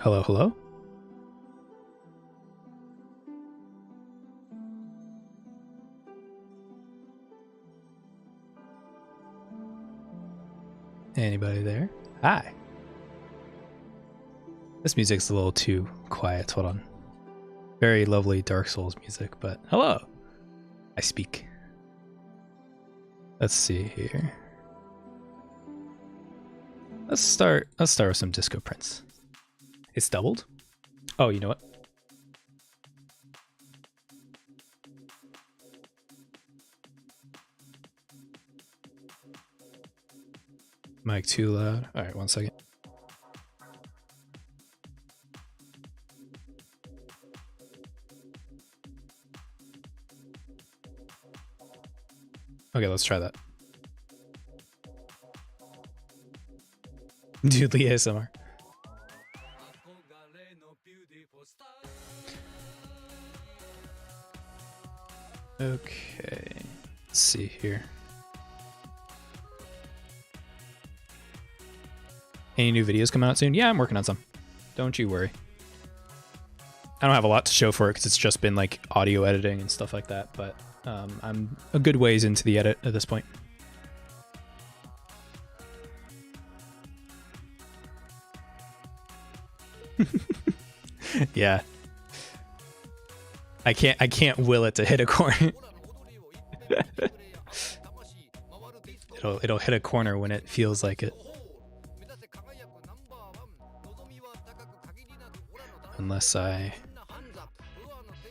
Hello, hello? Anybody there? Hi. This music's a little too quiet. Hold on. Very lovely Dark Souls music, but hello. I speak. Let's see here. Let's start with some Disco Prince. It's doubled? Oh, you know what? Mic too loud. All right, 1 second. Okay, let's try that. Doodley ASMR. Okay, let's see here. Any new videos coming out soon? Yeah, I'm working on some. Don't you worry. I don't have a lot to show for it because it's just been like audio editing and stuff like that, but I'm a good ways into the edit at this point. Yeah. I can't will it to hit a corner. It'll hit a corner when it feels like it. Unless I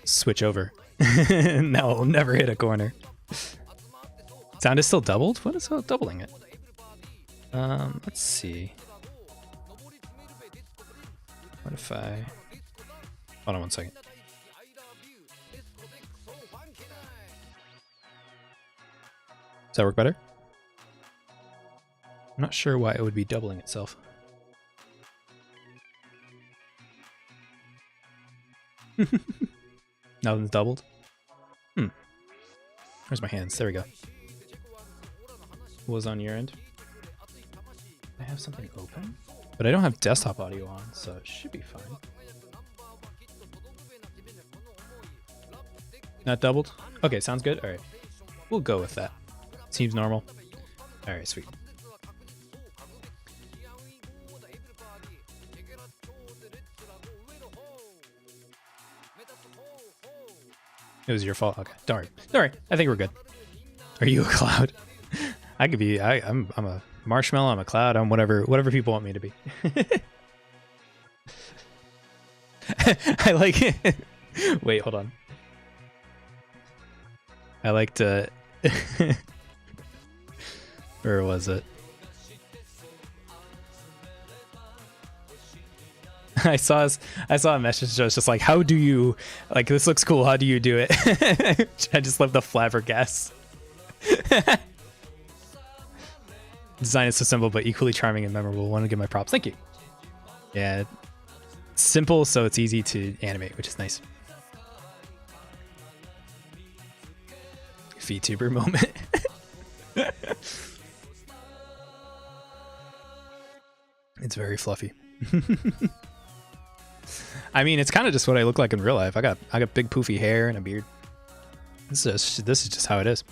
switch over. Now it'll never hit a corner. Sound is still doubled? What is doubling it? Let's see. What if I... Hold on 1 second. Does that work better? I'm not sure why it would be doubling itself. Nothing's doubled? Where's my hands? There we go. What was on your end? I have something open? But I don't have desktop audio on, so it should be fine. Not doubled? Okay, sounds good. Alright. We'll go with that. Seems normal. Alright, sweet. It was your fault. Okay, don't worry. I think we're good. Are you a cloud? I could be. I'm a marshmallow. I'm a cloud. I'm whatever people want me to be. I like it. Wait, hold on. I like to. Where was it? I saw a message that was just like, how do you, like, this looks cool, how do you do it? I just love the flabbergasted. Design is so simple but equally charming and memorable. Want to give my props. Thank you. Yeah, it's simple so it's easy to animate, which is nice. VTuber moment. It's very fluffy. I mean, it's kind of just what I look like in real life. I got big poofy hair and a beard. This is just how it is.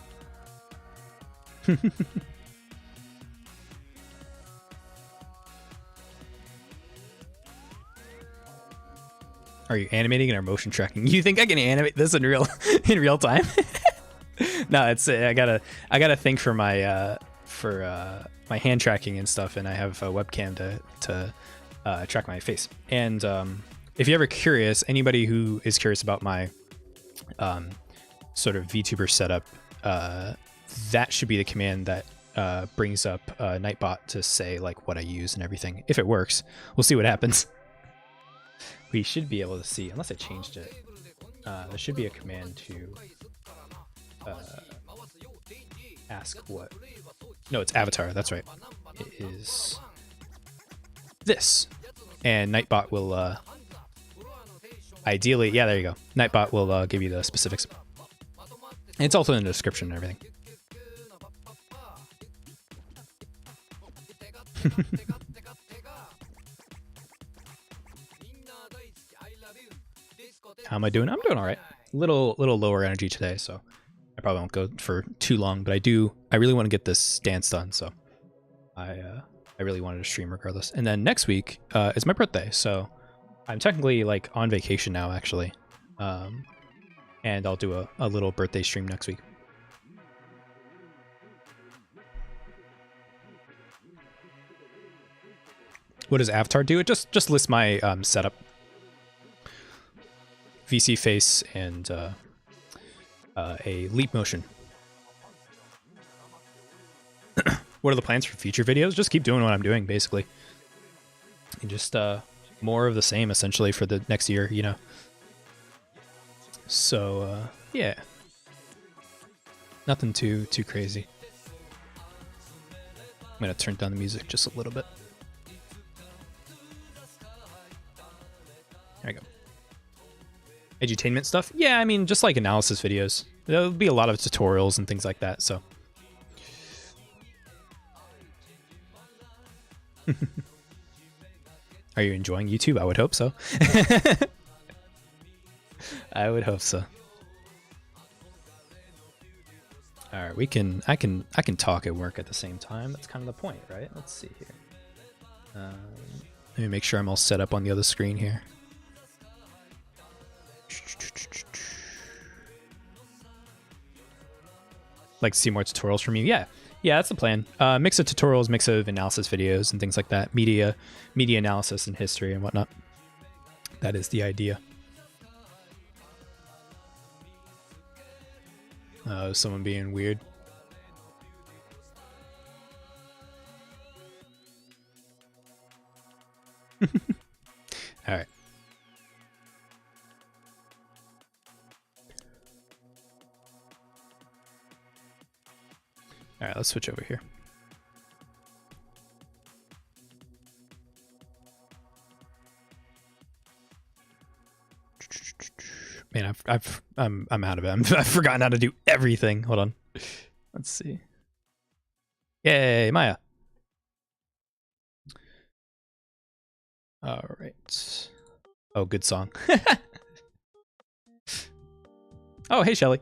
Are you animating or motion tracking? You think I can animate this in real time? No, it's I gotta think for my my hand tracking and stuff, and I have a webcam to track my face. And if you're ever curious, anybody who is curious about my sort of VTuber setup, that should be the command that brings up Nightbot to say like what I use and everything. If it works, we'll see what happens. We should be able to see, unless I changed it. There should be a command to ask what. No, it's avatar. That's right. It is this, and Nightbot will ideally, yeah, there you go. Nightbot will give you the specifics. And it's also in the description and everything. How am I doing? I'm doing all right. Little lower energy today, so I probably won't go for too long. But I really want to get this dance done, so I really wanted to stream regardless. And then next week is my birthday, so I'm technically like on vacation now, actually. And I'll do a little birthday stream next week. What does Avatar do? It just lists my setup. VSeeFace and a leap motion. What are the plans for future videos? Just keep doing what I'm doing, basically. And just more of the same, essentially, for the next year, you know. So, yeah. Nothing too crazy. I'm going to turn down the music just a little bit. There you go. Edutainment stuff? Yeah, I mean, just like analysis videos. There'll be a lot of tutorials and things like that, so. Are you enjoying YouTube? I would hope so. I would hope so. All right, I can talk and work at the same time. That's kind of the point, right? Let's see here. Let me make sure I'm all set up on the other screen here. Like to see more tutorials from you? Yeah, that's the plan. Mix of tutorials, mix of analysis videos and things like that. Media analysis and history and whatnot. That is the idea. Someone being weird. All right. All right, let's switch over here. Man, I'm out of it. I've forgotten how to do everything. Hold on. Let's see. Yay, Maya. All right. Oh, good song. Oh, hey, Shelly.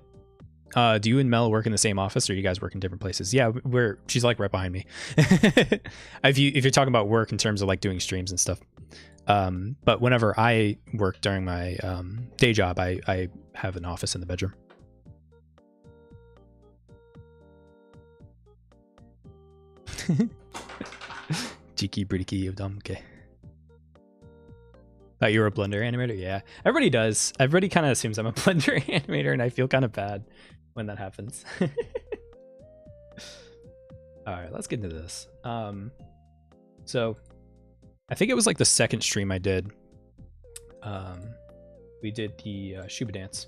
Do you and Mel work in the same office, or you guys work in different places? Yeah, she's like right behind me. If you're talking about work in terms of like doing streams and stuff. But whenever I work during my day job, I have an office in the bedroom. Cheeky Britty of Dumb. Okay. Thought you were a Blender animator? Yeah. Everybody does. Everybody kind of assumes I'm a Blender animator, and I feel kind of bad when that happens. Alright, let's get into this. So I think it was like the second stream I did. We did the Shuba dance,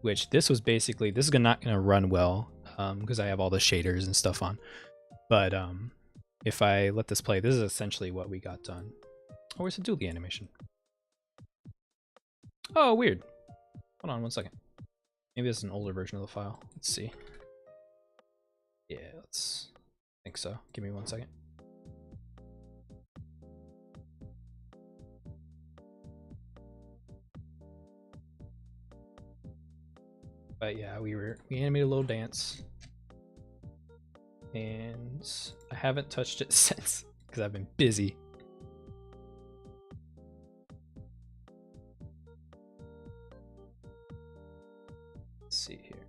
which this is not gonna run well because I have all the shaders and stuff on. But if I let this play, this is essentially what we got done. Oh, where's the Doodley animation? Oh, weird. Hold on one second. Maybe this is an older version of the file. Let's see. Yeah, I think so. Give me 1 second. But yeah, we animated a little dance. And I haven't touched it since because I've been busy. Let's see here.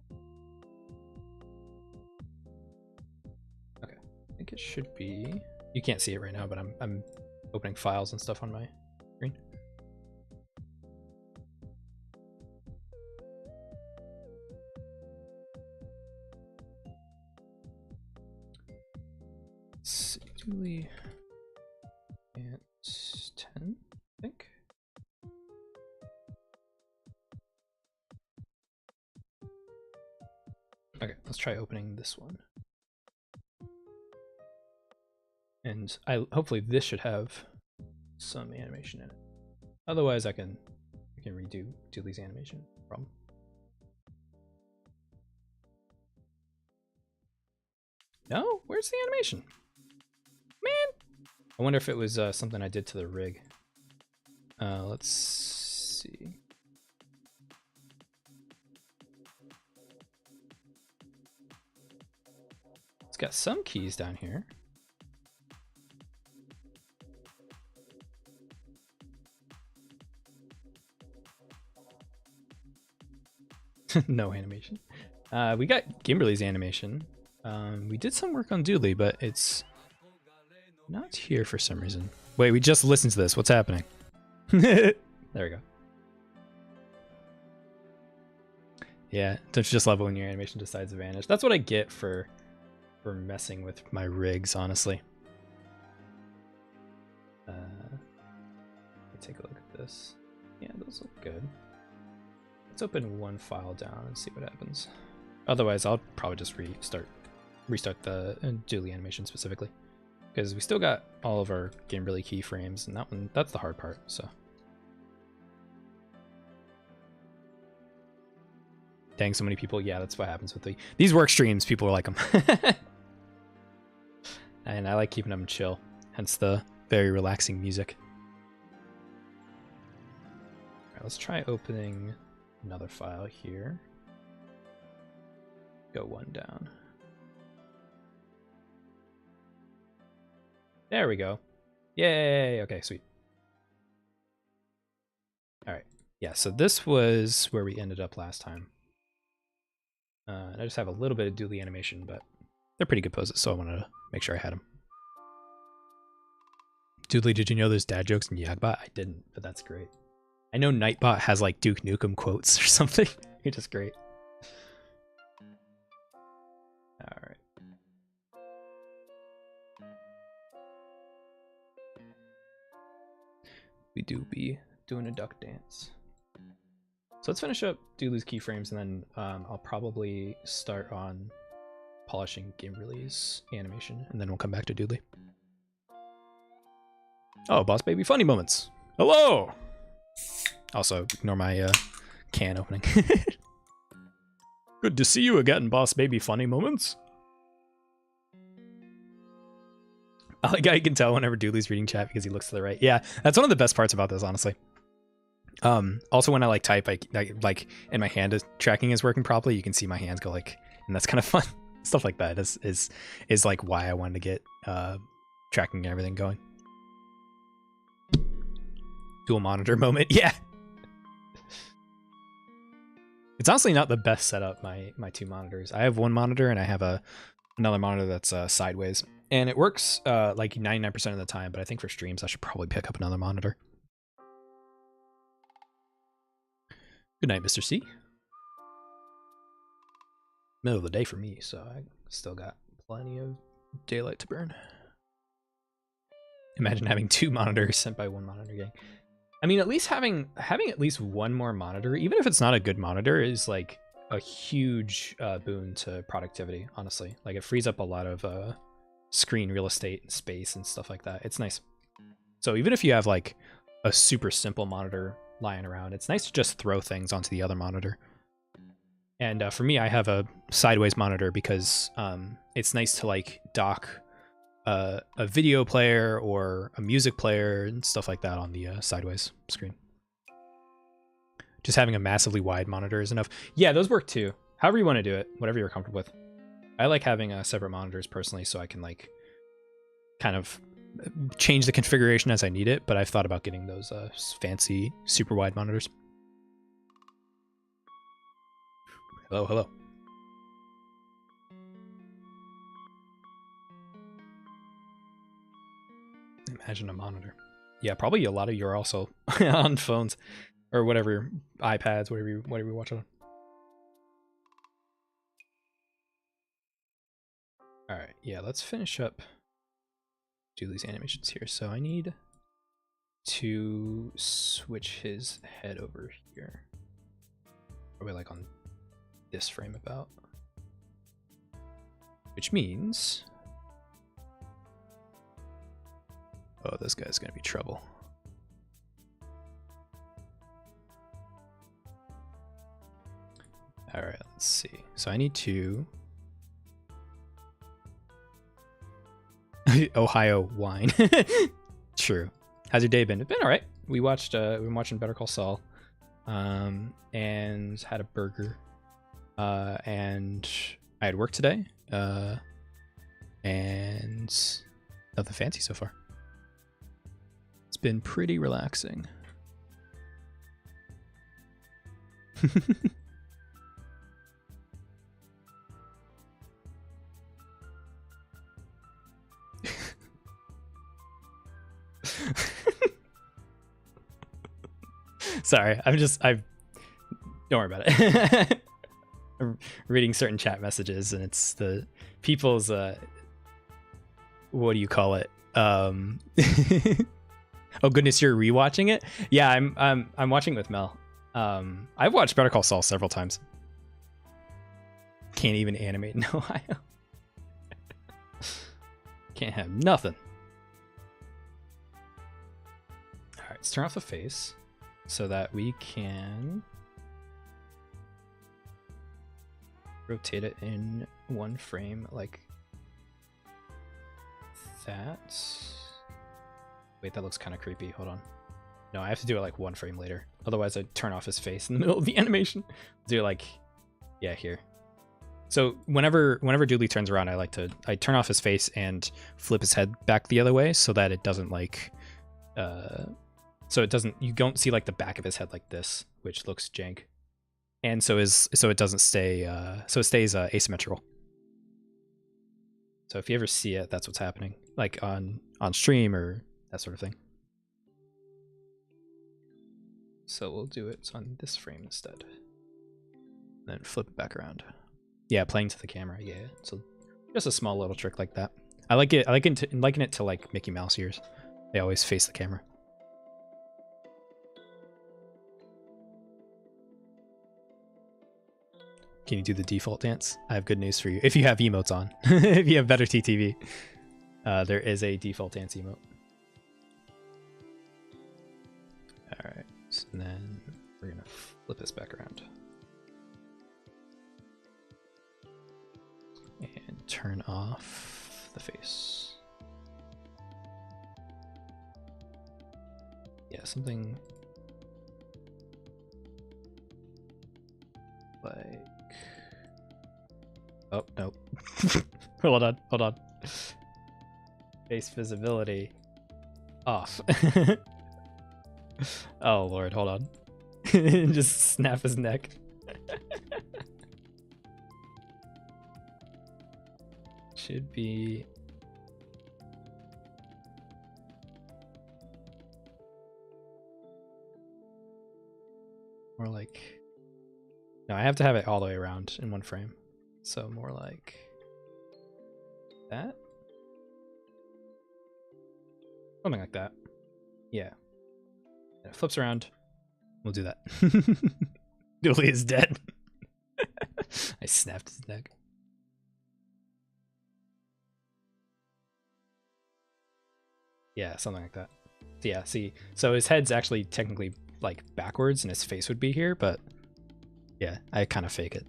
Okay, I think it should be. You can't see it right now, but I'm opening files and stuff on my screen. Doodley and 10, I think. Okay, let's try opening this one. And hopefully this should have some animation in it. Otherwise I can redo Doodley's animation. No problem. No? Where's the animation? Man! I wonder if it was something I did to the rig. Let's see. It's got some keys down here. No animation. We got Gimberly's animation. We did some work on Doodley, but it's not here for some reason. Wait, we just listened to this. What's happening? There we go. Yeah, don't you just love it when your animation decides to vanish? That's what I get for messing with my rigs, honestly. Let me take a look at this. Yeah, those look good. Let's open one file down and see what happens. Otherwise, I'll probably just restart the Doodley animation specifically, because we still got all of our Gimberly keyframes, and that's the hard part. So, dang, so many people. Yeah, that's what happens with these work streams. People are like them, and I like keeping them chill. Hence the very relaxing music. All right, let's try opening another file here. Go one down. There we go. Yay! Okay, sweet. All right. Yeah, so this was where we ended up last time. And I just have a little bit of Doodley animation, but they're pretty good poses, so I wanted to make sure I had them. Doodley, did you know there's dad jokes in Yagbot? I didn't, but that's great. I know Nightbot has like Duke Nukem quotes or something. You're just great. All right. We do be doing a duck dance. So let's finish up Doodley's keyframes, and then I'll probably start on polishing Gimberly's animation, and then we'll come back to Doodley. Oh, Boss Baby funny moments. Hello! Also, ignore my can opening. Good to see you again, Boss Baby funny moments. I like how you can tell whenever Doodley's reading chat because he looks to the right. Yeah, that's one of the best parts about this, honestly. Also, when I like type, like and my hand is tracking is working properly, you can see my hands go like, and that's kind of fun. Stuff like that is like why I wanted to get tracking and everything going. Dual monitor moment, yeah. It's honestly not the best setup, my two monitors. I have one monitor and I have another monitor that's sideways. And it works like 99% of the time, but I think for streams I should probably pick up another monitor. Good night, Mr. C. Middle of the day for me, so I still got plenty of daylight to burn. Imagine having two monitors sent by one monitor gang. I mean, at least having at least one more monitor, even if it's not a good monitor, is like a huge boon to productivity, honestly. Like it frees up a lot of screen real estate and space and stuff like that. It's nice. So even if you have like a super simple monitor lying around, it's nice to just throw things onto the other monitor. And for me, I have a sideways monitor because it's nice to like dock a video player or a music player and stuff like that on the sideways screen. Just having a massively wide monitor is enough. Yeah, those work too. However you want to do it, whatever you're comfortable with. I like having separate monitors personally, so I can like kind of change the configuration as I need it, but I've thought about getting those fancy super wide monitors. Hello, hello. Imagine a monitor. Yeah, probably a lot of you are also on phones or whatever, iPads, whatever you watch on. All right, yeah, let's finish up Doodley's animations here. So I need to switch his head over here. Probably like on this frame about. Which means, oh, this guy's gonna be trouble. All right, let's see. So I need to Ohio wine. True. How's your day been? It's been all right. We watched we've been watching Better Call Saul, and had a burger, and I had work today, And nothing fancy so far. It's been pretty relaxing. Sorry, I don't worry about it. I'm reading certain chat messages and it's the people's what do you call it? Oh goodness, you're rewatching it? Yeah, I'm watching it with Mel. I've watched Better Call Saul several times. Can't even animate in Ohio. Can't have nothing. All right, let's turn off the face so that we can rotate it in one frame like that. Wait, that looks kind of creepy. Hold on. No, I have to do it like one frame later. Otherwise, I'd turn off his face in the middle of the animation. Do it like, yeah, here. So whenever Doodley turns around, I turn off his face and flip his head back the other way so that it doesn't like, you don't see like the back of his head like this, which looks jank. And so it doesn't stay, so it stays asymmetrical. So if you ever see it, that's what's happening, like on stream or that sort of thing. So we'll do it on this frame instead. Then flip it back around. Yeah, playing to the camera. Yeah, so just a small little trick like that. I like it. I liken it to like Mickey Mouse ears. They always face the camera. Can you do the default dance? I have good news for you. If you have emotes on, if you have better TTV, there is a default dance emote. All right, and then we're gonna flip this back around and turn off the face. Yeah, something like. Oh, nope. Hold on. Face visibility off. Oh Lord, hold on. Just snap his neck. Should be. More like. No, I have to have it all the way around in one frame. So more like that. Something like that. Yeah. And it flips around. We'll do that. Doodley is dead. I snapped his neck. Yeah, something like that. So yeah, see, so his head's actually technically like backwards and his face would be here, but yeah, I kind of fake it.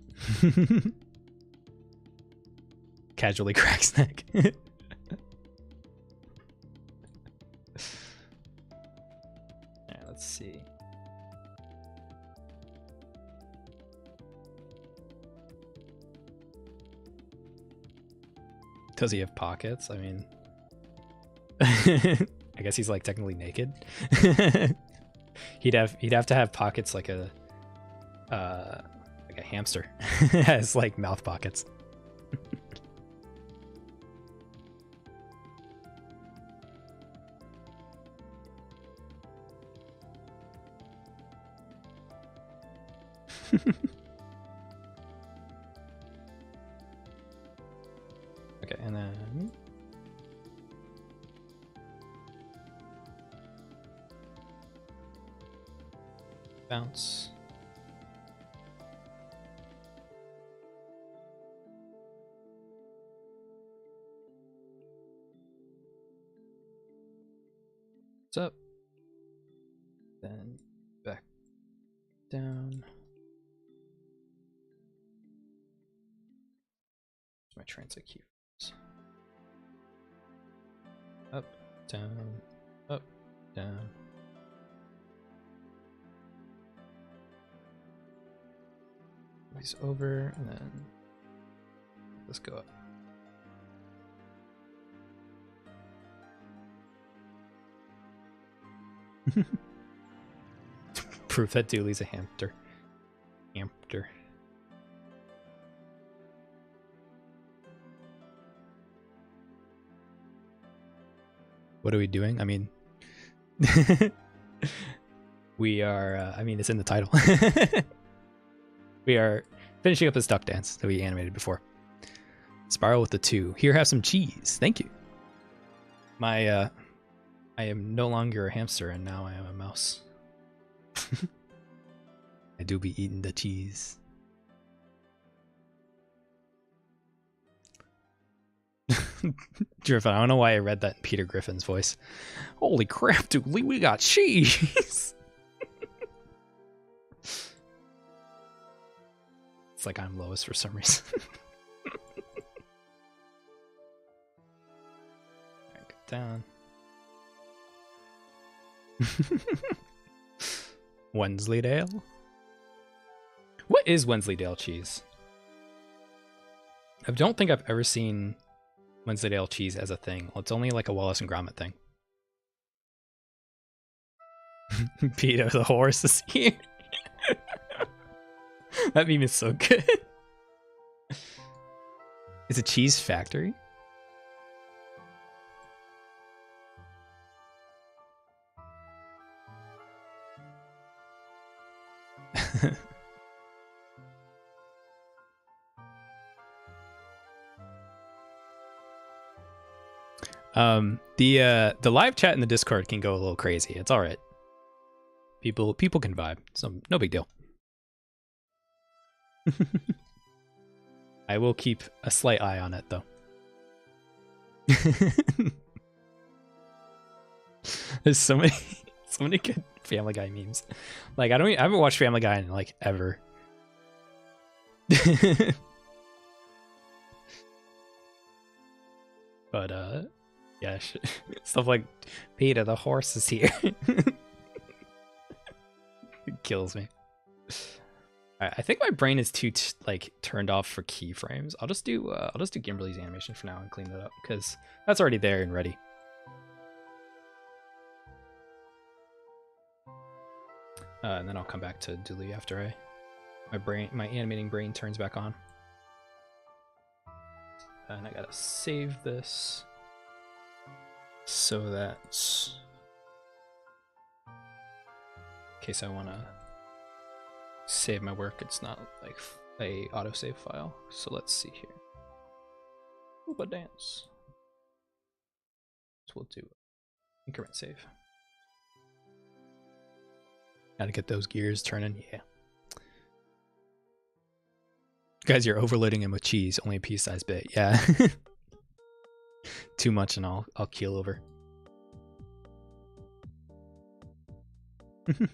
Casually cracks neck. Alright, let's see. Does he have pockets? I mean, I guess he's like technically naked. he'd have to have pockets like a hamster. Has like mouth pockets. Okay, and then bounce. What's up? Then back down. My transit keys. Up, down, up, down. These over, and then let's go up. Proof that Doodley's a hamster. Hamster. What are we doing? I mean, we are, I mean, it's in the title. We are finishing up this duck dance that we animated before. Spiral with the 2. Here, have some cheese. Thank you. I am no longer a hamster, and now I am a mouse. I do be eating the cheese. Griffin, I don't know why I read that in Peter Griffin's voice. Holy crap, Doodley, we got cheese! It's like I'm Lois for some reason. Alright, go down. Wensleydale? What is Wensleydale cheese? I don't think I've ever seen Wensleydale cheese as a thing. Well, it's only like a Wallace and Gromit thing. Peter the horse is here. That meme is so good. It's a cheese factory? The live chat in the Discord can go a little crazy. It's all right. People can vibe. So no big deal. I will keep a slight eye on it though. There's so many good Family Guy memes. Like I haven't watched Family Guy in like ever. But yeah, stuff like Peter the horse is here. It kills me. Alright, I think my brain is too like turned off for keyframes. I'll just do Gimberly's animation for now and clean that up because that's already there and ready. And then I'll come back to Doodley after my animating brain turns back on. And I gotta save this so that in case I wanna save my work, it's not like a autosave file. So let's see here. Ooba dance. So we'll do increment save. Gotta get those gears turning, yeah. Guys, you're overloading him with cheese, only a pea-sized bit. Yeah. Too much and I'll keel over. Alright,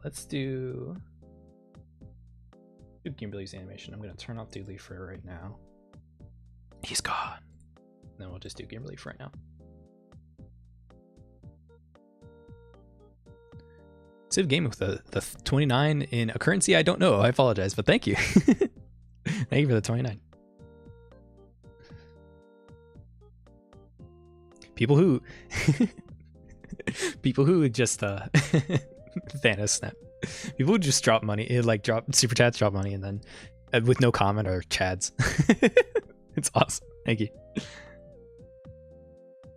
let's do Gimberly's animation. I'm gonna turn off Doodley for right now. He's gone. And then we'll just do Gimberly for right now. Civ game with the 29 in a currency I don't know. I apologize, but thank you. Thank you for the 29. People who just Thanos snap. People who just drop money, like drop super chats, drop money, and then with no comment or chads. It's awesome. Thank you.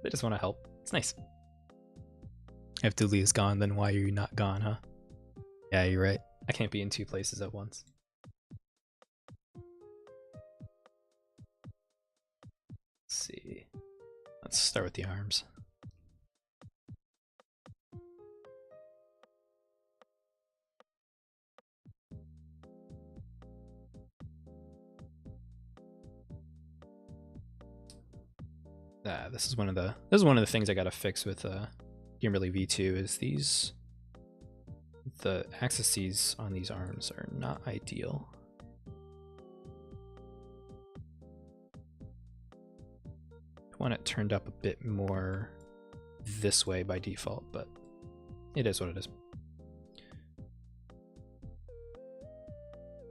They just want to help. It's nice. If Doodley is gone, then why are you not gone, huh? Yeah, you're right. I can't be in two places at once. Let's see. Let's start with the arms. This is one of the things I gotta fix with Gimberly V2 is the axes on these arms are not ideal. I want it turned up a bit more this way by default, but it is what it is.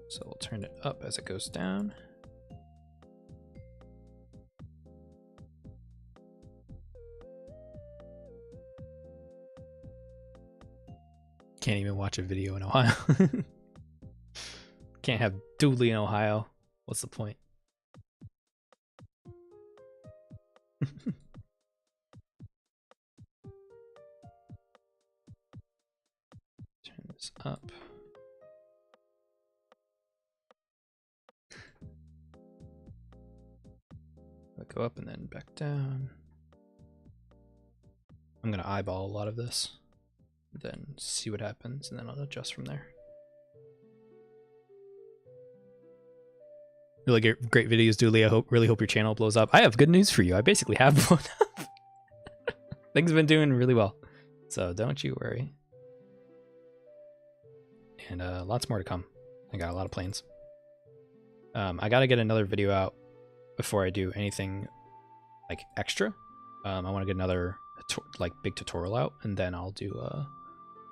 So we'll turn it up as it goes down. Can't even watch a video in Ohio. Can't have Doodley in Ohio. What's the point? Turn this up. Go up and then back down. I'm gonna eyeball a lot of this, then see what happens, and then I'll adjust from there. Really great videos, Doodley. I really hope your channel blows up. I have good news for you. I basically have blown up. Things have been doing really well, so don't you worry. And lots more to come. I got a lot of plans. I gotta get another video out before I do anything like extra. I want to get another like big tutorial out, and then I'll do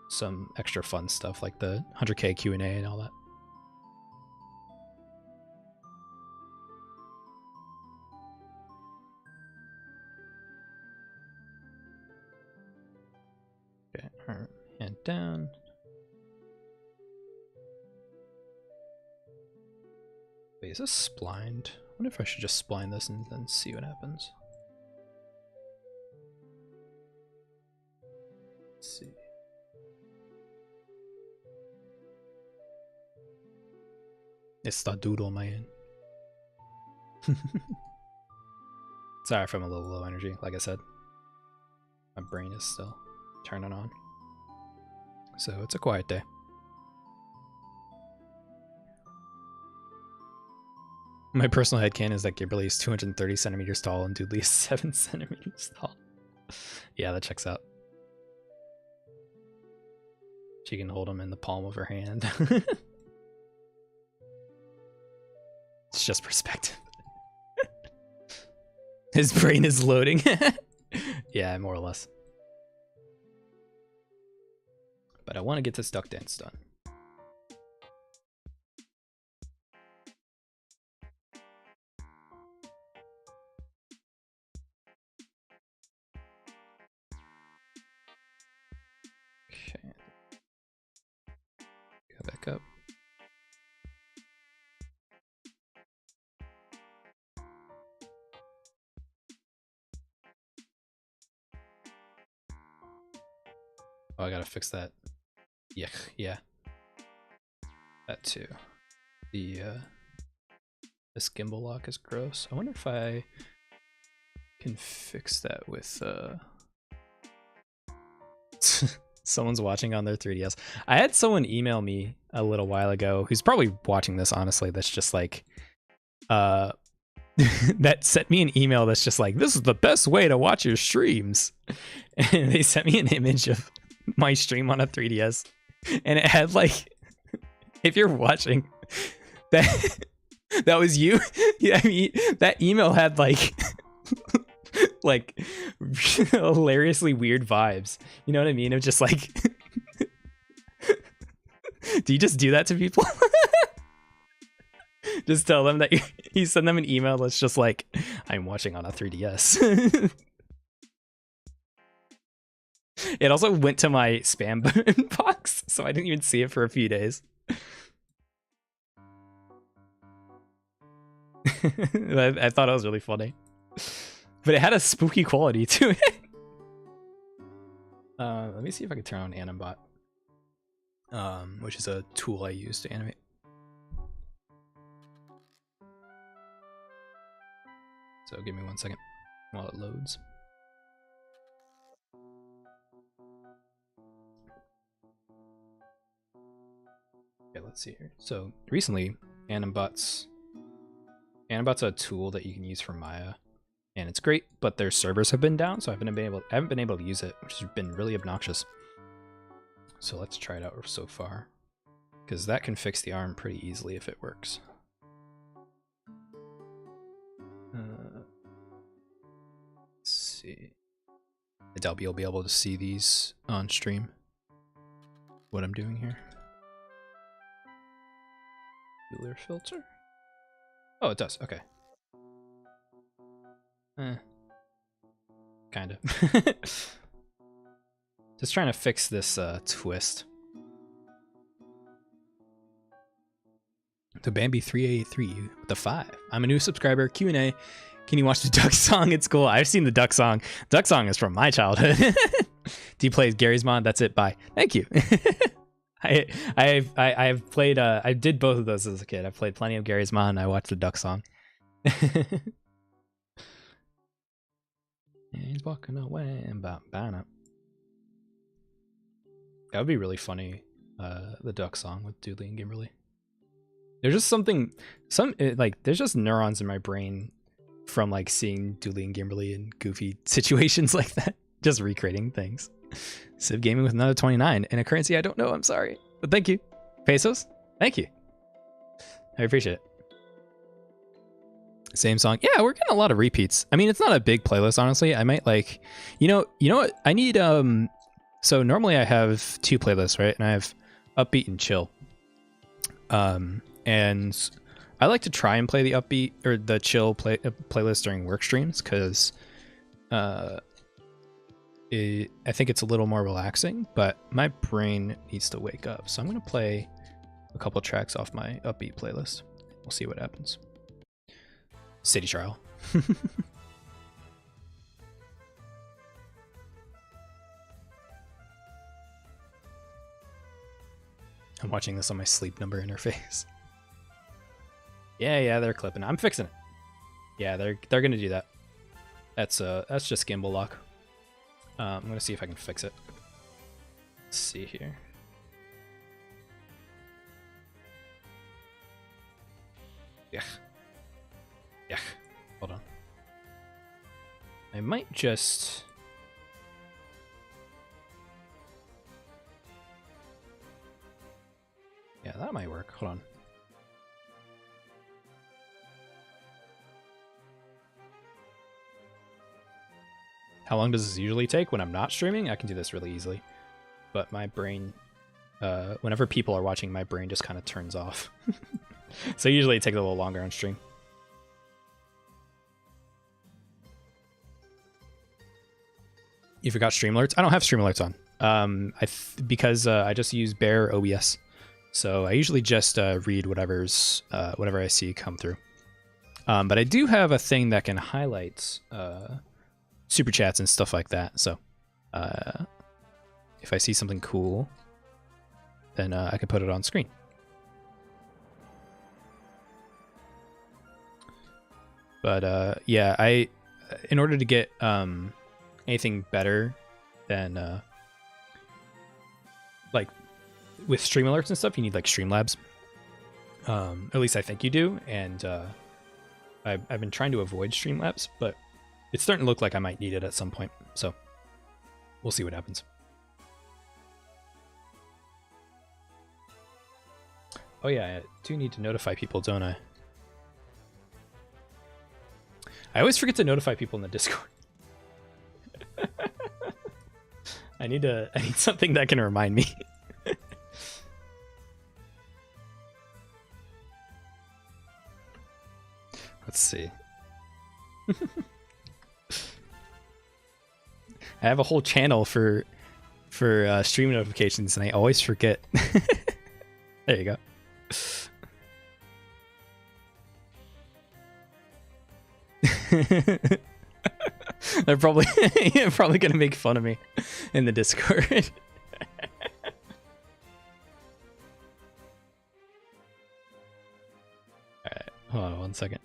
some extra fun stuff like the 100K Q&A and all that. Okay, alright, hand down. Wait, is this splined? I wonder if I should just spline this and then see what happens. Let's see. It's the doodle man. Sorry if I'm a little low energy, like I said. My brain is still turning on. So it's a quiet day. My personal headcanon is that Gimberly is 230 centimeters tall and Doodley is 7 centimeters tall. Yeah, that checks out. She can hold him in the palm of her hand. It's just perspective. His brain is loading. Yeah, more or less. But I want to get this duck dance done. Okay. Go back up. Oh, I gotta fix that. Yeah, yeah. That too. This gimbal lock is gross. I wonder if I can fix that with someone's watching on their 3DS. I had someone email me a little while ago who's probably watching this, honestly, that's just like that sent me an email that's just like, this is the best way to watch your streams. And they sent me an image of my stream on a 3DS, and it had like, if you're watching that that was you. Yeah, I mean, that email had like like hilariously weird vibes, you know what I mean? It was just like do you just do that to people? Just tell them that you send them an email that's just like, I'm watching on a 3DS. It also went to my spam box, so I didn't even see it for a few days. I thought it was really funny. But it had a spooky quality to it. Let me see if I can turn on Animbot, which is a tool I use to animate. So give me 1 second while it loads. Okay, let's see here. So recently, Animbot's a tool that you can use for Maya, and it's great, but their servers have been down, so I haven't been able to use it, which has been really obnoxious. So let's try it out so far, because that can fix the arm pretty easily if it works. Let's see. I doubt you'll be able to see these on stream. What I'm doing here. Cooler filter? Oh, it does. Okay. Kind of. Just trying to fix this twist. To Bambi383 with the 5. I'm a new subscriber. Q&A. Can you watch the Duck Song? It's cool. I've seen the Duck Song. Duck Song is from my childhood. Do you play Gary's Mod? That's it. Bye. Thank you. I've played. I did both of those as a kid. I've played plenty of Gary's Mod, and I watched the Duck Song. He's walking away and up. That would be really funny. The Duck Song with Doodley and Gimberly. There's just something, there's just neurons in my brain from like seeing Doodley and Gimberly in goofy situations like that, just recreating things. Civ Gaming with another 29 in a currency I don't know. I'm sorry, but thank you. Pesos, thank you. I appreciate it. Same song. Yeah, we're getting a lot of repeats. I mean, it's not a big playlist, honestly. I might like, you know what? I need, so normally I have 2 playlists, right? And I have upbeat and chill. And I like to try and play the upbeat or the chill playlist during work streams because, I think it's a little more relaxing, but my brain needs to wake up. So I'm going to play a couple tracks off my upbeat playlist. We'll see what happens. City Trial. I'm watching this on my sleep number interface. Yeah, they're clipping. I'm fixing it. Yeah, they're gonna do that. That's just gimbal lock. I'm gonna see if I can fix it. Let's see here. Yeah. Hold on. I might just. Yeah, that might work. Hold on. How long does this usually take when I'm not streaming? I can do this really easily. But my brain, whenever people are watching, my brain just kind of turns off. So usually it takes a little longer on stream. You forgot stream alerts? I don't have stream alerts on. Because I just use bare OBS. So I usually just read whatever I see come through. But I do have a thing that can highlight super chats and stuff like that. So if I see something cool, then I can put it on screen. But yeah, in order to get anything better than like with stream alerts and stuff, you need like Streamlabs. At least I think you do, and I've been trying to avoid Streamlabs, but it's starting to look like I might need it at some point. So we'll see what happens. Oh yeah, I do need to notify people, don't I? I always forget to notify people in the Discord. I need something that can remind me. Let's see. I have a whole channel for stream notifications, and I always forget. There you go. They're probably gonna make fun of me in the Discord. Alright, hold on 1 second.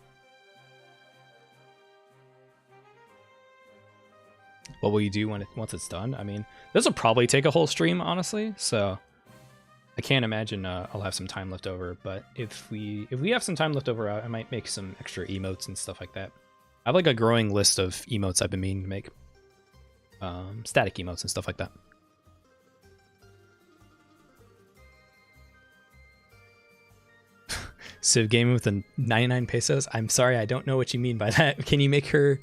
What will you do once it's done? I mean, this will probably take a whole stream, honestly, so I can't imagine I'll have some time left over, but if we have some time left over, I might make some extra emotes and stuff like that. I have like a growing list of emotes I've been meaning to make. Static emotes and stuff like that. Civ Gaming with the 99 pesos? I'm sorry, I don't know what you mean by that. Can you make her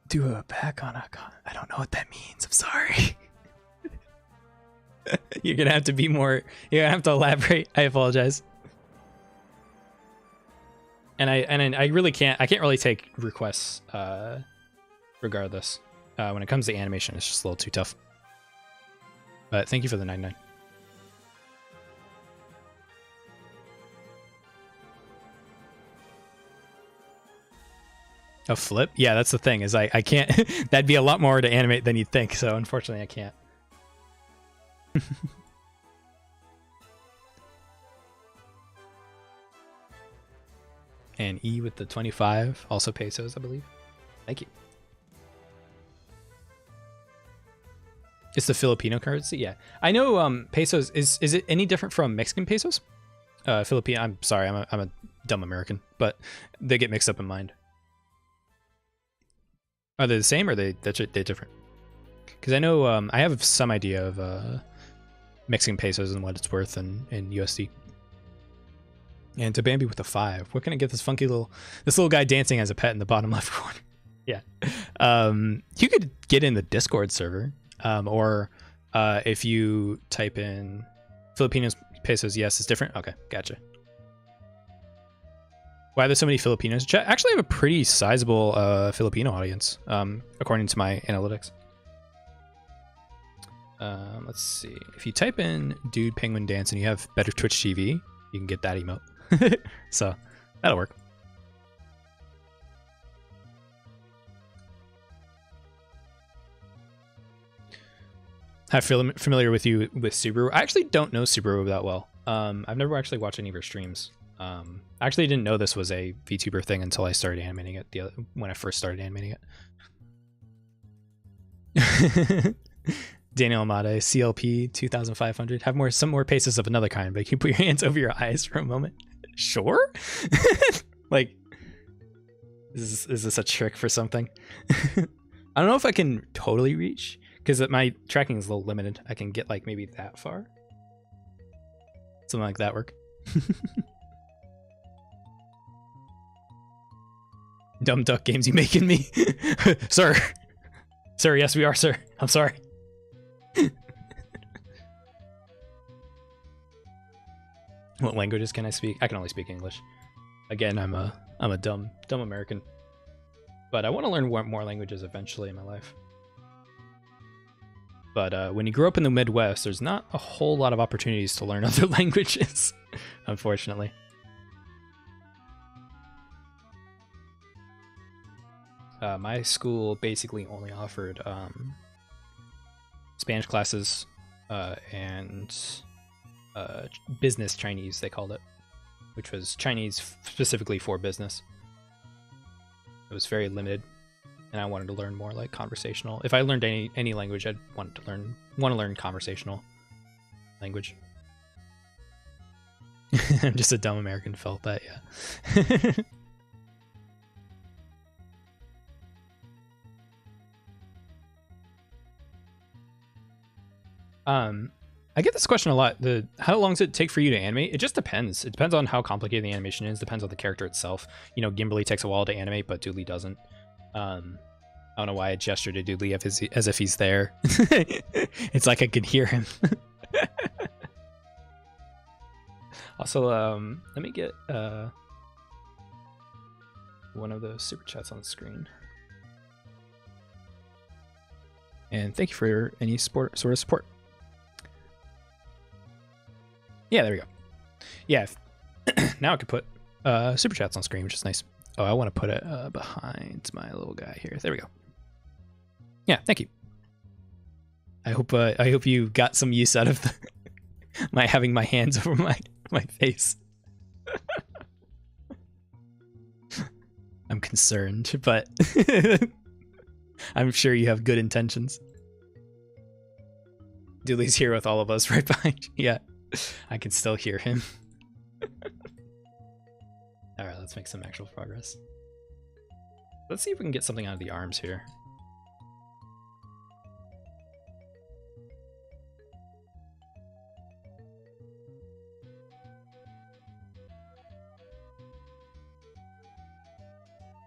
do a back on a con? I don't know what that means. I'm sorry. You're gonna have to be more. You're gonna have to elaborate. I apologize. And I really can't. I can't really take requests. Regardless, when it comes to animation, it's just a little too tough. But thank you for the 99. A flip? Yeah, that's the thing, is I can't. That'd be a lot more to animate than you'd think, so unfortunately I can't. And E with the 25, also pesos, I believe. Thank you. It's the Filipino currency, yeah. I know pesos, is it any different from Mexican pesos? Filipino, I'm sorry, I'm a dumb American, but they get mixed up in mind. Are they the same or they're different? Because I know I have some idea of Mexican pesos and what it's worth in USD. And to Bambi with a 5. Where can I get this funky this little guy dancing as a pet in the bottom left corner? Yeah. You could get in the Discord server, or if you type in Filipinos pesos, yes, it's different. Okay, gotcha. Why are there so many Filipinos in chat? Actually, I have a pretty sizable Filipino audience, according to my analytics. Let's see. If you type in Dude Penguin Dance and you have better Twitch TV, you can get that emote. So that'll work. I'm familiar with you with Subaru. I actually don't know Subaru that well. I've never actually watched any of her streams. I actually didn't know this was a VTuber thing until I started animating it when I first started animating it. Daniel Amade, CLP 2500. Have some more paces of another kind, but can you put your hands over your eyes for a moment? Sure. Like, is this a trick for something? I don't know if I can totally reach, because my tracking is a little limited. I can get like maybe that far. Something like that work. Dumb duck games you making me? Sir. Sir, yes we are, sir. I'm sorry. What languages can I speak? I can only speak English. Again, I'm a dumb American. But I want to learn more languages eventually in my life. But when you grow up in the Midwest, there's not a whole lot of opportunities to learn other languages, unfortunately. My school basically only offered Spanish classes and business Chinese, they called it, which was Chinese specifically for business. It was very limited, and I wanted to learn more like conversational. If I learned any language, I'd want to learn conversational language. I'm just a dumb American, felt that, yeah. I get this question a lot. How long does it take for you to animate? It just depends. It depends on how complicated the animation is. Depends on the character itself. You know, Gimberly takes a while to animate, but Doodley doesn't. I don't know why I gestured to Doodley as if he's there. It's like I could hear him. Also, let me get one of those super chats on the screen. And thank you for any sort of support. Yeah, there we go. Yeah, now I could put super chats on screen, which is nice. Oh, I want to put it behind my little guy here. There we go. Yeah, thank you. I hope you got some use out of my having my hands over my face. I'm concerned, but I'm sure you have good intentions. Dooley's here with all of us right behind you. Yeah. I can still hear him. Alright, let's make some actual progress. Let's see if we can get something out of the arms here.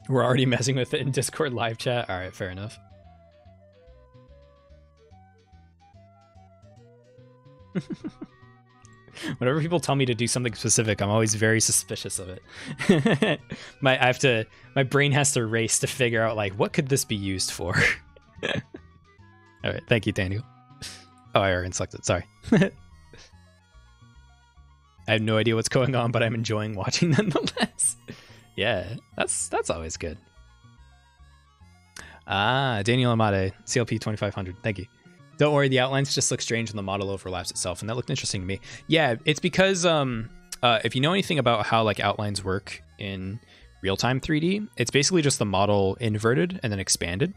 We're already messing with it in Discord live chat? Alright, fair enough. Whenever people tell me to do something specific, I'm always very suspicious of it. My brain has to race to figure out, like, what could this be used for? All right, thank you, Daniel. Oh, I already selected. Sorry. I have no idea what's going on, but I'm enjoying watching nonetheless. Yeah, that's always good. Ah, Daniel Amade, CLP 2500. Thank you. Don't worry, the outlines just look strange when the model overlaps itself, and that looked interesting to me. Yeah, it's because if you know anything about how like outlines work in real-time 3D, it's basically just the model inverted and then expanded.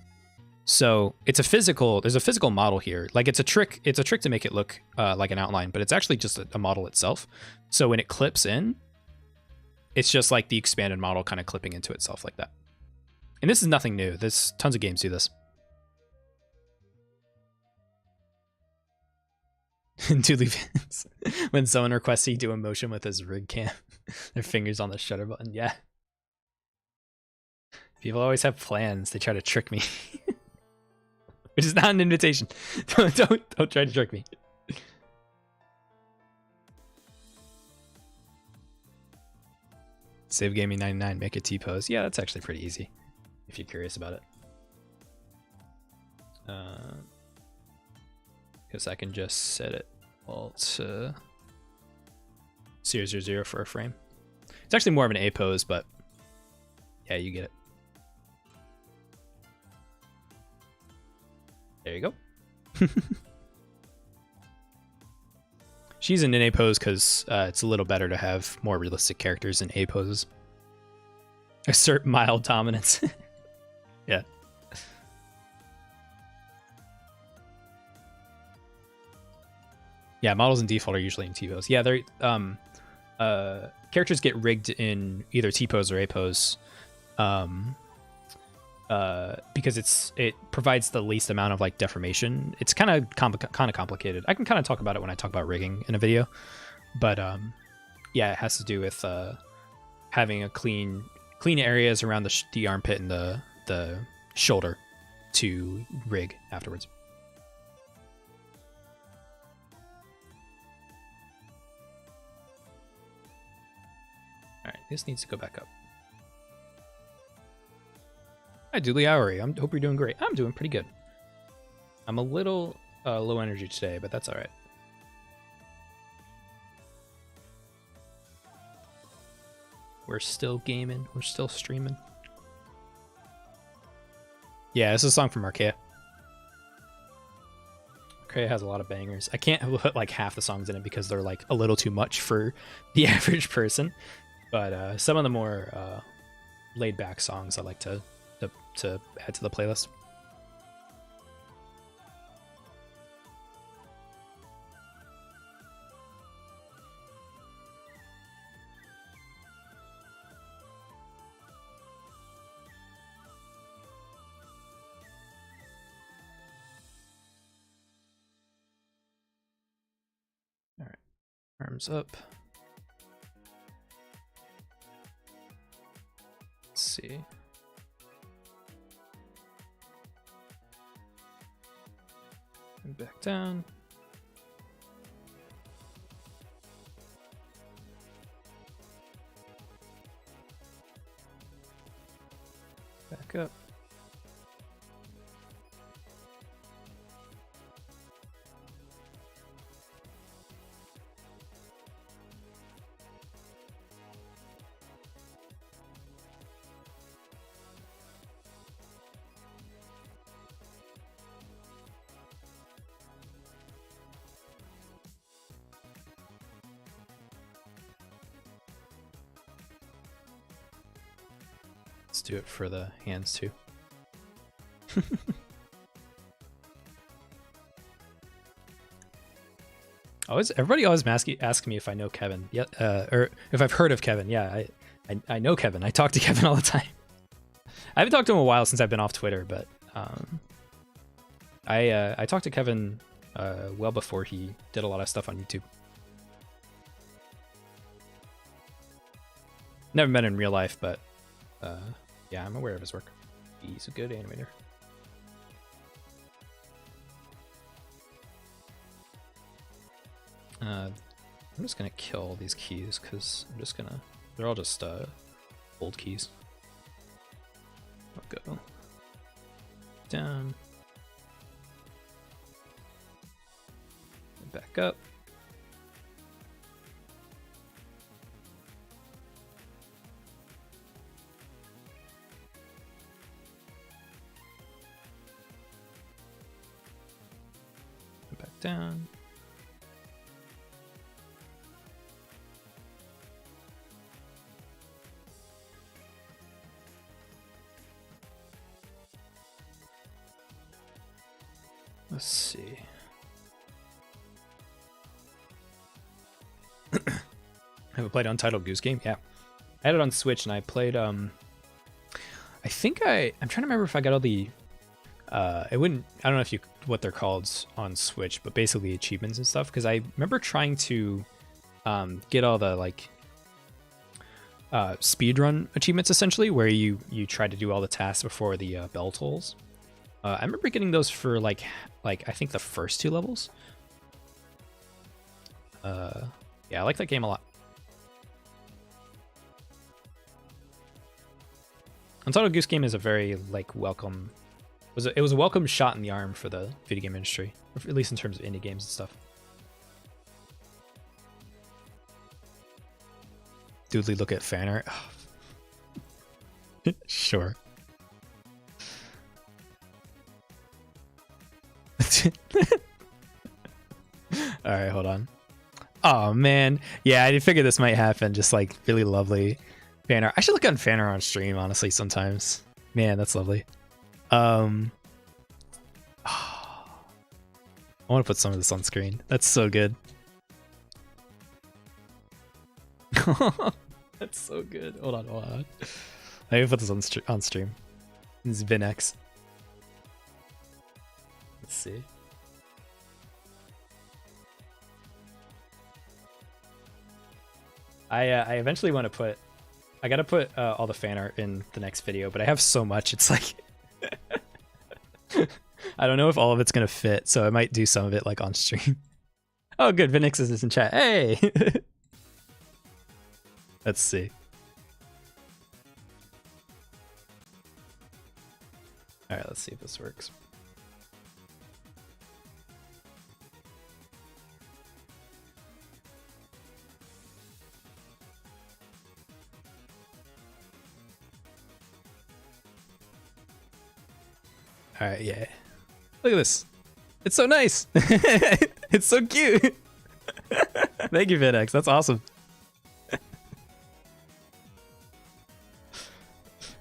So it's a physical. There's a physical model here. Like it's a trick. It's a trick to make it look like an outline, but it's actually just a model itself. So when it clips in, it's just like the expanded model kind of clipping into itself like that. And this is nothing new. There's tons of games do this. Doodley fans. When someone requests he do a motion with his rig cam, their fingers on the shutter button. Yeah. People always have plans. They try to trick me. Which is not an invitation. Don't try to trick me. Save Gaming 99, make a T-pose. Yeah, that's actually pretty easy if you're curious about it. Because I can just set it alt 000 for a frame. It's actually more of an A pose, but yeah, you get it. There you go. She's in an A pose because it's a little better to have more realistic characters in A poses. Assert mild dominance. Yeah. Yeah, models in default are usually in T pose. Yeah, they're characters get rigged in either T pose or A pose. Because it provides the least amount of like deformation. It's kind of complicated. I can kind of talk about it when I talk about rigging in a video, but yeah, it has to do with having a clean areas around the armpit and the shoulder to rig afterwards. All right, this needs to go back up. Hi, Doodley, how are you? I hope you're doing great. I'm doing pretty good. I'm a little low energy today, but that's all right. We're still gaming. We're still streaming. Yeah, this is a song from Archaea. Archaea has a lot of bangers. I can't put like half the songs in it because they're like a little too much for the average person. But some of the more laid back songs I like to add to the playlist. All right, arms up. Let's see. And back down. Back up. Let's do it for the hands too. Everybody always asks me if I know Kevin. Yeah, or if I've heard of Kevin. Yeah, I know Kevin. I talk to Kevin all the time. I haven't talked to him in a while since I've been off Twitter, but I talked to Kevin well before he did a lot of stuff on YouTube. Never met in real life, but yeah, I'm aware of his work. He's a good animator. I'm just gonna kill all these keys because they're all just old keys. I'll go down, back up. down. Let's see. Have you played Untitled Goose Game? Yeah. I had it on Switch and I played I think I'm trying to remember if I got all the I don't know if what they're called on Switch, but basically achievements and stuff, because I remember trying to get all the like speedrun achievements, essentially, where you try to do all the tasks before the bell tolls. I remember getting those for like I think the first 2 levels. Yeah, I like that game a lot. Untitled Goose Game is a very like welcome. It was a welcome shot in the arm for the video game industry, or at least in terms of indie games and stuff. Doodley, look at fan art. Oh. Sure. All right, hold on. Oh man, yeah, I figured this might happen. Just like really lovely fan art. I should look on fan art on stream, honestly, sometimes. Man, that's lovely. I want to put some of this on screen. That's so good. That's so good. Hold on. Let me put this on stream. This is VinX. Let's see. I eventually want to put. I gotta put all the fan art in the next video, but I have so much. It's like I don't know if all of it's gonna fit, so I might do some of it like on stream. Oh, good. VinX is in chat. Hey. Let's see. All right, let's see if this works. All right, yeah. Look at this. It's so nice. It's so cute. Thank you, VinX. That's awesome.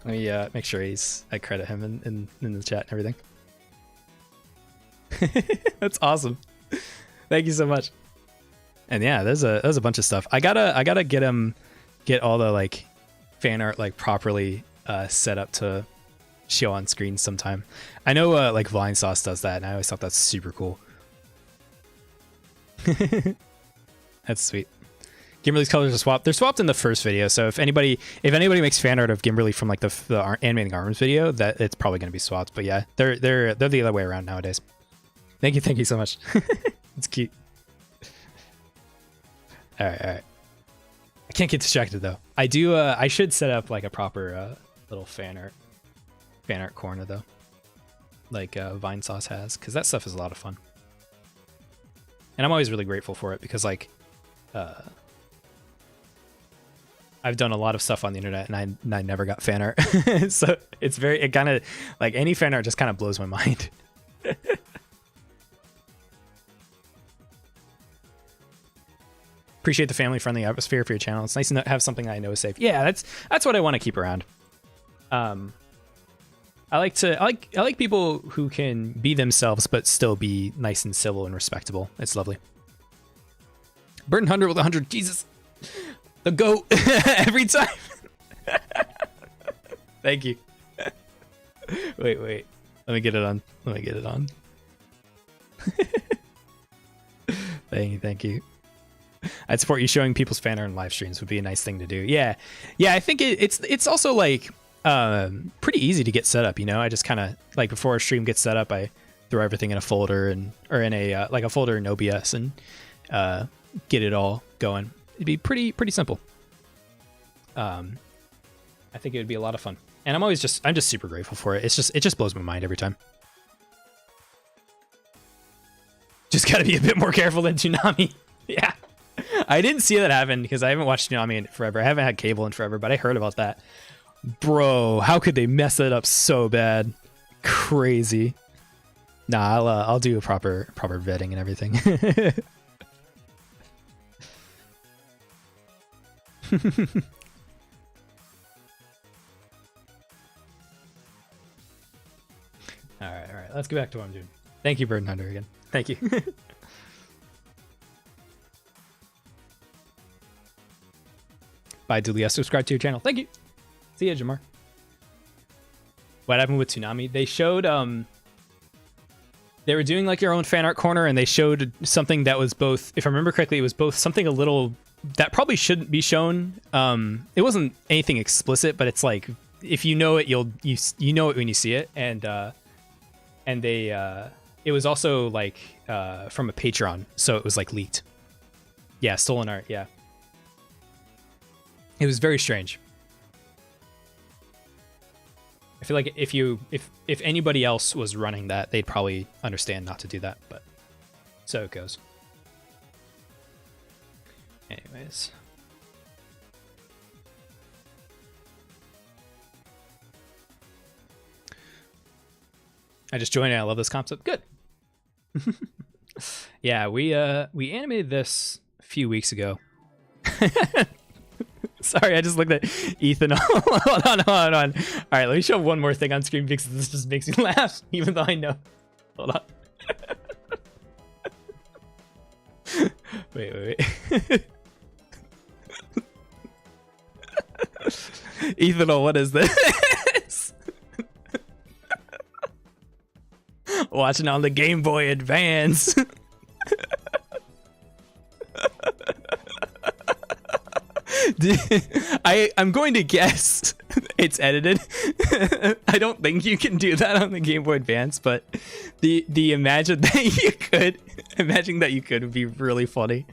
Let me make sure I credit him in the chat and everything. That's awesome. Thank you so much. And yeah, there's a bunch of stuff. I gotta get all the like fan art like properly set up to show on screen sometime. I know like Vine Sauce does that, and I always thought that's super cool. That's sweet. Gimberly's colors are swapped. They're swapped in the first video, so if anybody makes fan art of Gimberly from like the animating arms video, that it's probably going to be swapped. But yeah, they're the other way around nowadays. Thank you so much. It's cute. All right. I can't get distracted though. I do. I should set up like a proper little fan art corner though, like Vine Sauce has, because that stuff is a lot of fun. And I'm always really grateful for it because like. I've done a lot of stuff on the internet and I never got fan art. So it kind of like any fan art just kind of blows my mind. Appreciate the family friendly atmosphere for your channel. It's nice to have something I know is safe. Yeah, that's what I want to keep around. I like people who can be themselves but still be nice and civil and respectable. It's lovely. Burton 100 with 100. Jesus. The goat every time. Thank you. Wait. Let me get it on. Thank you. I'd support you showing people's fan art in live streams would be a nice thing to do. Yeah. I think it's also like pretty easy to get set up. You know, I just kind of like before a stream gets set up, I throw everything in a folder or in a like a folder in OBS and get it all going. It'd be pretty simple. I think it would be a lot of fun, and I'm just super grateful for it. It just blows my mind every time. Just gotta be a bit more careful than Toonami. Yeah, I didn't see that happen because I haven't watched Toonami in forever. I haven't had cable in forever, but I heard about that. Bro, how could they mess it up so bad? Crazy. Nah, I'll do a proper vetting and everything. All right. Let's get back to what I'm doing. Thank you, Bird Hunter, again. Thank you. Bye, Doodley. I subscribe to your channel. Thank you. See ya, Jamar. What happened with Toonami? They showed they were doing like their own fan art corner, and they showed something that was both, if I remember correctly, it was both something a little that probably shouldn't be shown. It wasn't anything explicit, but it's like if you know it, you know it when you see it, and they it was also like from a Patreon, so it was like leaked. Yeah, stolen art. Yeah, it was very strange. I feel like if anybody else was running that, they'd probably understand not to do that, but so it goes. Anyways. I just joined and I love this concept. Good. Yeah, we animated this a few weeks ago. Sorry, I just looked at Ethan. Hold on. All right, let me show one more thing on screen because this just makes me laugh, even though I know. Hold on. Wait. Ethan, what is this? Watching on the Game Boy Advance. I'm going to guess it's edited. I don't think you can do that on the Game Boy Advance, but the imagine that you could would be really funny.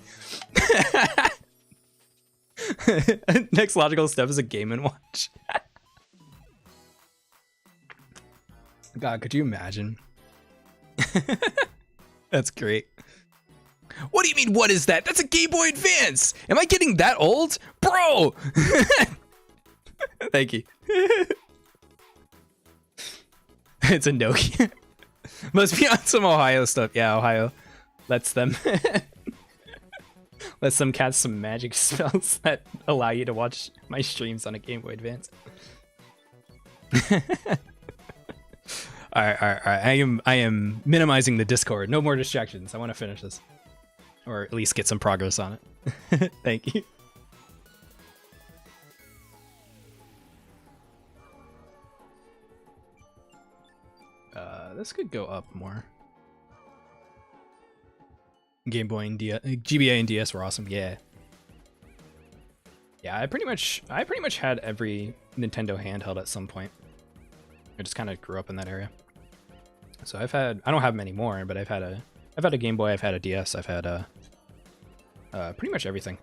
Next logical step is a Game & Watch. God, could you imagine? That's great. What do you mean, what is that? That's a Game Boy Advance! Am I getting that old? Bro! Thank you. It's a Nokia. Must be on some Ohio stuff. Yeah, Ohio lets them cast some magic spells that allow you to watch my streams on a Game Boy Advance. Alright. I am minimizing the Discord. No more distractions. I want to finish this. Or at least get some progress on it. Thank you. This could go up more. Game Boy and DS, GBA and DS were awesome. Yeah. Yeah, I pretty much had every Nintendo handheld at some point. I just kind of grew up in that area. So I don't have many more, but I've had a Game Boy, I've had a DS, I've had pretty much everything.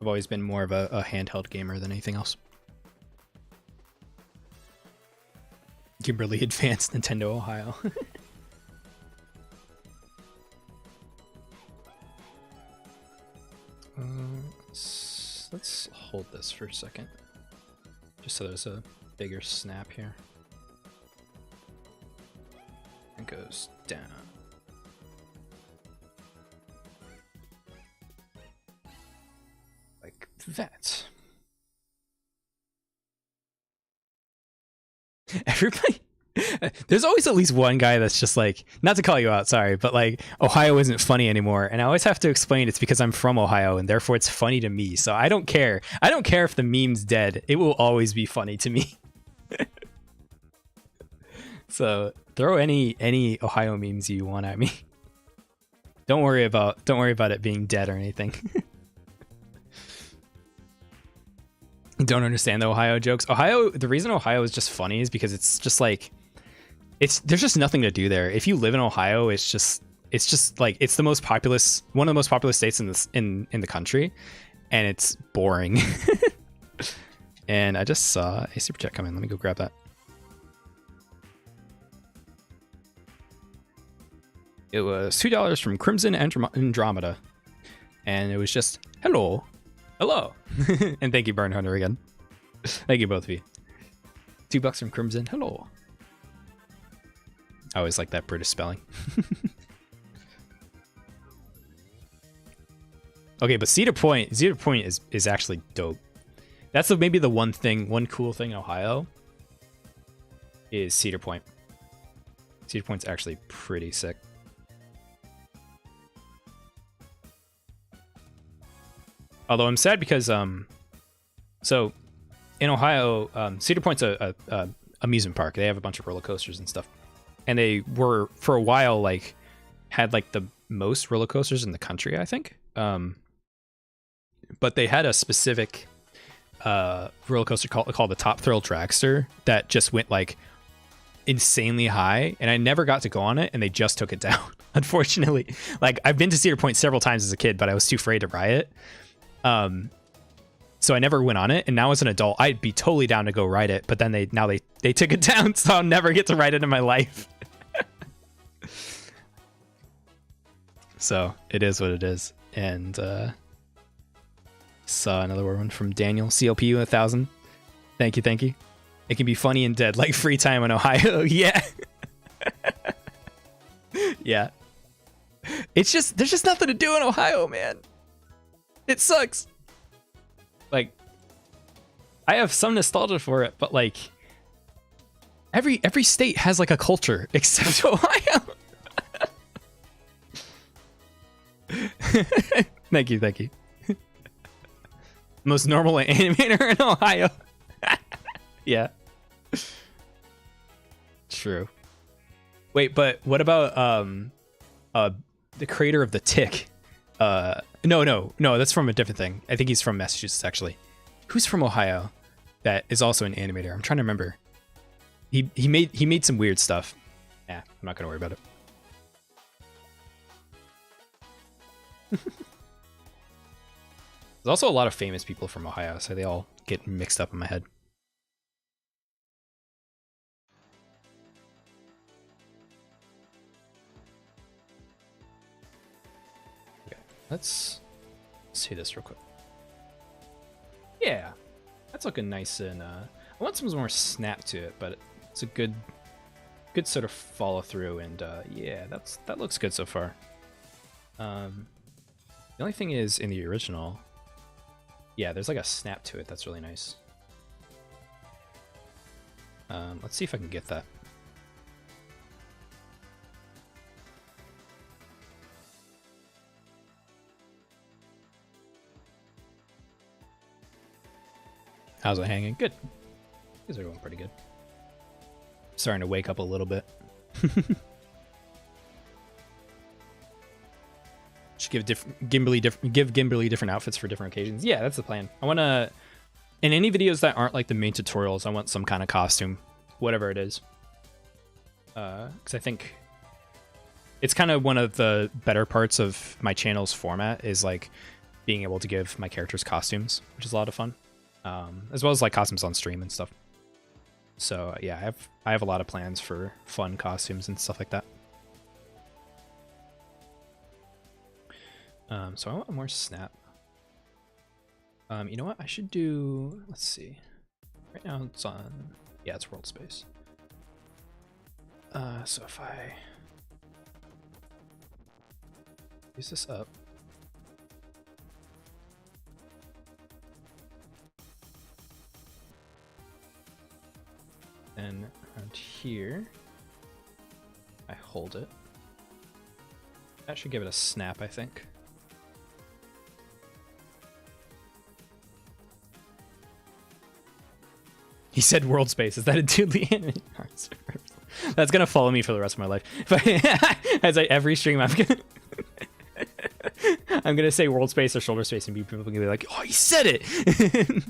I've always been more of a handheld gamer than anything else. Gimberly Advanced Nintendo Ohio. Let's hold this for a second, just so there's a bigger snap here. It goes down. Like that. Everybody, there's always at least one guy that's just like, not to call you out, sorry, but like, Ohio isn't funny anymore. And I always have to explain it's because I'm from Ohio and therefore it's funny to me. So I don't care. I don't care if the meme's dead. It will always be funny to me. So throw any Ohio memes you want at me. Don't worry about it being dead or anything. Don't understand the Ohio jokes. The reason Ohio is just funny is because it's just like there's just nothing to do there. If you live in Ohio, it's just like it's one of the most populous states in the country, and it's boring. And I just saw a super chat come in. Let me go grab that. It was $2 from Crimson Andromeda, and it was just hello. And thank you, Burn Hunter, again. Thank you, both of you. $2 from Crimson. Hello. I always like that British spelling. Okay, but Cedar Point is actually dope. That's maybe the one cool thing in Ohio is Cedar Point. Cedar Point's actually pretty sick. Although I'm sad because so in Ohio, Cedar Point's a amusement park. They have a bunch of roller coasters and stuff, and they were for a while like had like the most roller coasters in the country, I think. But they had a specific roller coaster called the Top Thrill Dragster that just went like insanely high, and I never got to go on it, and they just took it down. Unfortunately, like I've been to Cedar Point several times as a kid, but I was too afraid to ride it. So I never went on it, and now as an adult, I'd be totally down to go ride it. But then they took it down, so I'll never get to ride it in my life. So it is what it is. And saw another one from Daniel, CLPU 1000. Thank you. It can be funny and dead, like free time in Ohio. Yeah. Yeah. There's just nothing to do in Ohio, man. It sucks. Like, I have some nostalgia for it, but like every state has like a culture except Ohio. Thank you. Most normal animator in Ohio. Yeah. True. Wait, but what about the creator of the Tick? No, that's from a different thing. I think he's from Massachusetts, actually. Who's from Ohio that is also an animator? I'm trying to remember. He made some weird stuff. Yeah, I'm not gonna worry about it. There's also a lot of famous people from Ohio, so they all get mixed up in my head. Okay, let's see this real quick. Yeah, that's looking nice, and I want some more snap to it, but it's a good sort of follow through, and yeah, that looks good so far. The only thing is, in the original, yeah, there's like a snap to it that's really nice. Let's see if I can get that. How's it hanging? Good. These are going pretty good. Starting to wake up a little bit. Should give Gimberly different outfits for different occasions. Yeah, that's the plan. I want to, in any videos that aren't like the main tutorials, I want some kind of costume, whatever it is. Because I think it's kind of one of the better parts of my channel's format is like being able to give my characters costumes, which is a lot of fun. As well as like costumes on stream and stuff. So yeah, I have a lot of plans for fun costumes and stuff like that. So I want more snap. You know what? I should do. Let's see. Right now it's on. Yeah, it's world space. So if I use this up. Then around here, I hold it. That should give it a snap, I think. He said world space. Is that a Doodley anime? That's gonna follow me for the rest of my life. As every stream, I'm gonna say world space or shoulder space, and people are gonna be like, "Oh, he said it."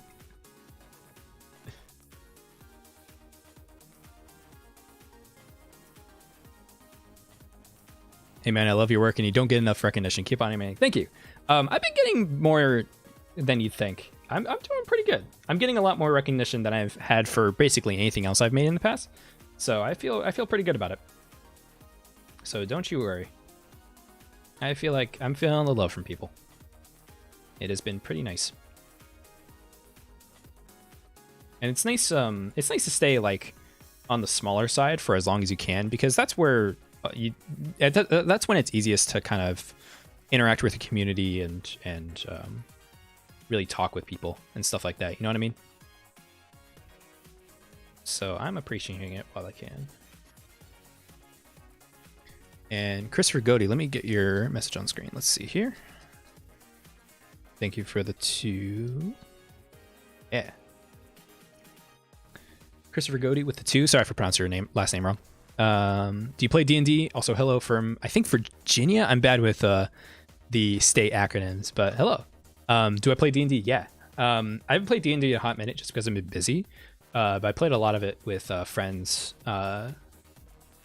Hey man, I love your work and you don't get enough recognition. Keep on animating. Thank you. I've been getting more than you'd think. I'm doing pretty good. I'm getting a lot more recognition than I've had for basically anything else I've made in the past. So I feel pretty good about it. So don't you worry. I feel like I'm feeling the love from people. It has been pretty nice. And it's nice to stay like on the smaller side for as long as you can, because that's where that's when it's easiest to kind of interact with the community and really talk with people and stuff like that. You know what I mean? So I'm appreciating it while I can. And Christopher Godey, let me get your message on screen. Let's see here. Thank you for the 2. Yeah. Christopher Godey with the 2. Sorry for pronouncing your last name wrong. Do you play D&D? Also, hello from, I think, Virginia. I'm bad with the state acronyms, but hello. Do I play D&D? Yeah. I haven't played D&D in a hot minute just because I've been busy. But I played a lot of it with friends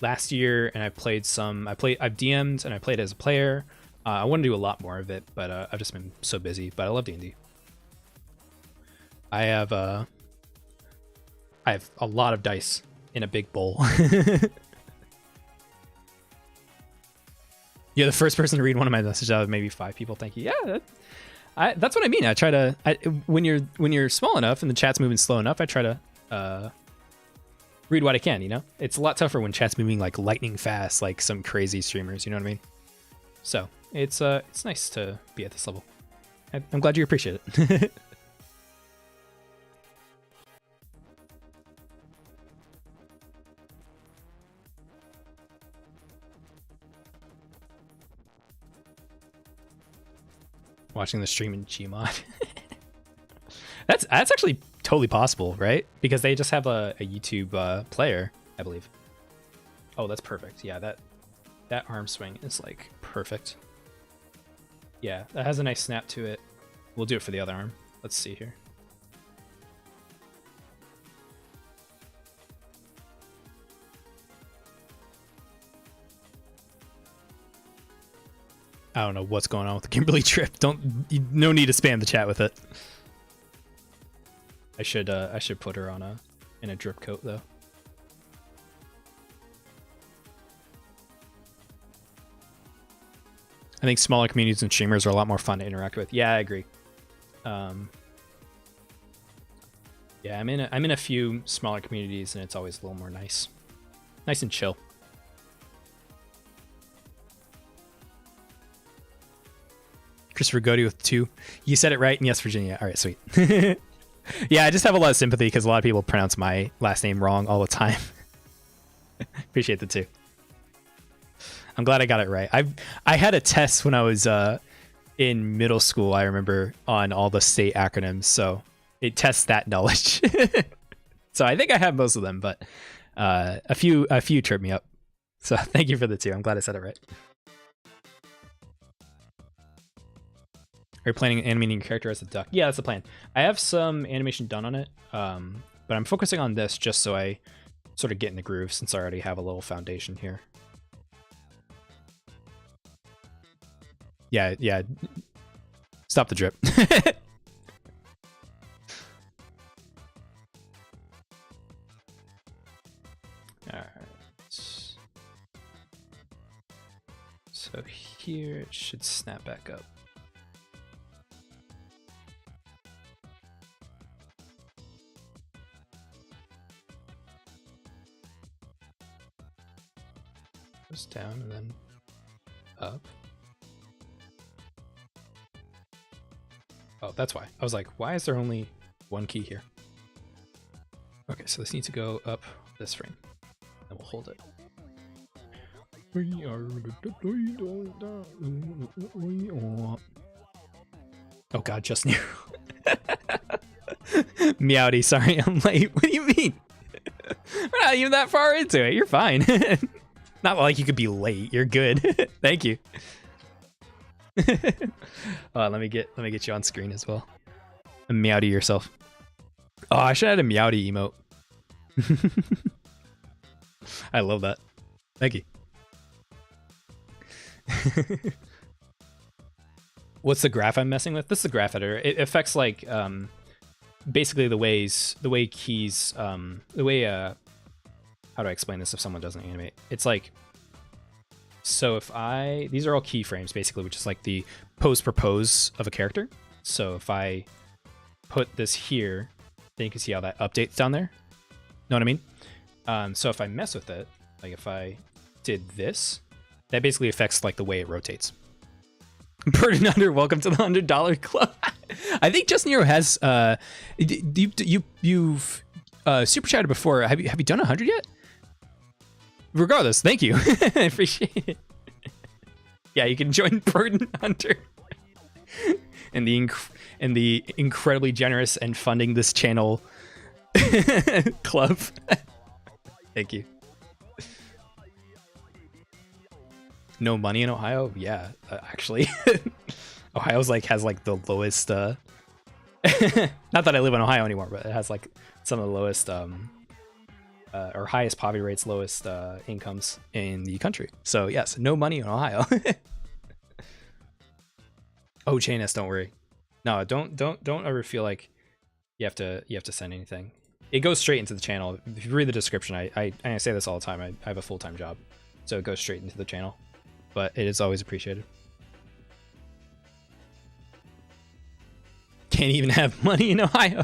last year, and I've DM'd and I played as a player. I want to do a lot more of it, but I've just been so busy. But I love D&D. I have a lot of dice in a big bowl. You're the first person to read one of my messages out of maybe 5 people. Thank you. Yeah, that's what I mean. I try to when you're small enough and the chat's moving slow enough, I try to read what I can. You know, it's a lot tougher when chat's moving like lightning fast, like some crazy streamers. You know what I mean? So it's nice to be at this level. I'm glad you appreciate it. Watching the stream in Gmod. That's actually totally possible, right? Because they just have a YouTube player, I believe. Oh, that's perfect. Yeah, that arm swing is like perfect. Yeah, that has a nice snap to it. We'll do it for the other arm. Let's see here. I don't know what's going on with the Gimberly trip. No need to spam the chat with it. I should put her on in a drip coat though. I think smaller communities and streamers are a lot more fun to interact with. Yeah, I agree. Yeah, I'm in a few smaller communities and it's always a little more nice and chill. Christopher Godey with 2. You said it right, and yes, Virginia. All right, sweet. Yeah, I just have a lot of sympathy because a lot of people pronounce my last name wrong all the time. Appreciate the 2. I'm glad I got it right. I had a test when I was in middle school, I remember, on all the state acronyms, so it tests that knowledge. So I think I have most of them, but a few tripped me up. So thank you for the 2. I'm glad I said it right. Are you planning on animating your character as a duck? Yeah, that's the plan. I have some animation done on it, but I'm focusing on this just so I sort of get in the groove since I already have a little foundation here. Yeah. Stop the drip. All right. So here it should snap back up. Goes down and then up. Oh, that's why. I was like, why is there only one key here? Okay, so this needs to go up this frame. And we'll hold it. Oh god, just new. Meowdy, sorry I'm late. What do you mean? We're not even that far into it. You're fine. Not like you could be late. You're good. Thank you. Let me get you on screen as well. And meowdy yourself. Oh, I should have had a meowdy emote. I love that. Thank you. What's the graph I'm messing with? This is the graph editor. It affects like basically the way keys how do I explain this if someone doesn't animate? It's like, so if these are all keyframes basically, which is like the pose-propose of a character. So if I put this here, then you can see how that updates down there. Know what I mean? So if I mess with it, like if I did this, that basically affects like the way it rotates. Burden Under, welcome to the $100 club. I think Just Nero has you've super chatted before. Have you done 100 yet? Regardless, thank you. I appreciate it. Yeah, you can join Burden Under and the incredibly generous and funding this channel club. Thank you. No money in Ohio? Yeah, actually. Ohio's like has like the lowest not that I live in Ohio anymore, but it has like some of the lowest or highest poverty rates, lowest incomes in the country. So yes, no money in Ohio. Oh, Chainus, don't worry. No, don't ever feel like you have to send anything. It goes straight into the channel. If you read the description, I say this all the time. I have a full-time job, so it goes straight into the channel. But it is always appreciated. Can't even have money in Ohio.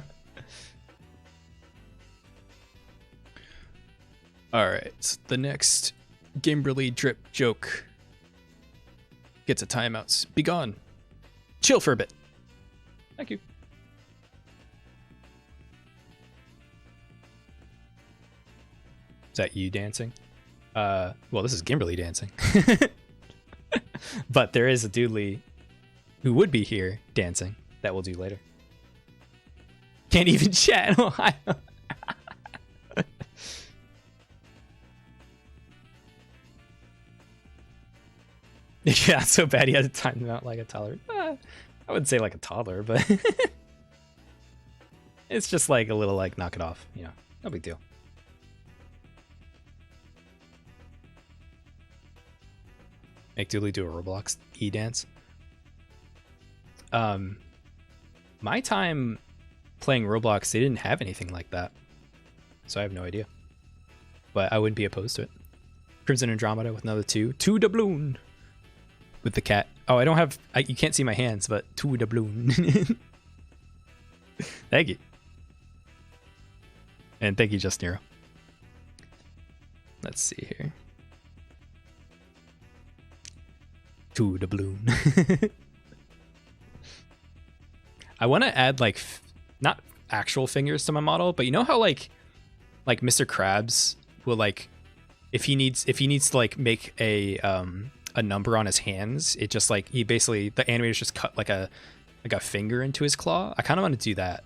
All right, the next Gimberly drip joke gets a timeout. Be gone. Chill for a bit. Thank you. Is that you dancing? Well, this is Gimberly dancing. But there is a Doodley who would be here dancing that we'll do later. Can't even chat in Ohio. Yeah, so bad he had to time them out like a toddler. I wouldn't say like a toddler, but it's just like a little like knock it off, you know, no big deal. Make Doodley do a Roblox e-dance. My time playing Roblox, they didn't have anything like that, so I have no idea. But I wouldn't be opposed to it. Crimson Andromeda with another two doubloon with the cat. Oh, I don't have. You can't see my hands, but two doubloon. Thank you, and thank you, Just Nero. Let's see here. To the balloon. I want to add like not actual fingers to my model, but you know how like Mr. Krabs will like if he needs to like make a number on his hands, it just like he basically the animators just cut like a finger into his claw. I kind of want to do that.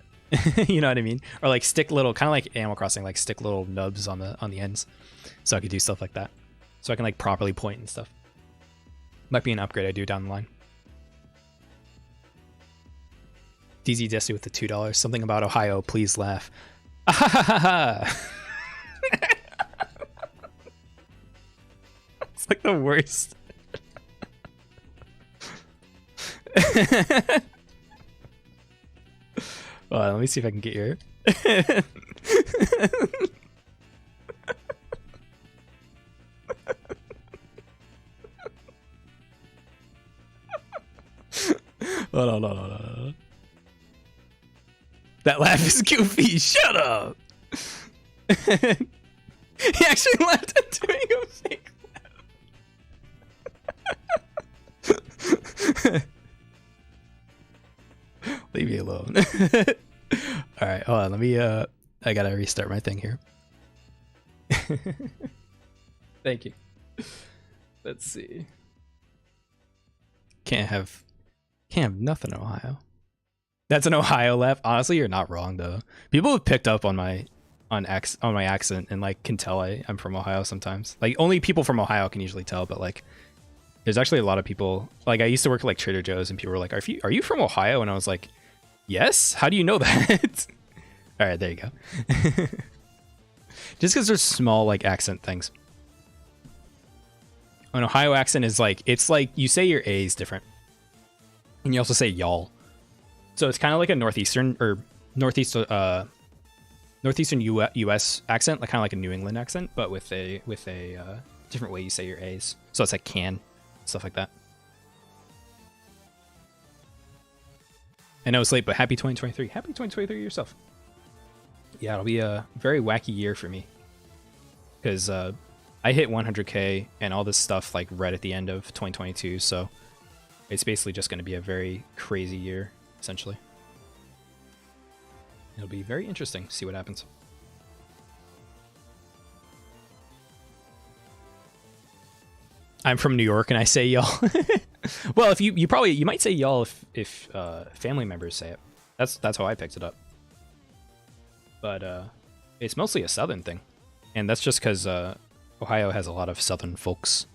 You know what I mean? Or like stick little kind of like Animal Crossing, like stick little nubs on the ends, so I could do stuff like that, so I can like properly point and stuff. Might be an upgrade I do down the line. DZ Desi with the $2. Something about Ohio, please laugh. It's like the worst. Well, let me see if I can get your... No. That laugh is goofy. Shut up. He actually laughed at doing a fake laugh. Leave me alone. All right, hold on. Let me. I gotta restart my thing here. Thank you. Let's see. Can't have nothing in Ohio. That's an Ohio laugh. Honestly, you're not wrong though. People have picked up on my accent and like can tell I'm from Ohio sometimes. Like only people from Ohio can usually tell, but like there's actually a lot of people. Like I used to work at like Trader Joe's and people were like, "Are you from Ohio?" And I was like, "Yes. How do you know that?" All right, there you go. Just because there's small like accent things. An Ohio accent is like it's like you say your A's different. And you also say y'all. So it's kind of like a northeastern US accent, like kind of like a New England accent, but with a different way you say your A's. So it's like can, stuff like that. I know it's late, but happy 2023. Happy 2023 yourself. Yeah, it'll be a very wacky year for me. because I hit 100K and all this stuff like right at the end of 2022, so it's basically just going to be a very crazy year, essentially. It'll be very interesting to see what happens. I'm from New York and I say y'all. Well, if you might say y'all if family members say it. That's how I picked it up. But it's mostly a southern thing, and that's just because Ohio has a lot of southern folks.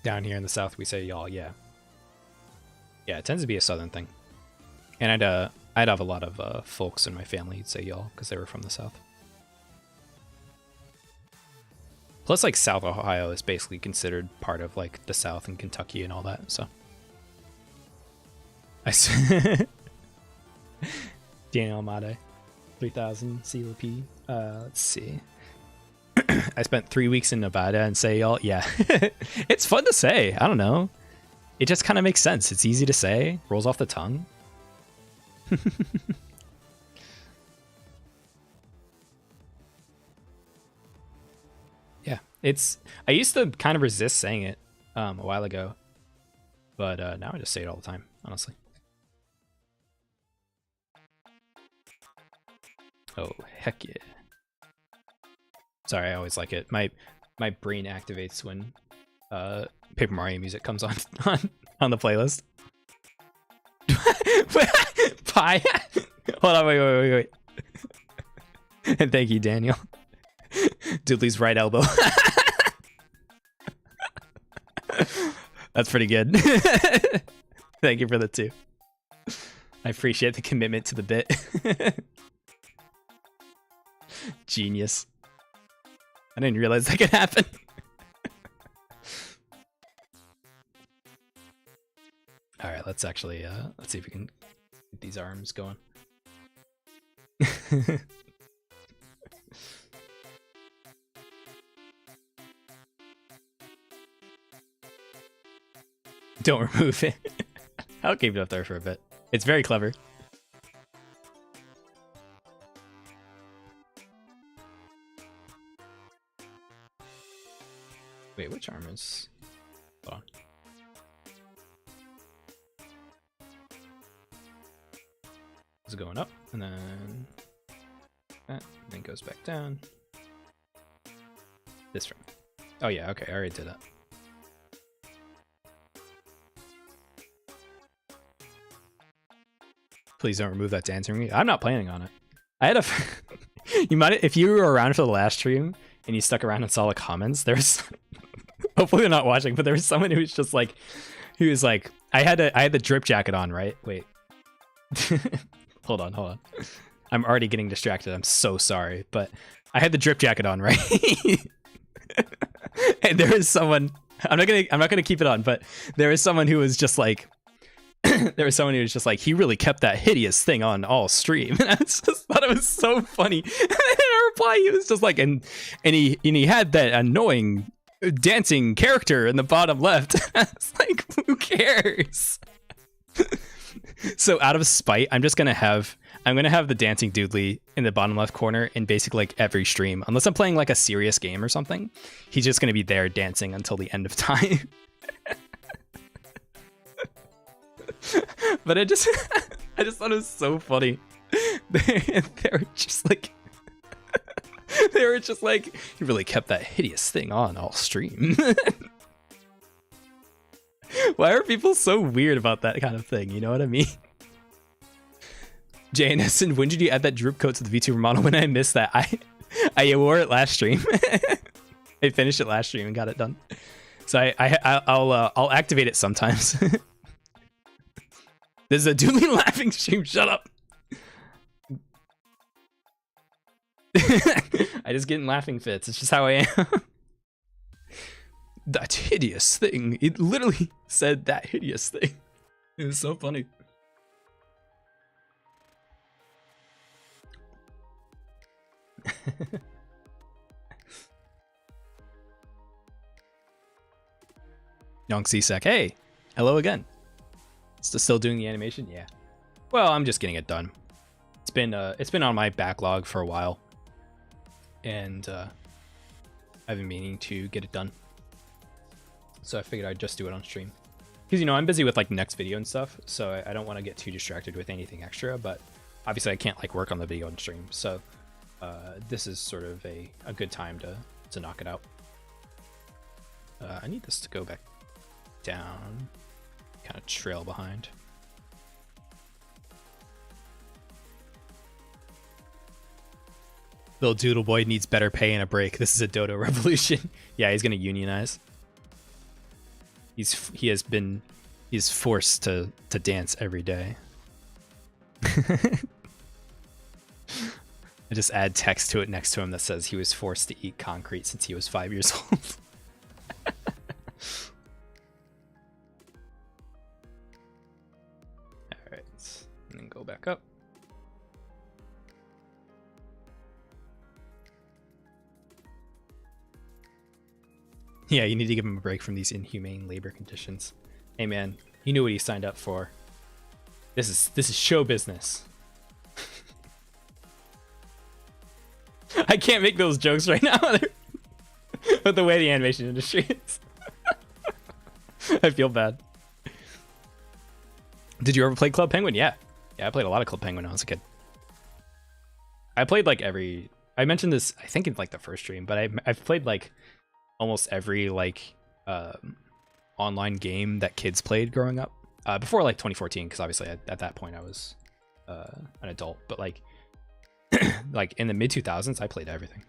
Down here in the South, we say y'all. Yeah, it tends to be a southern thing, and I'd have a lot of folks in my family who'd say y'all because they were from the South. Plus, like, South Ohio is basically considered part of like the South and Kentucky and all that. So, Daniel Amade, 3000 CLP. Let's see. I spent 3 weeks in Nevada and say y'all. Yeah, it's fun to say. I don't know. It just kind of makes sense. It's easy to say. Rolls off the tongue. Yeah, I used to kind of resist saying it a while ago, but now I just say it all the time, honestly. Oh, heck yeah. Sorry, I always like it. My brain activates when Paper Mario music comes on the playlist. Pie. Hold on, wait. And thank you, Daniel. Doodley's right elbow. That's pretty good. Thank you for the 2. I appreciate the commitment to the bit. Genius. I didn't realize that could happen. All right, let's actually let's see if we can get these arms going. Don't remove it. I'll keep it up there for a bit. It's very clever. Wait, which arm is... Hold on. It's going up, and then that, and then goes back down. This frame. Oh yeah, okay, I already did that. Please don't remove that dancing ring. I'm not planning on it. I had a... You might, if you were around for the last stream and you stuck around and saw the comments, there's... Hopefully they're not watching, but there was someone who was just like... Who was like... I had the drip jacket on, right? Wait. Hold on. I'm already getting distracted. I'm so sorry, but I had the drip jacket on, right? And there is someone... I'm not gonna keep it on, but there is someone who was just like... There was someone who was just like, he really kept that hideous thing on all stream, and I just thought it was so funny. And in a reply, he was just like, and he had that annoying dancing character in the bottom left. I was like, who cares? So out of spite, I'm gonna have the dancing Doodley in the bottom left corner in basically like every stream, unless I'm playing like a serious game or something. He's just gonna be there dancing until the end of time. But I just thought it was so funny. They were just like, he really kept that hideous thing on all stream. Why are people so weird about that kind of thing? You know what I mean? JNS, and when did you add that droop coat to the VTuber model? When I missed that, I wore it last stream. I finished it last stream and got it done. So I'll activate it sometimes. This is a Doodley laughing stream. Shut up. I just get in laughing fits. It's just how I am. That hideous thing. It literally said that hideous thing. It was so funny. Young CSEC, hey, hello again. Still doing the animation? Yeah. Well, I'm just getting it done. It's been on my backlog for a while, and I've been meaning to get it done. So I figured I'd just do it on stream. Because, you know, I'm busy with like next video and stuff, so I don't want to get too distracted with anything extra, but obviously I can't like work on the video on stream, so this is sort of a good time to knock it out. I need this to go back down, kind of trail behind. Little Doodle Boy needs better pay and a break. This is a dodo revolution. Yeah, he's gonna unionize. He's forced to dance every day. I just add text to it next to him that says he was forced to eat concrete since he was 5 years old. Alright, and then go back up. Yeah, you need to give him a break from these inhumane labor conditions. Hey man, he knew what he signed up for. This is show business. I can't make those jokes right now with the way the animation industry is. I feel bad. Did you ever play Club Penguin? Yeah. Yeah, I played a lot of Club Penguin when I was a kid. I played like I mentioned this I think in like the first stream, but I've played like almost every like online game that kids played growing up before like 2014, because obviously at that point I was an adult, but like like in the mid 2000s I played everything.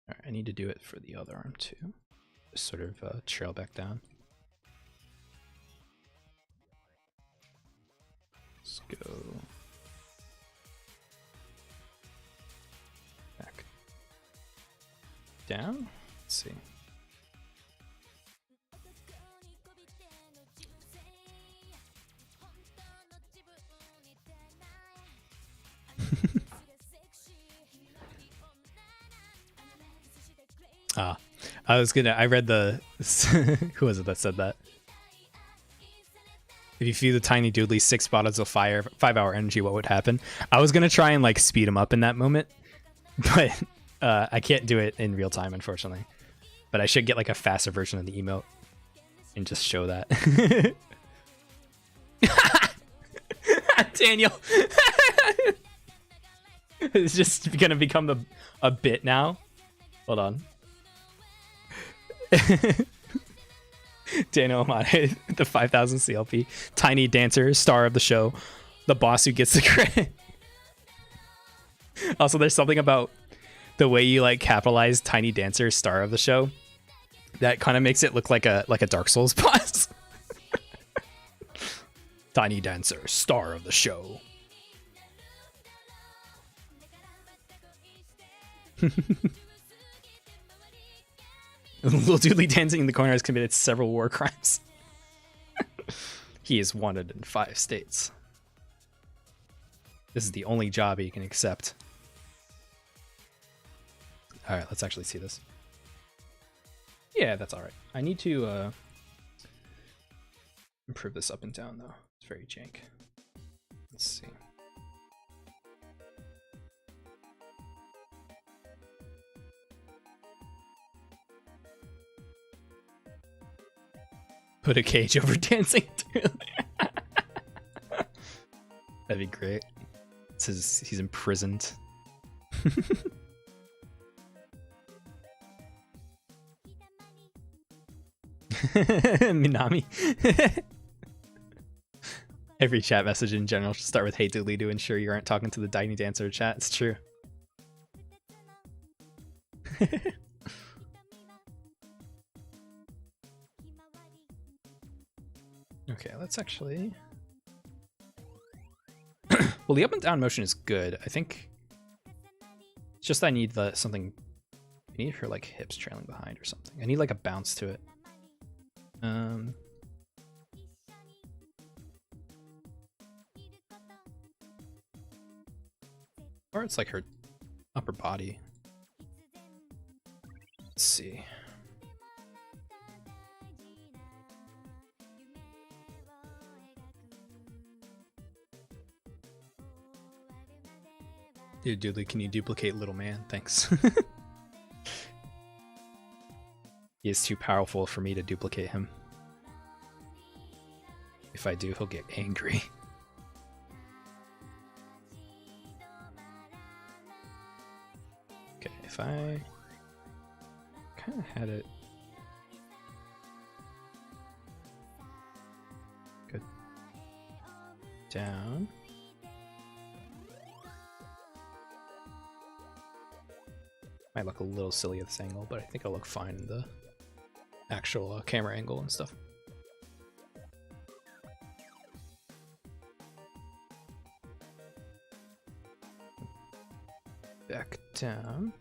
All right, I need to do it for the other arm too, just sort of trail back down. Let's go back down. Let's see. I read the who was it that said that? If you feed the tiny Doodley 6 bottles of fire, 5-hour energy, what would happen? I was gonna try and like speed him up in that moment, but I can't do it in real time, unfortunately. But I should get like a faster version of the emote and just show that. Daniel, it's just gonna become a bit now. Hold on. Daniel Amade, the 5000 CLP, tiny dancer, star of the show, the boss who gets the credit. Also, there's something about the way you like capitalize tiny dancer, star of the show, that kind of makes it look like a Dark Souls boss. Tiny dancer, star of the show. Little Doodley dancing in the corner has committed several war crimes. He is wanted in 5 states. This is the only job he can accept. Alright, let's actually see this. Yeah, that's alright. I need to improve this up and down though. It's very jank. Let's see. Put a cage over dancing. That'd be great. It says he's imprisoned. Minami. Every chat message in general should start with "Hey Doodley" to ensure you aren't talking to the tiny dancer chat. It's true. Okay, let's actually... Well, the up and down motion is good. I think it's just I need something... I need her like hips trailing behind or something. I need like a bounce to it. Or it's like her... upper body. Let's see. Dude, Doodley, can you duplicate little man? Thanks. He is too powerful for me to duplicate him. If I do, he'll get angry. Okay, if I kind of had it good down. Might look a little silly at this angle, but I think I'll look fine in the actual camera angle and stuff. Back down.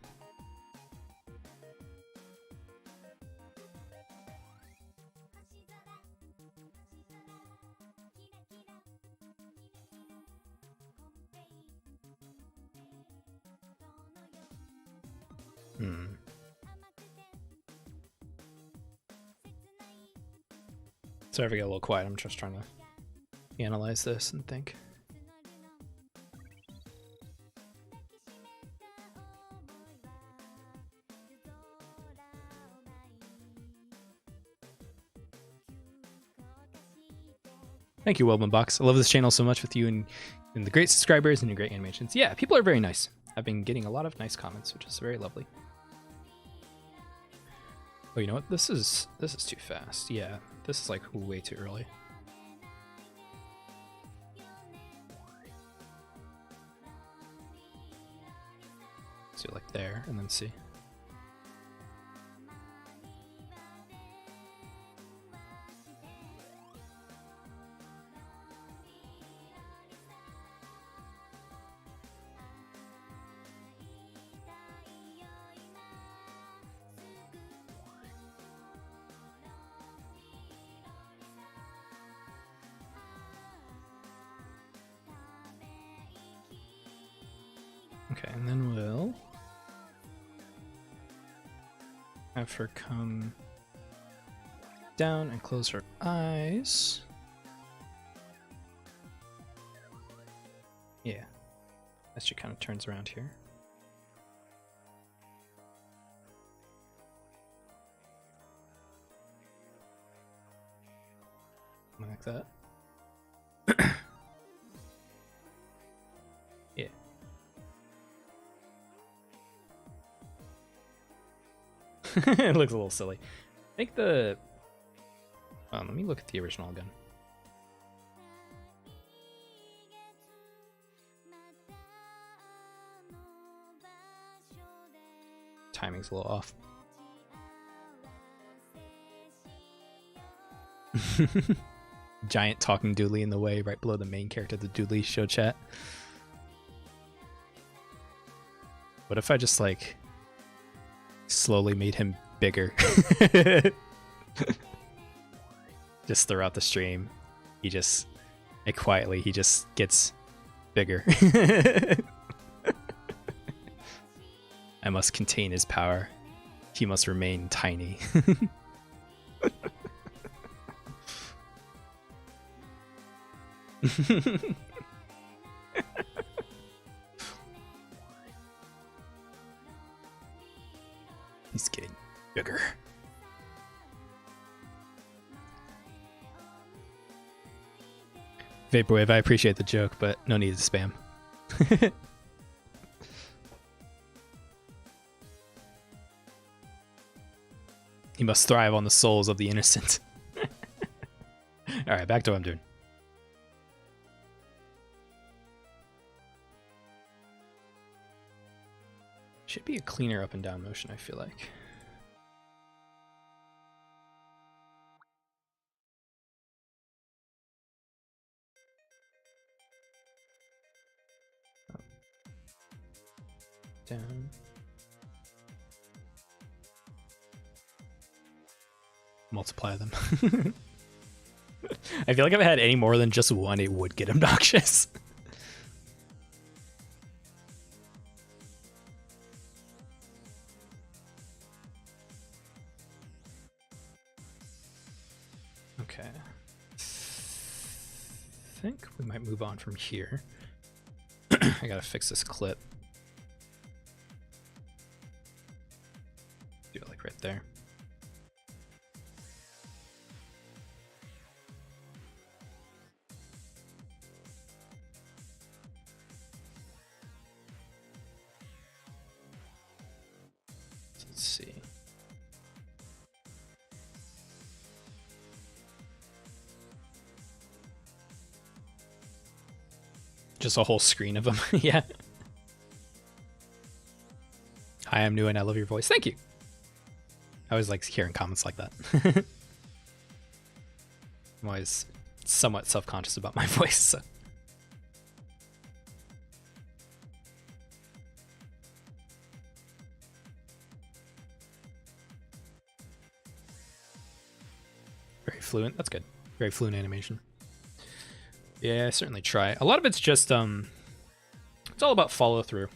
Sorry if I get a little quiet, I'm just trying to analyze this and think. Thank you, Wellman Box. I love this channel so much with you and the great subscribers and your great animations. Yeah, people are very nice. I've been getting a lot of nice comments, which is very lovely. Oh, you know what? This is too fast. Yeah, this is like way too early. So like there, and then see. Okay, and then we'll have her come down and close her eyes. Yeah, as she kind of turns around here. Like that. Yeah. It looks a little silly. I think the... let me look at the original again. Timing's a little off. Giant talking Doodley in the way right below the main character of the Doodley show chat. What if I just like slowly made him bigger? Just throughout the stream, he just quietly he just gets bigger. I must contain his power. He must remain tiny. He's getting bigger. Vaporwave, I appreciate the joke, but no need to spam. He must thrive on the souls of the innocent. Alright, back to what I'm doing. Should be a cleaner up and down motion, I feel like. Up, down. Multiply them. I feel like if I had any more than just one, it would get obnoxious. Okay. I think we might move on from here. I gotta fix this clip. Do it like right there. Let's see. Just a whole screen of them. Yeah. Hi, I'm new and I love your voice. Thank you. I always like hearing comments like that. I'm always somewhat self-conscious about my voice. So. Very fluent. That's good. Very fluent animation. Yeah, I certainly try. A lot of it's just it's all about follow through.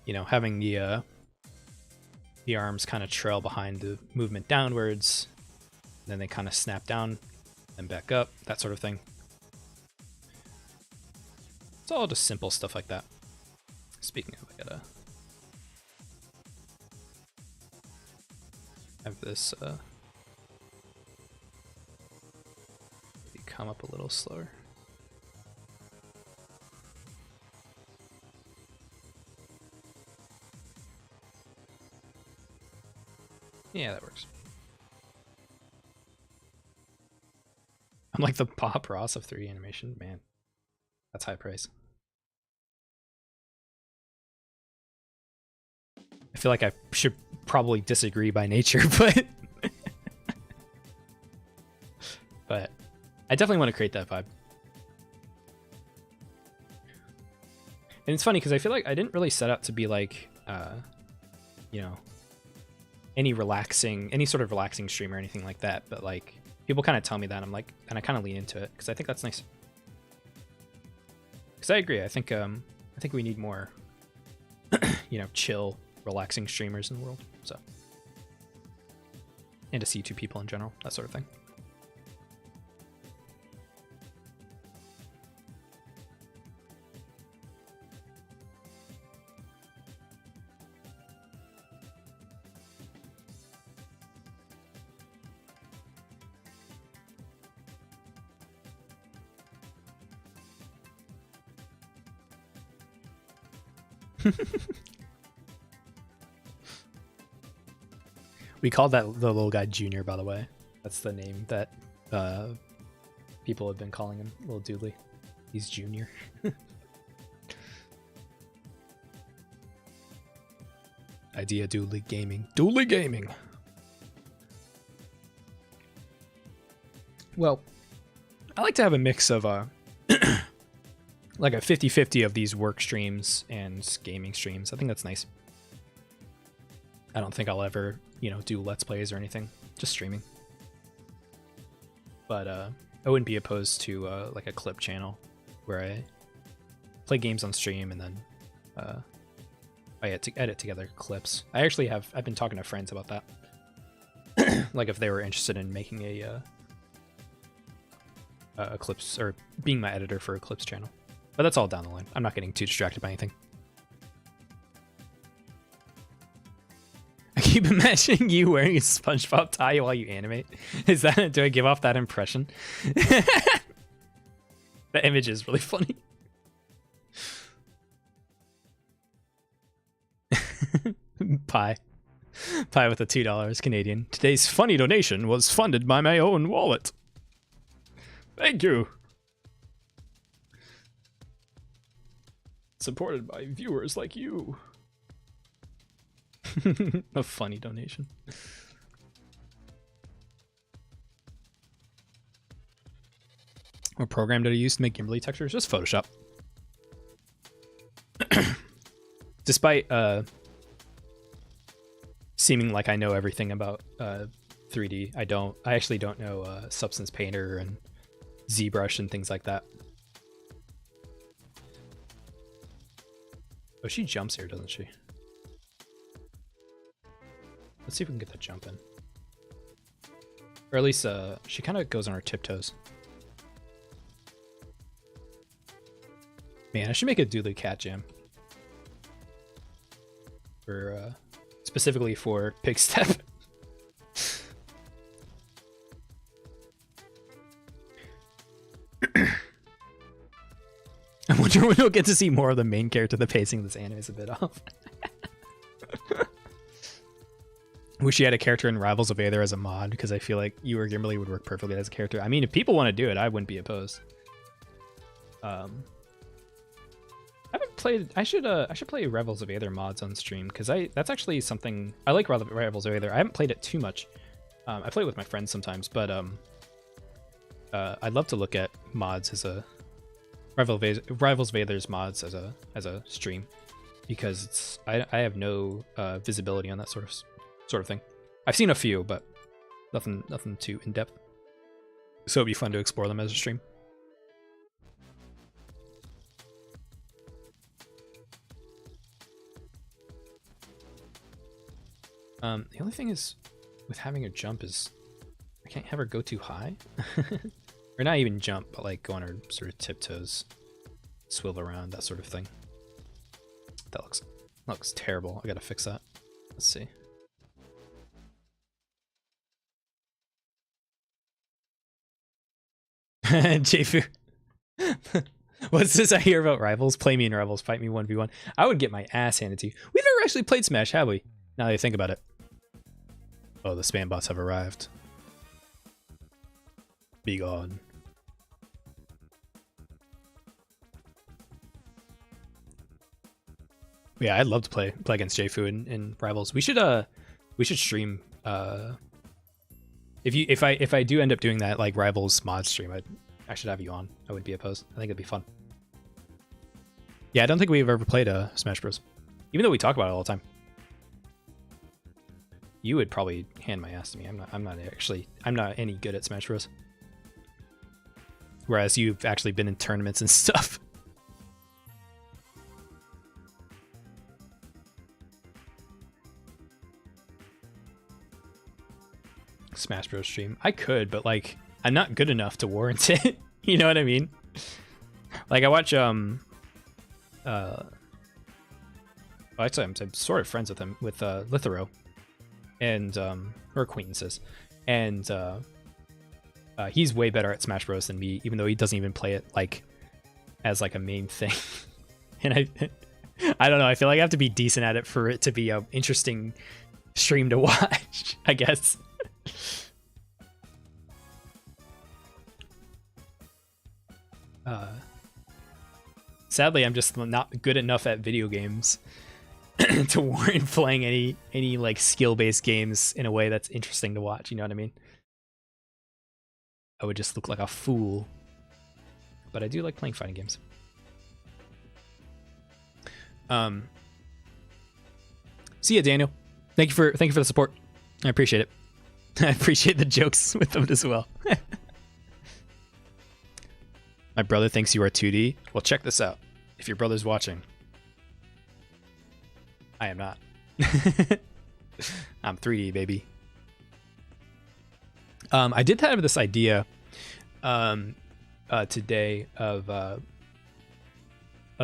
You know, having the arms kind of trail behind the movement downwards, then they kind of snap down and back up, that sort of thing. It's all just simple stuff like that. Speaking of, I gotta have this maybe come up a little slower. Yeah, that works. I'm like the Bob Ross of 3D animation. Man, that's high praise. I feel like I should probably disagree by nature, but but I definitely want to create that vibe. And it's funny because I feel like I didn't really set out to be like, you know, any sort of relaxing stream or anything like that, but like people kind of tell me that, I'm like, and I kind of lean into it because I think that's nice. Because I agree, I think we need more, you know, chill, relaxing streamers in the world. So, and to see two people in general, that sort of thing. We called that the little guy Junior, by the way. That's the name that people have been calling him, little Doodley. He's Junior. Idea Doodley Gaming. Doodley Gaming! Well, I like to have a mix of like a 50-50 of these work streams and gaming streams. I think that's nice. I don't think I'll ever, you know, do Let's Plays or anything. Just streaming. But I wouldn't be opposed to like a clip channel where I play games on stream and then I edit together clips. I've been talking to friends about that. Like if they were interested in making a clips or being my editor for a clips channel. But that's all down the line. I'm not getting too distracted by anything. I keep imagining you wearing a SpongeBob tie while you animate. Do I give off that impression? The image is really funny. Pie with the $2 Canadian. Today's funny donation was funded by my own wallet. Thank you. Supported by viewers like you. A funny donation. What program did I use to make Gimberly textures? Just Photoshop. Despite seeming like I know everything about 3D, I actually don't know Substance Painter and ZBrush and things like that. Oh, she jumps here, doesn't she? Let's see if we can get that jump in. Or at least she kind of goes on her tiptoes. Man, I should make a Doodley cat jam. For specifically for Pig Step. I wonder when we'll get to see more of the main character. The pacing of this anime is a bit off. Wish you had a character in Rivals of Aether as a mod, because I feel like you or Gimberly would work perfectly as a character. I mean, if people want to do it, I wouldn't be opposed. I haven't played. I should play Rivals of Aether mods on stream, because that's actually something I like. Rivals of Aether. I haven't played it too much. I play it with my friends sometimes, but I'd love to look at mods as a Rivals of Aether's mods as a stream, because I have no visibility on that sort of thing. I've seen a few, but nothing too in depth. So it'd be fun to explore them as a stream. The only thing is with having her jump is I can't have her go too high. Or not even jump, but like go on her sort of tiptoes, swivel around, that sort of thing. That looks terrible. I gotta fix that. Let's see. Jfu. What's this I hear about Rivals? Play me in Rivals, fight me 1v1. I would get my ass handed to you. We've never actually played Smash, have we? Now that I think about it. Oh, the spam bots have arrived. Be gone. Yeah, I'd love to play against Jfu in Rivals. We should stream if I do end up doing that like Rivals mod stream, I should have you on. I would be opposed. I think it'd be fun. Yeah, I don't think we've ever played Smash Bros. Even though we talk about it all the time. You would probably hand my ass to me. I'm not any good at Smash Bros. Whereas you've actually been in tournaments and stuff. Smash Bros stream. I could, but like I'm not good enough to warrant it. You know what I mean? Like I watch actually I'm sort of friends with him, with Lithero, and we're acquaintances, and he's way better at Smash Bros than me, even though he doesn't even play it like as like a main thing. And I don't know, I feel like I have to be decent at it for it to be a interesting stream to watch, I guess. Sadly, I'm just not good enough at video games to warrant playing any like skill-based games in a way that's interesting to watch. You know what I mean? I would just look like a fool. But I do like playing fighting games. See ya, Daniel. Thank you for the support. I appreciate it. I appreciate the jokes with them as well. My brother thinks you are 2D. Well, check this out. If your brother's watching, I am not. I'm 3D, baby. I did have this idea today of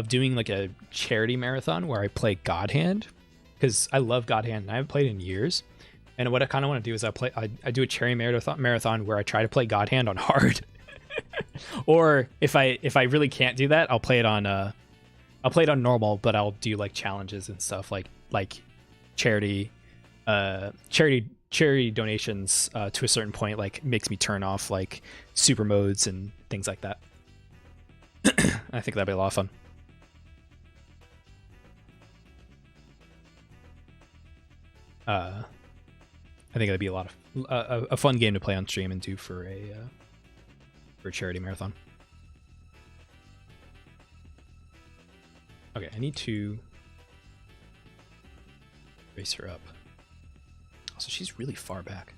doing like a charity marathon where I play God Hand, because I love God Hand and I haven't played in years. And what I kind of want to do is I do a charity marathon where I try to play God Hand on hard. Or if I really can't do that, I'll play it on normal, but I'll do like challenges and stuff like charity donations to a certain point, like makes me turn off like super modes and things like that. I think that'd be a lot of fun. I think that'd be a lot of a fun game to play on stream and do for a charity marathon. Okay, I need to raise her up. Also, she's really far back.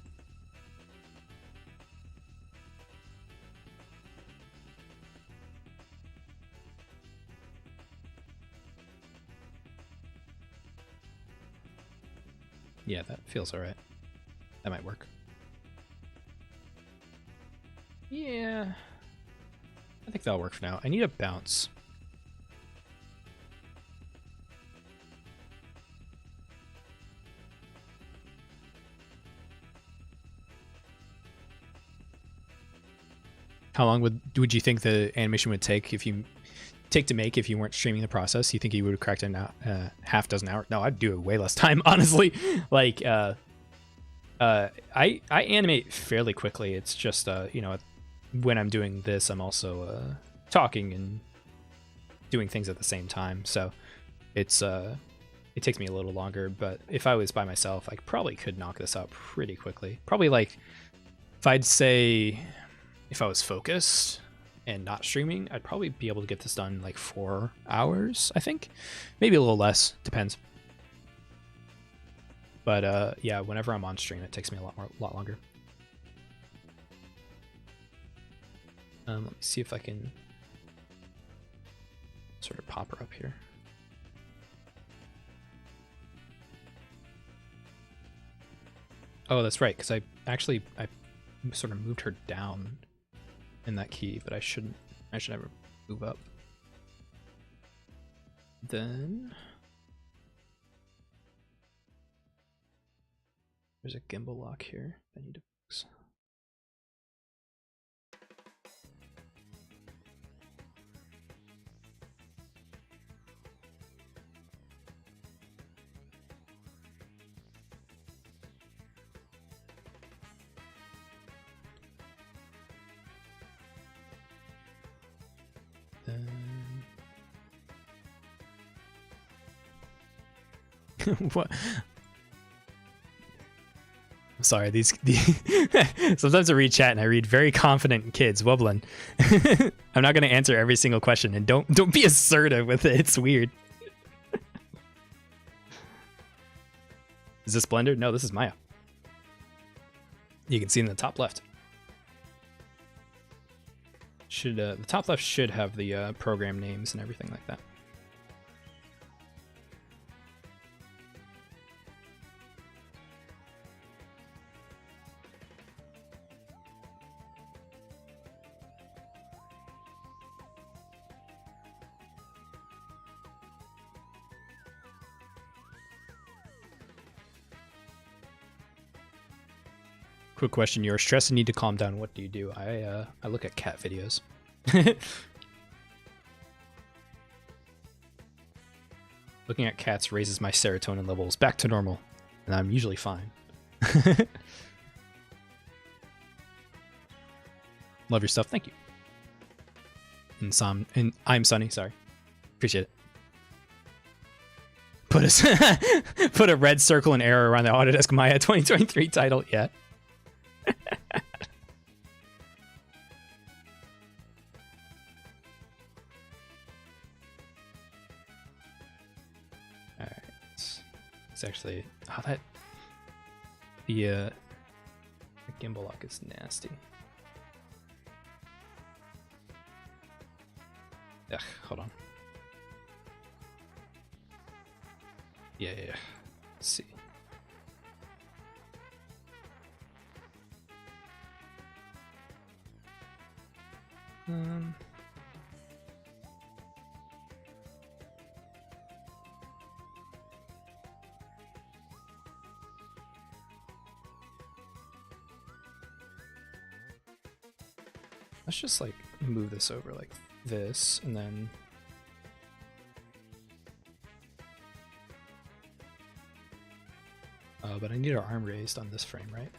Yeah, that feels all right. That might work. Yeah, I think that'll work for now. I need a bounce. How long would you think the animation would take if you to make if you weren't streaming the process? You think you would have cracked in half dozen hours? No, I'd do it way less time, honestly. Like, I animate fairly quickly. It's just you know, when I'm doing this, I'm also talking and doing things at the same time. So it's it takes me a little longer. But if I was by myself, I probably could knock this out pretty quickly. Probably like if I'd say if I was focused and not streaming, I'd probably be able to get this done in like 4 hours, I think. Maybe a little less, depends. But yeah, whenever I'm on stream, it takes me a lot longer. Let me see if I can sort of pop her up here. Oh, that's right, because I sort of moved her down in that key, but I should never move up. Then there's a gimbal lock here I need to fix. What? I'm sorry, these sometimes I read chat and I read very confident kids wobbling. I'm not going to answer every single question, and don't be assertive with it. It's weird. Is this Blender? No, this is Maya. You can see in the top left. The top left should have the program names and everything like that. Quick question: you're stressed and need to calm down. What do you do? I look at cat videos. Looking at cats raises my serotonin levels back to normal, and I'm usually fine. Love your stuff. Thank you. And I'm Sunny. Sorry. Appreciate it. Put a red circle and arrow around the Autodesk Maya 2023 title. Yeah. Alright. It's actually the gimbal lock is nasty. Ugh, hold on. Yeah. Let's see. Let's just like move this over like this, and then but I need our arm raised on this frame, right?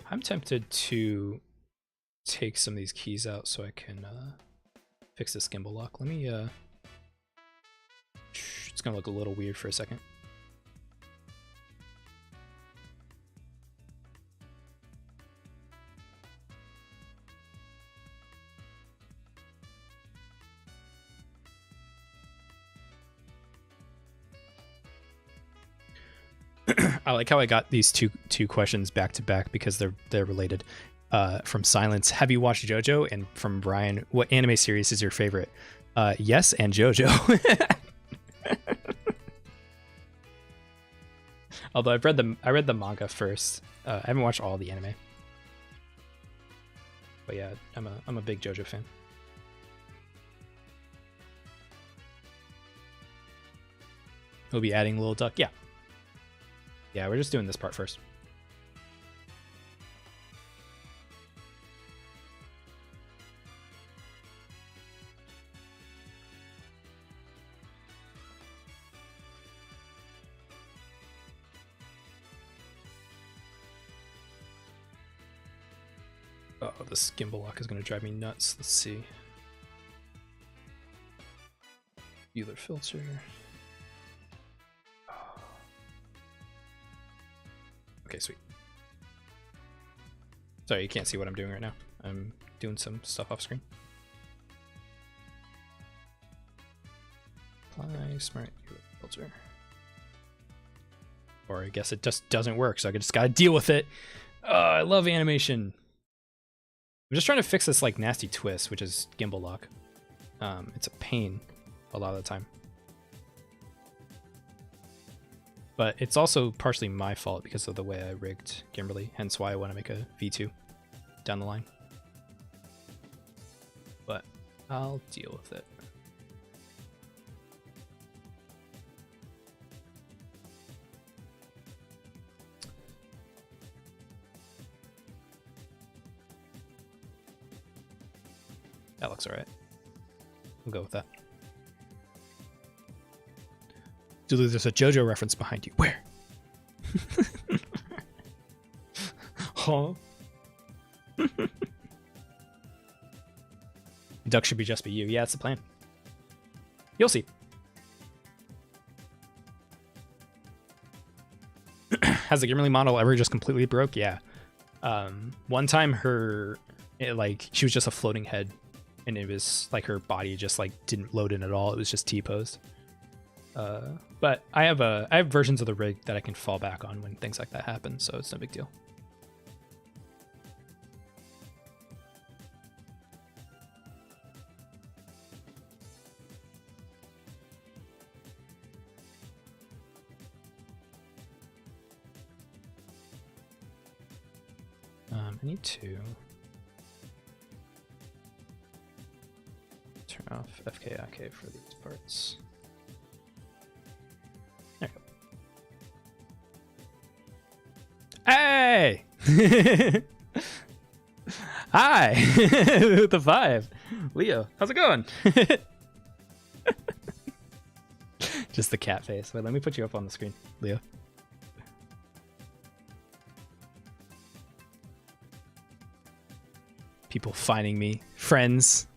I'm tempted to take some of these keys out so I can fix this gimbal lock. Let me it's gonna look a little weird for a second. I like how I got these two questions back to back because they're related. From Silence, have you watched JoJo? And from Brian, what anime series is your favorite? Yes, and JoJo. Although I read the manga first. I haven't watched all the anime. But yeah, I'm a big JoJo fan. We'll be adding Little Duck. Yeah. Yeah, we're just doing this part first. Oh, this gimbal lock is going to drive me nuts. Let's see. Euler filter. Okay, sweet. Sorry, you can't see what I'm doing right now. I'm doing some stuff off screen. Apply smart Euler filter. Or I guess it just doesn't work, so I just gotta deal with it. Oh, I love animation. I'm just trying to fix this like nasty twist, which is gimbal lock. It's a pain a lot of the time. But it's also partially my fault because of the way I rigged Gimberly, hence why I want to make a V2 down the line. But I'll deal with it. That looks alright. We'll go with that. Doodley, there's a JoJo reference behind you. Where? Huh? Duck should be just be you. Yeah, that's the plan. You'll see. Has the Gimberly model ever just completely broke? Yeah. One time she was just a floating head, and it was like her body just like didn't load in at all. It was just T-posed. But I have versions of the rig that I can fall back on when things like that happen, so it's no big deal. I need to turn off FKIK for these parts. There you go. Hey! Hi! With the 5. Leo, how's it going? Just the cat face. Wait, let me put you up on the screen, Leo. People finding me. Friends.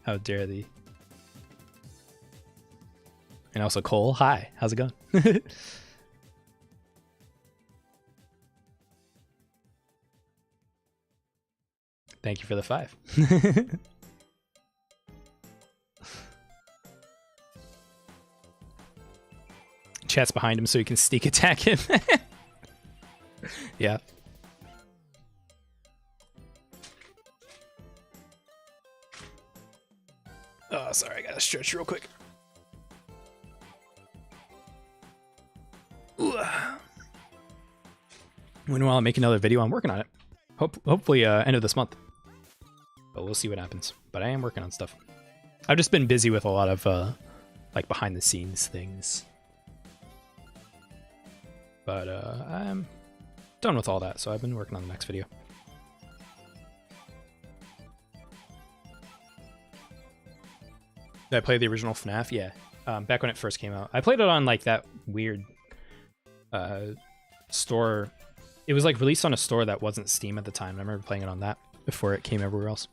How dare thee. And also Cole, hi, how's it going? Thank you for the 5. Chat's behind him so you can sneak attack him. Yeah. Oh, sorry, I gotta stretch real quick. When will I make another video? I'm working on it. Hopefully end of this month. But we'll see what happens. But I am working on stuff. I've just been busy with a lot of like behind the scenes things. But I'm done with all that, so I've been working on the next video. Did I play the original FNAF? Yeah. Back when it first came out. I played it on like that weird store. It was like released on a store that wasn't Steam at the time. I remember playing it on that before it came everywhere else.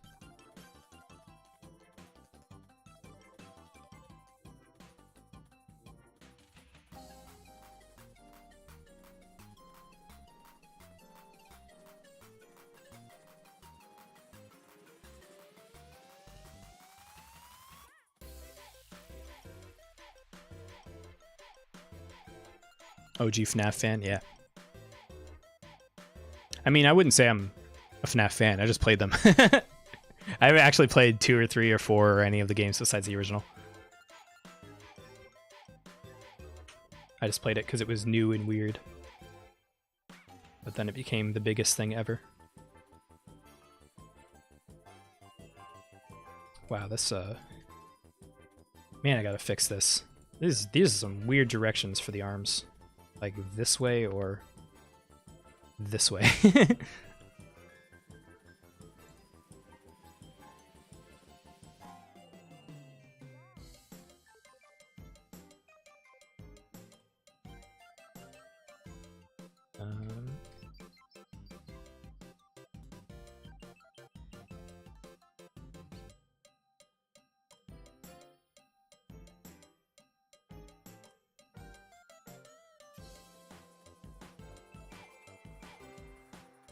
OG FNAF fan, yeah. I mean, I wouldn't say I'm a FNAF fan. I just played them. I haven't actually played 2 or 3 or 4 or any of the games besides the original. I just played it because it was new and weird. But then it became the biggest thing ever. Wow, this man, I gotta fix this. These are some weird directions for the arms. Like this way or this way.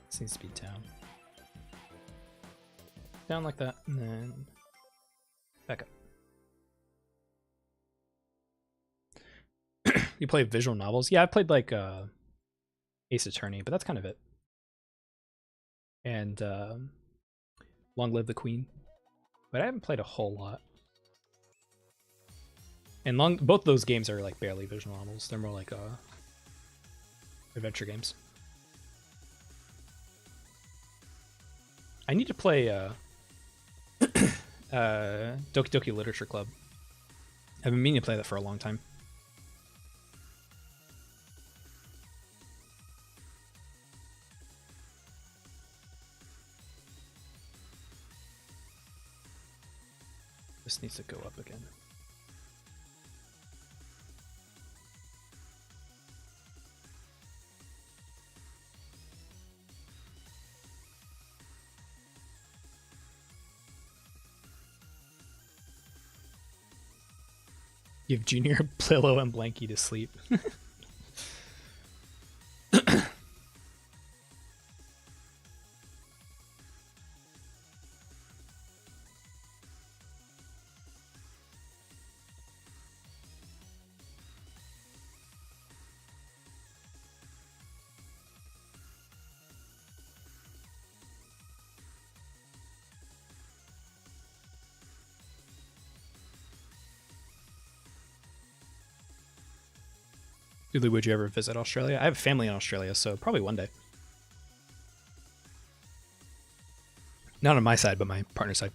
This needs to be down. Down like that, and then back up. You play visual novels? Yeah, I played like Ace Attorney, but that's kind of it. And Long Live the Queen. But I haven't played a whole lot. And both those games are like barely visual novels. They're more like adventure games. I need to play Doki Doki Literature Club. I've been meaning to play that for a long time. This needs to go up again. Give Junior Plillo and Blanky to sleep. Doodley, would you ever visit Australia? I have family in Australia, so probably one day. Not on my side, but my partner's side.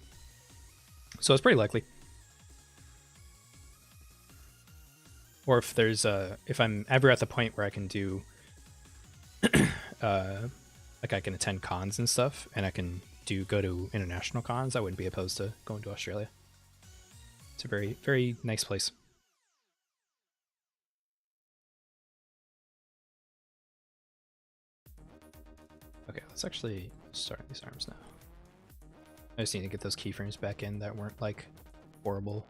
So it's pretty likely. Or if there's if I'm ever at the point where I can do like I can attend cons and stuff, and I can go to international cons, I wouldn't be opposed to going to Australia. It's a very, very nice place. Okay, let's actually start these arms now. I just need to get those keyframes back in that weren't like horrible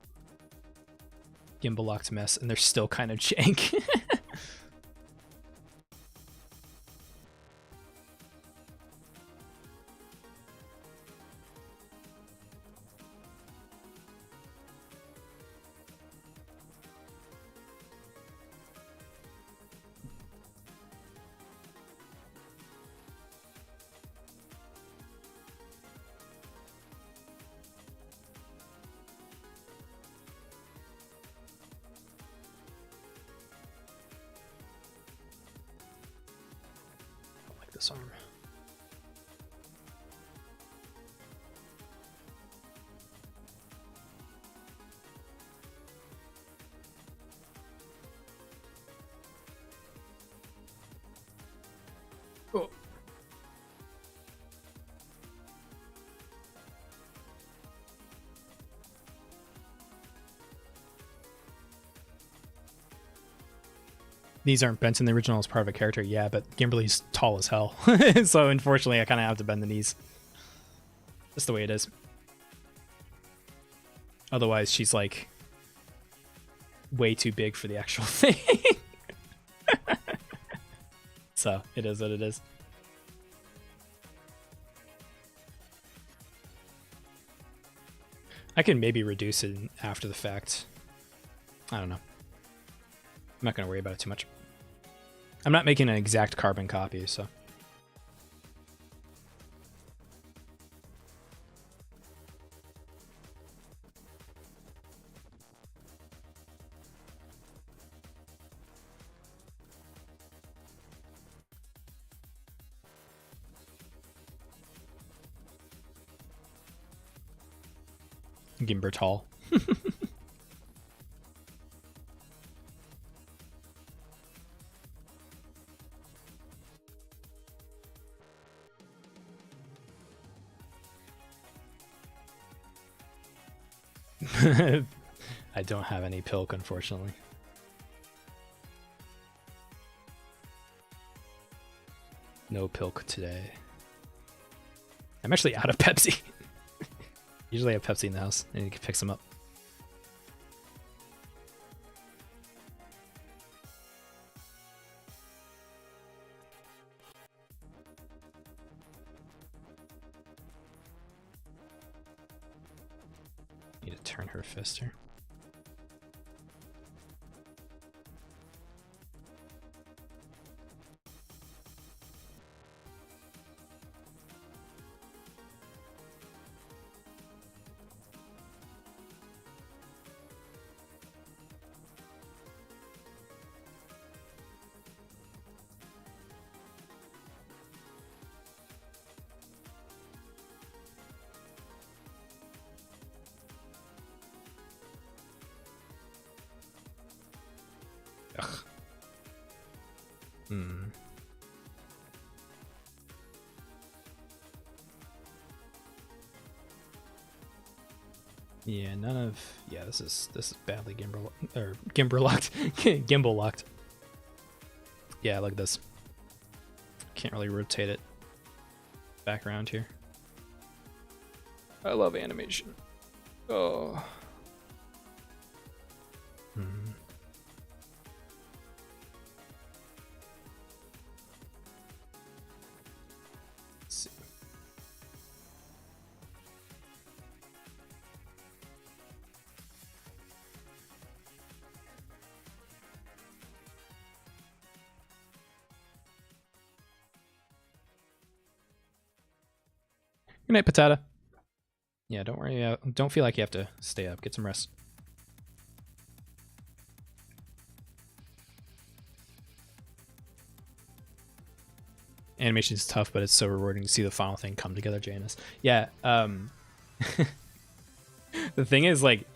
gimbal locked mess, and they're still kind of jank. This arm. Oh. These aren't bent in the original as part of a character, yeah, but Gimberly's tall as hell. So unfortunately I kind of have to bend the knees. That's the way it is. Otherwise she's like way too big for the actual thing. So it is what it is. I can maybe reduce it after the fact. I don't know. I'm not going to worry about it too much. I'm not making an exact carbon copy, so. Gimbertall. I don't have any pilk, unfortunately. No pilk today. I'm actually out of Pepsi. Usually I have Pepsi in the house and you can pick some up. Need to turn her fist here. Ugh. Yeah, none of this is badly gimbal locked. Gimbal locked. Yeah, look at this. Can't really rotate it back around here. I love animation. Oh. Let's see. Good night, Patata. Yeah, don't worry. Don't feel like you have to stay up. Get some rest. Animation is tough, but it's so rewarding to see the final thing come together, Janice. Yeah. The thing is, like,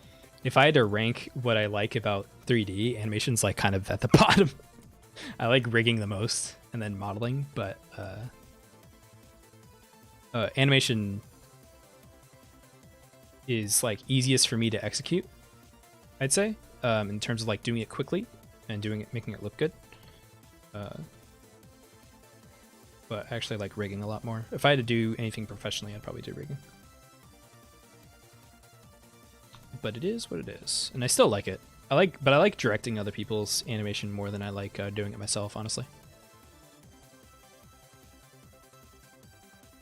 if I had to rank what I like about 3D, animation's like kind of at the bottom. I like rigging the most and then modeling, but animation is like easiest for me to execute, I'd say, in terms of like doing it quickly and making it look good. But I actually like rigging a lot more. If I had to do anything professionally, I'd probably do rigging. But it is what it is, and I still like it. But I like directing other people's animation more than I like doing it myself, honestly.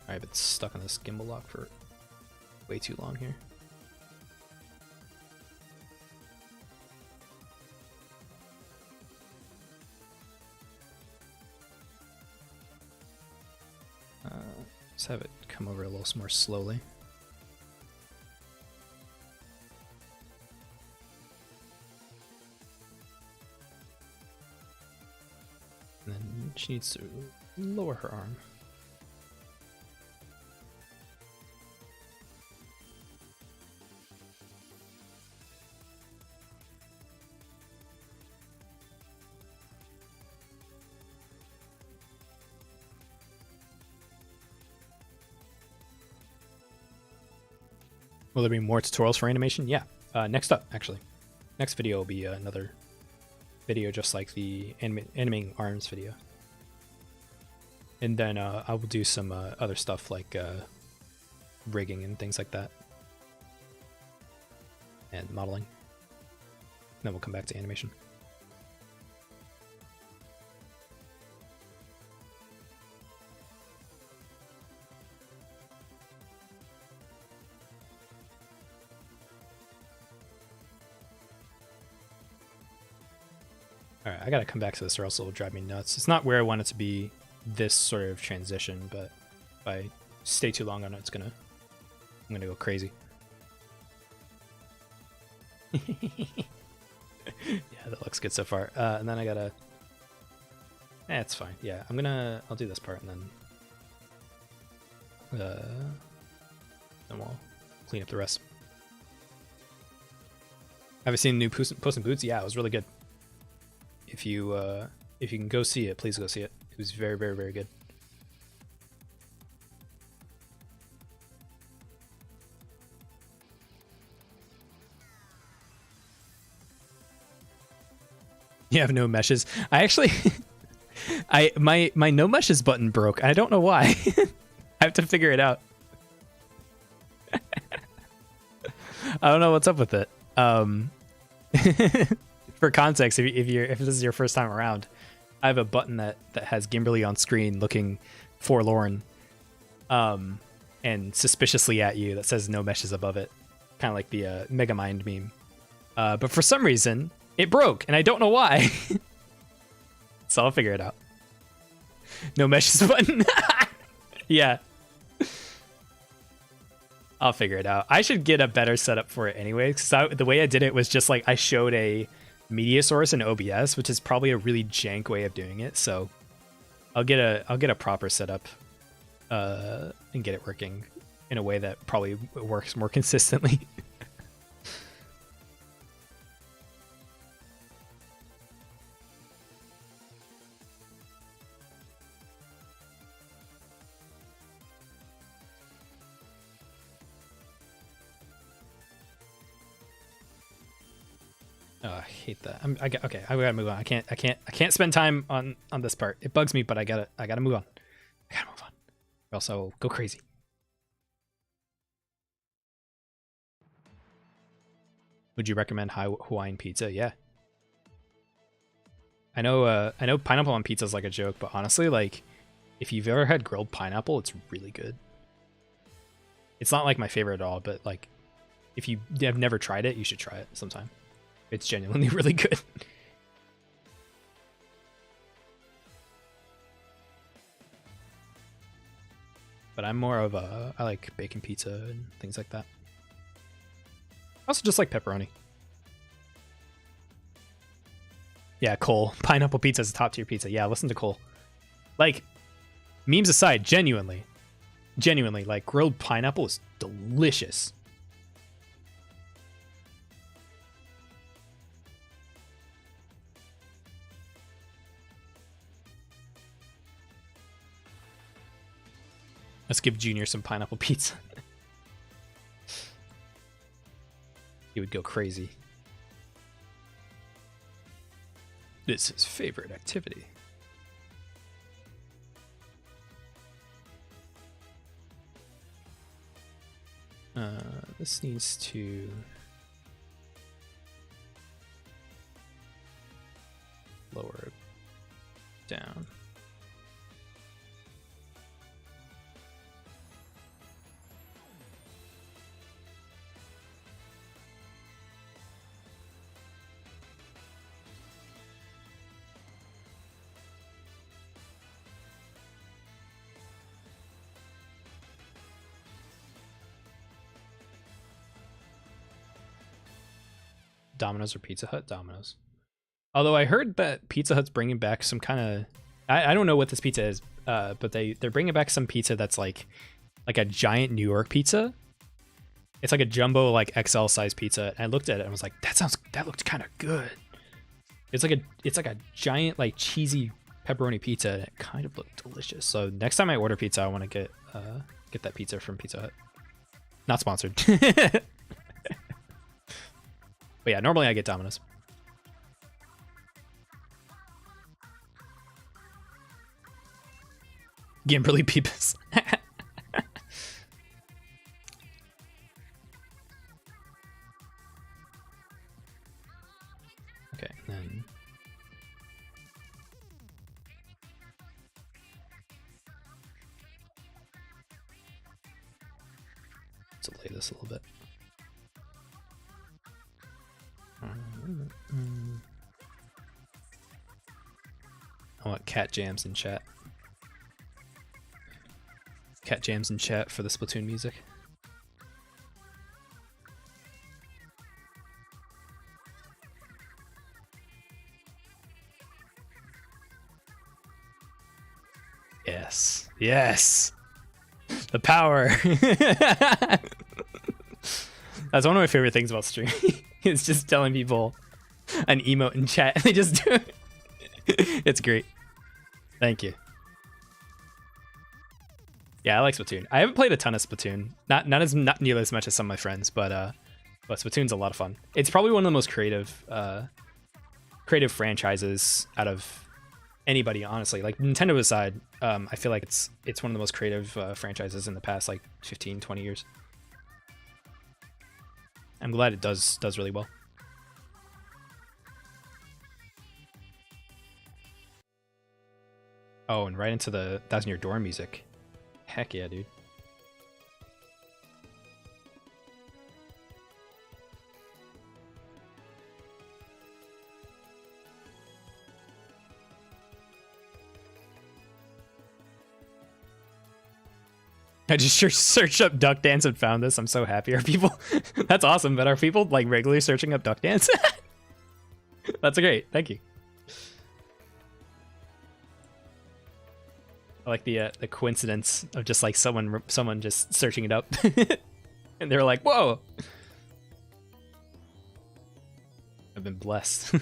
I've been stuck on this gimbal lock for way too long here. Let's have it come over a little more slowly. And then she needs to lower her arm. Will there be more tutorials for animation? Yeah. Next up, actually. Next video will be another video just like the animating arms video. And then I will do some other stuff like rigging and things like that. And modeling. Then we'll come back to animation. All right, I gotta come back to this or else it'll drive me nuts. It's not where I want it to be, this sort of transition, but if I stay too long on it, I'm gonna go crazy. Yeah, that looks good so far. And then I gotta, it's fine. Yeah, I'll do this part and then we'll clean up the rest. Have you seen the new Puss in Boots? Yeah, it was really good. If you can go see it, please go see it. It was very, very, very good. You have no meshes. I actually, my no meshes button broke. I don't know why. I have to figure it out. I don't know what's up with it. For context, if this is your first time around, I have a button that has Gimberly on screen looking forlorn, and suspiciously at you that says no meshes above it, kind of like the Megamind meme. But for some reason, it broke, and I don't know why. So I'll figure it out. No meshes button. Yeah. I'll figure it out. I should get a better setup for it anyway, because the way I did it was just like I showed a media source in OBS, which is probably a really jank way of doing it. So I'll get a proper setup and get it working in a way that probably works more consistently. Oh, I hate that. Okay, I gotta move on. I can't spend time on this part. It bugs me, but I gotta move on. I gotta move on, or else I will go crazy. Would you recommend Hawaiian pizza? Yeah. I know pineapple on pizza is like a joke, but honestly, like, if you've ever had grilled pineapple, it's really good. It's not like my favorite at all, but like, if you have never tried it, you should try it sometime. It's genuinely really good. But I'm more of I like bacon pizza and things like that. I also just like pepperoni. Yeah, Cole. Pineapple pizza is a top tier pizza. Yeah, listen to Cole. Like, memes aside, genuinely, like, grilled pineapple is delicious. Let's give Junior some pineapple pizza. He would go crazy. This is his favorite activity. This needs to... lower it down. Domino's or Pizza Hut? Domino's. Although I heard that Pizza Hut's bringing back some kind of... I don't know what this pizza is, but they're bringing back some pizza that's like a giant New York pizza. It's like a jumbo, like XL size pizza. And I looked at it and was like, that looked kind of good. It's like a giant, like, cheesy pepperoni pizza, and it kind of looked delicious. So next time I order pizza, I want to get that pizza from Pizza Hut. Not sponsored. But yeah, normally I get Domino's. Gimberly Peepus. Okay, then... delay this a little bit. I want cat jams in chat. Cat jams in chat for the Splatoon music. Yes. Yes. The power. That's one of my favorite things about streaming. It's just telling people an emote in chat and they just do it. It's great. Thank you. Yeah, I like Splatoon. I haven't played a ton of Splatoon. Not nearly as much as some of my friends, but Splatoon's a lot of fun. It's probably one of the most creative franchises out of anybody, honestly. Like Nintendo aside, I feel like it's one of the most creative franchises in the past like 15, 20 years. I'm glad it does really well. Oh, and right into the That's in Your Door music. Heck yeah, dude. I just searched up Duck Dance and found this. I'm so happy. Are people... That's awesome, but are people like regularly searching up Duck Dance? That's great. Thank you. I like the coincidence of just like someone just searching it up. And they're like, whoa! I've been blessed.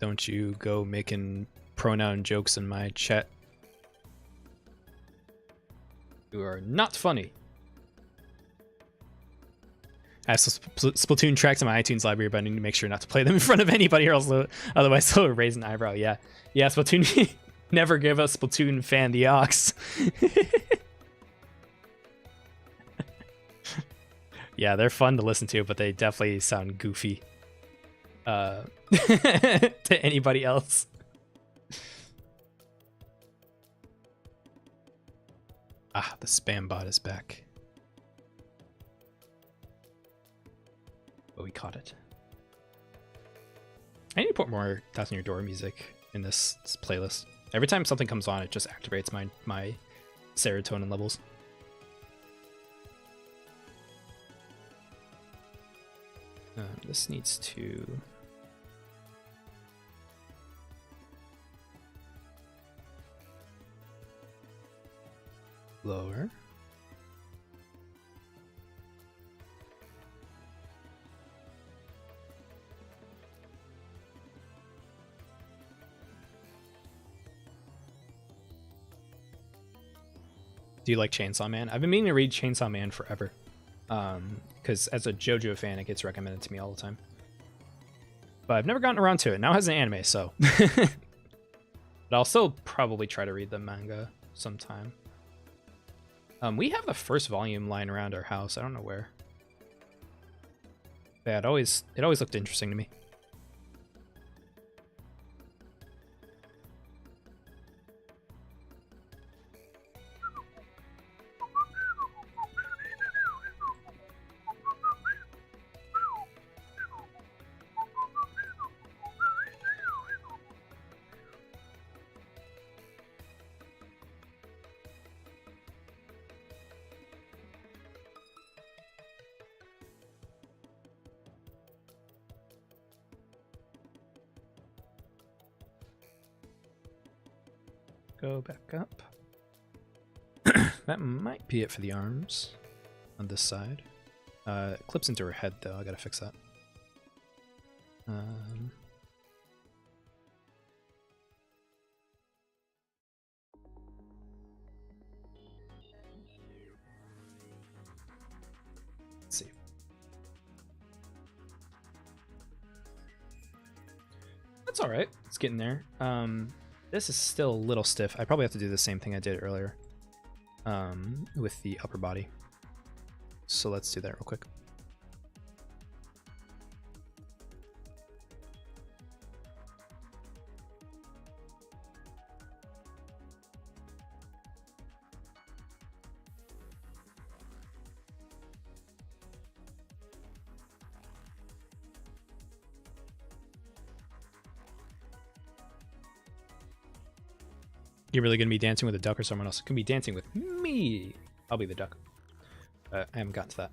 Don't you go making pronoun jokes in my chat. You are not funny. I have Splatoon tracks in my iTunes library, but I need to make sure not to play them in front of anybody else, otherwise they'll raise an eyebrow. Yeah, Splatoon. Never give a Splatoon fan the ox. Yeah, they're fun to listen to, but they definitely sound goofy to anybody else. Ah, the spam bot is back. But we caught it. I need to put more That's in Your Door music in this playlist. Every time something comes on, it just activates my serotonin levels. This needs to... lower. Do you like Chainsaw Man? I've been meaning to read Chainsaw Man forever. Because as a JoJo fan, it gets recommended to me all the time. But I've never gotten around to it. Now it has an anime, so. But I'll still probably try to read the manga sometime. We have the first volume lying around our house. I don't know where. Yeah, it always looked interesting to me. Go back up. That might be it for the arms on this side. It clips into her head though. I gotta fix that. Let's see. That's all right. It's getting there. This is still a little stiff. I probably have to do the same thing I did earlier with the upper body. So let's do that real quick. You're really gonna be dancing with a duck or someone else? Can be dancing with me. I'll be the duck. I haven't gotten to that.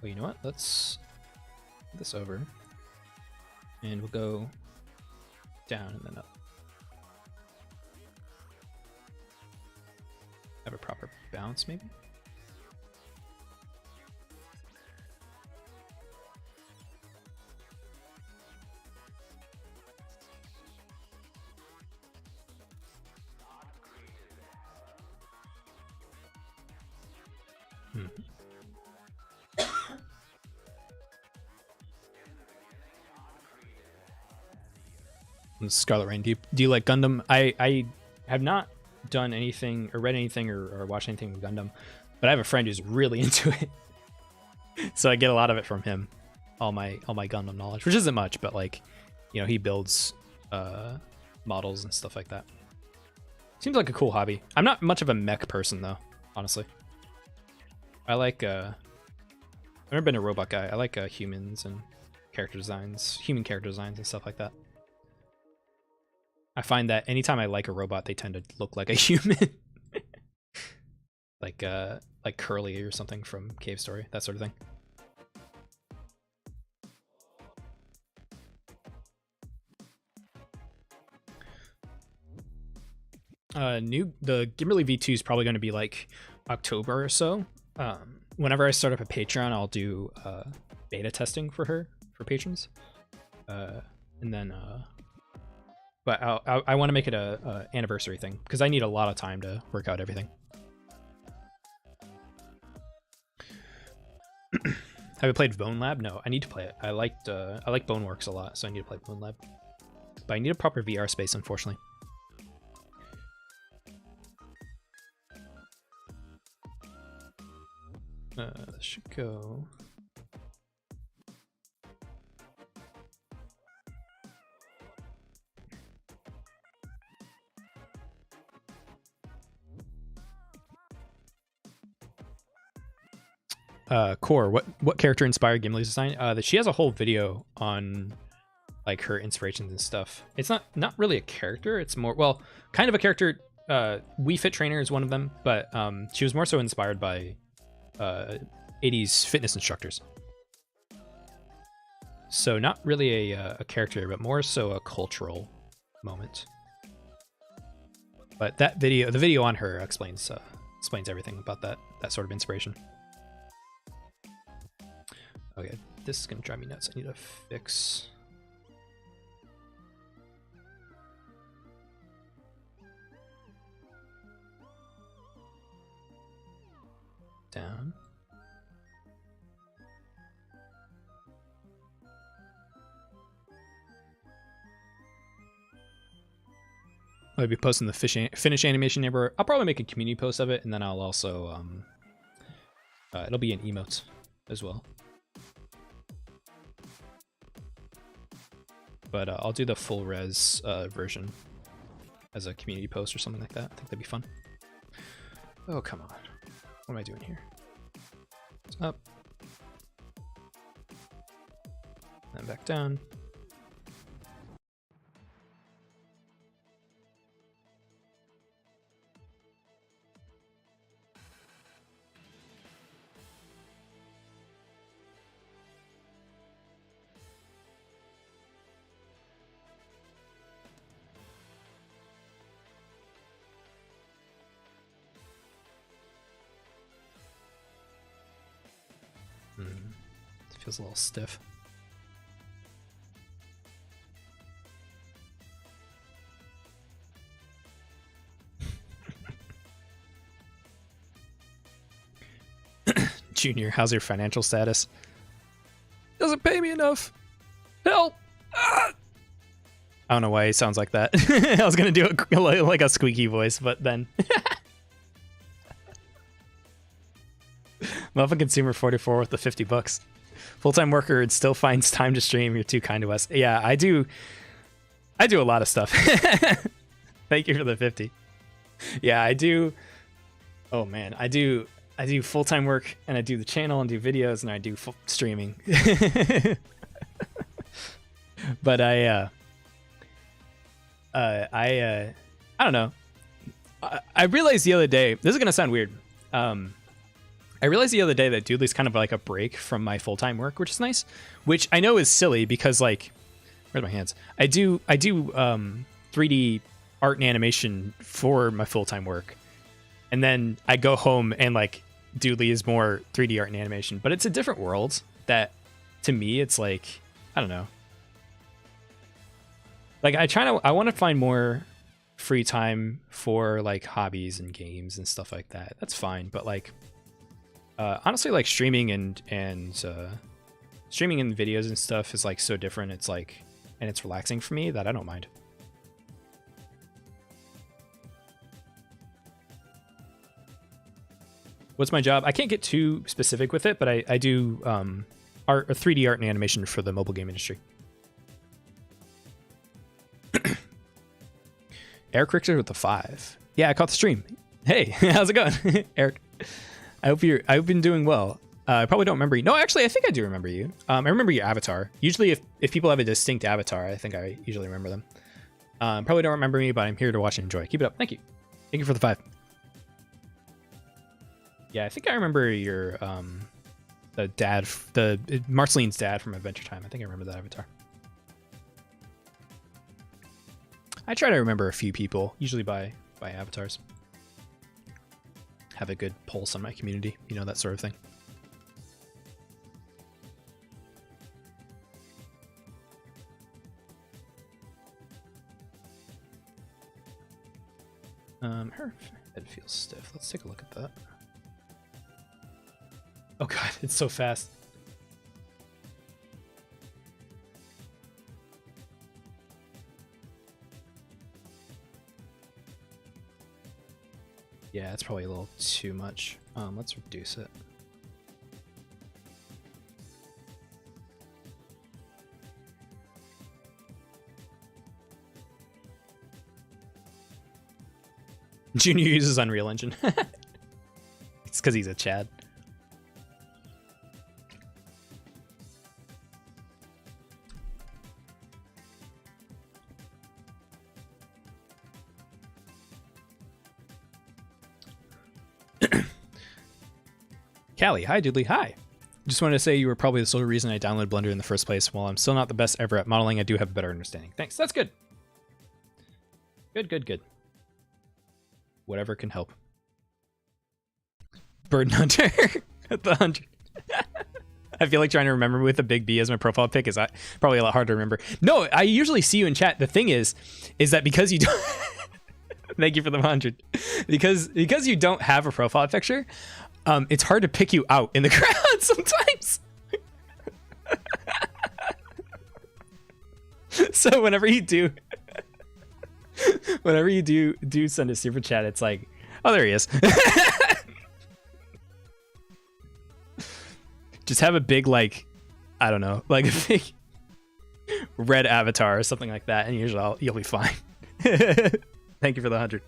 Well, you know what? Let's put this over, and we'll go down and then up. Have a proper bounce, maybe? Scarlett Rain, do you like Gundam? I have not done anything or read anything or watched anything with Gundam, but I have a friend who's really into it. So I get a lot of it from him, all my Gundam knowledge, which isn't much, but like, you know, he builds models and stuff like that. Seems like a cool hobby. I'm not much of a mech person though, honestly. I like I've never been a robot guy. I like humans and character designs, human character designs and stuff like that. I find that anytime I like a robot, they tend to look like a human. like Curly or something from Cave Story, that sort of thing. The Gimberly V2 is probably going to be like October or so. Whenever I start up a Patreon, I'll do beta testing for her, for patrons. And then but I want to make it a anniversary thing because I need a lot of time to work out everything. Have you played Bone Lab? No, I need to play it. I like Boneworks a lot, so I need to play Bone Lab. But I need a proper VR space, unfortunately. This should go. Core, what character inspired Gimli's design? That she has a whole video on like her inspirations and stuff. It's not really a character, it's more, well, kind of a character. Wii Fit Trainer is one of them, but she was more so inspired by 80s fitness instructors. So not really a character, but more so a cultural moment. But that video, the video on her explains everything about that sort of inspiration. Okay, this is gonna drive me nuts. I need to fix. Down. I'll be posting the finish animation neighbor. I'll probably make a community post of it, and then I'll also it'll be an emote as well. But I'll do the full res version as a community post or something like that. I think that'd be fun. Oh, come on. What am I doing here? It's up. Then back down. It feels a little stiff. Junior, how's your financial status? Doesn't pay me enough. Help! Ah! I don't know why he sounds like that. I was gonna do it like a squeaky voice, but then Muffin Consumer 44 with the $50. Full-time worker and still finds time to stream. You're too kind to us. Yeah, I do a lot of stuff. Thank you for the 50. Yeah, I do Oh man, I do full-time work, and I do the channel and do videos, and I do streaming. But I don't know. I realized the other day, this is gonna sound weird. I realized the other day that Doodley's kind of like a break from my full-time work, which is nice. Which I know is silly because, like, where's my hands? I do 3D art and animation for my full-time work, and then I go home and like Doodley is more 3D art and animation. But it's a different world that, to me, it's like, I don't know. Like I want to find more free time for like hobbies and games and stuff like that. That's fine, but like honestly, like streaming and videos and stuff is like so different. It's like, and it's relaxing for me that I don't mind. What's my job? I can't get too specific with it, but I do art, or 3D art and animation for the mobile game industry. Eric Richter with the 5. Yeah, I caught the stream. Hey, how's it going, Eric? I hope you've been doing well. I probably don't remember you. No, actually, I think I do remember you. I remember your avatar. Usually, if people have a distinct avatar, I think I usually remember them. Probably don't remember me, but I'm here to watch and enjoy. Keep it up. Thank you. Thank you for the 5. Yeah, I think I remember your the dad, the Marceline's dad from Adventure Time. I think I remember that avatar. I try to remember a few people, usually by avatars. Have a good pulse on my community, you know, that sort of thing. Her head feels stiff. Let's take a look at that. Oh god, it's so fast. Yeah, it's probably a little too much. Let's reduce it. Junior uses Unreal Engine. It's because he's a Chad. Callie, hi Doodley, hi. Just wanted to say you were probably the sole reason I downloaded Blender in the first place. While I'm still not the best ever at modeling, I do have a better understanding. Thanks, that's good. Good. Whatever can help. Bird Hunter at the 100. I feel like trying to remember with a big B as my profile pic is probably a lot harder to remember. No, I usually see you in chat. The thing is that because you don't... Thank you for the 100. Because you don't have a profile picture, it's hard to pick you out in the crowd sometimes. So whenever you do send a super chat, it's like, oh, there he is. Just have a big, like, I don't know, like a big red avatar or something like that, and usually you'll be fine. Thank you for the 100.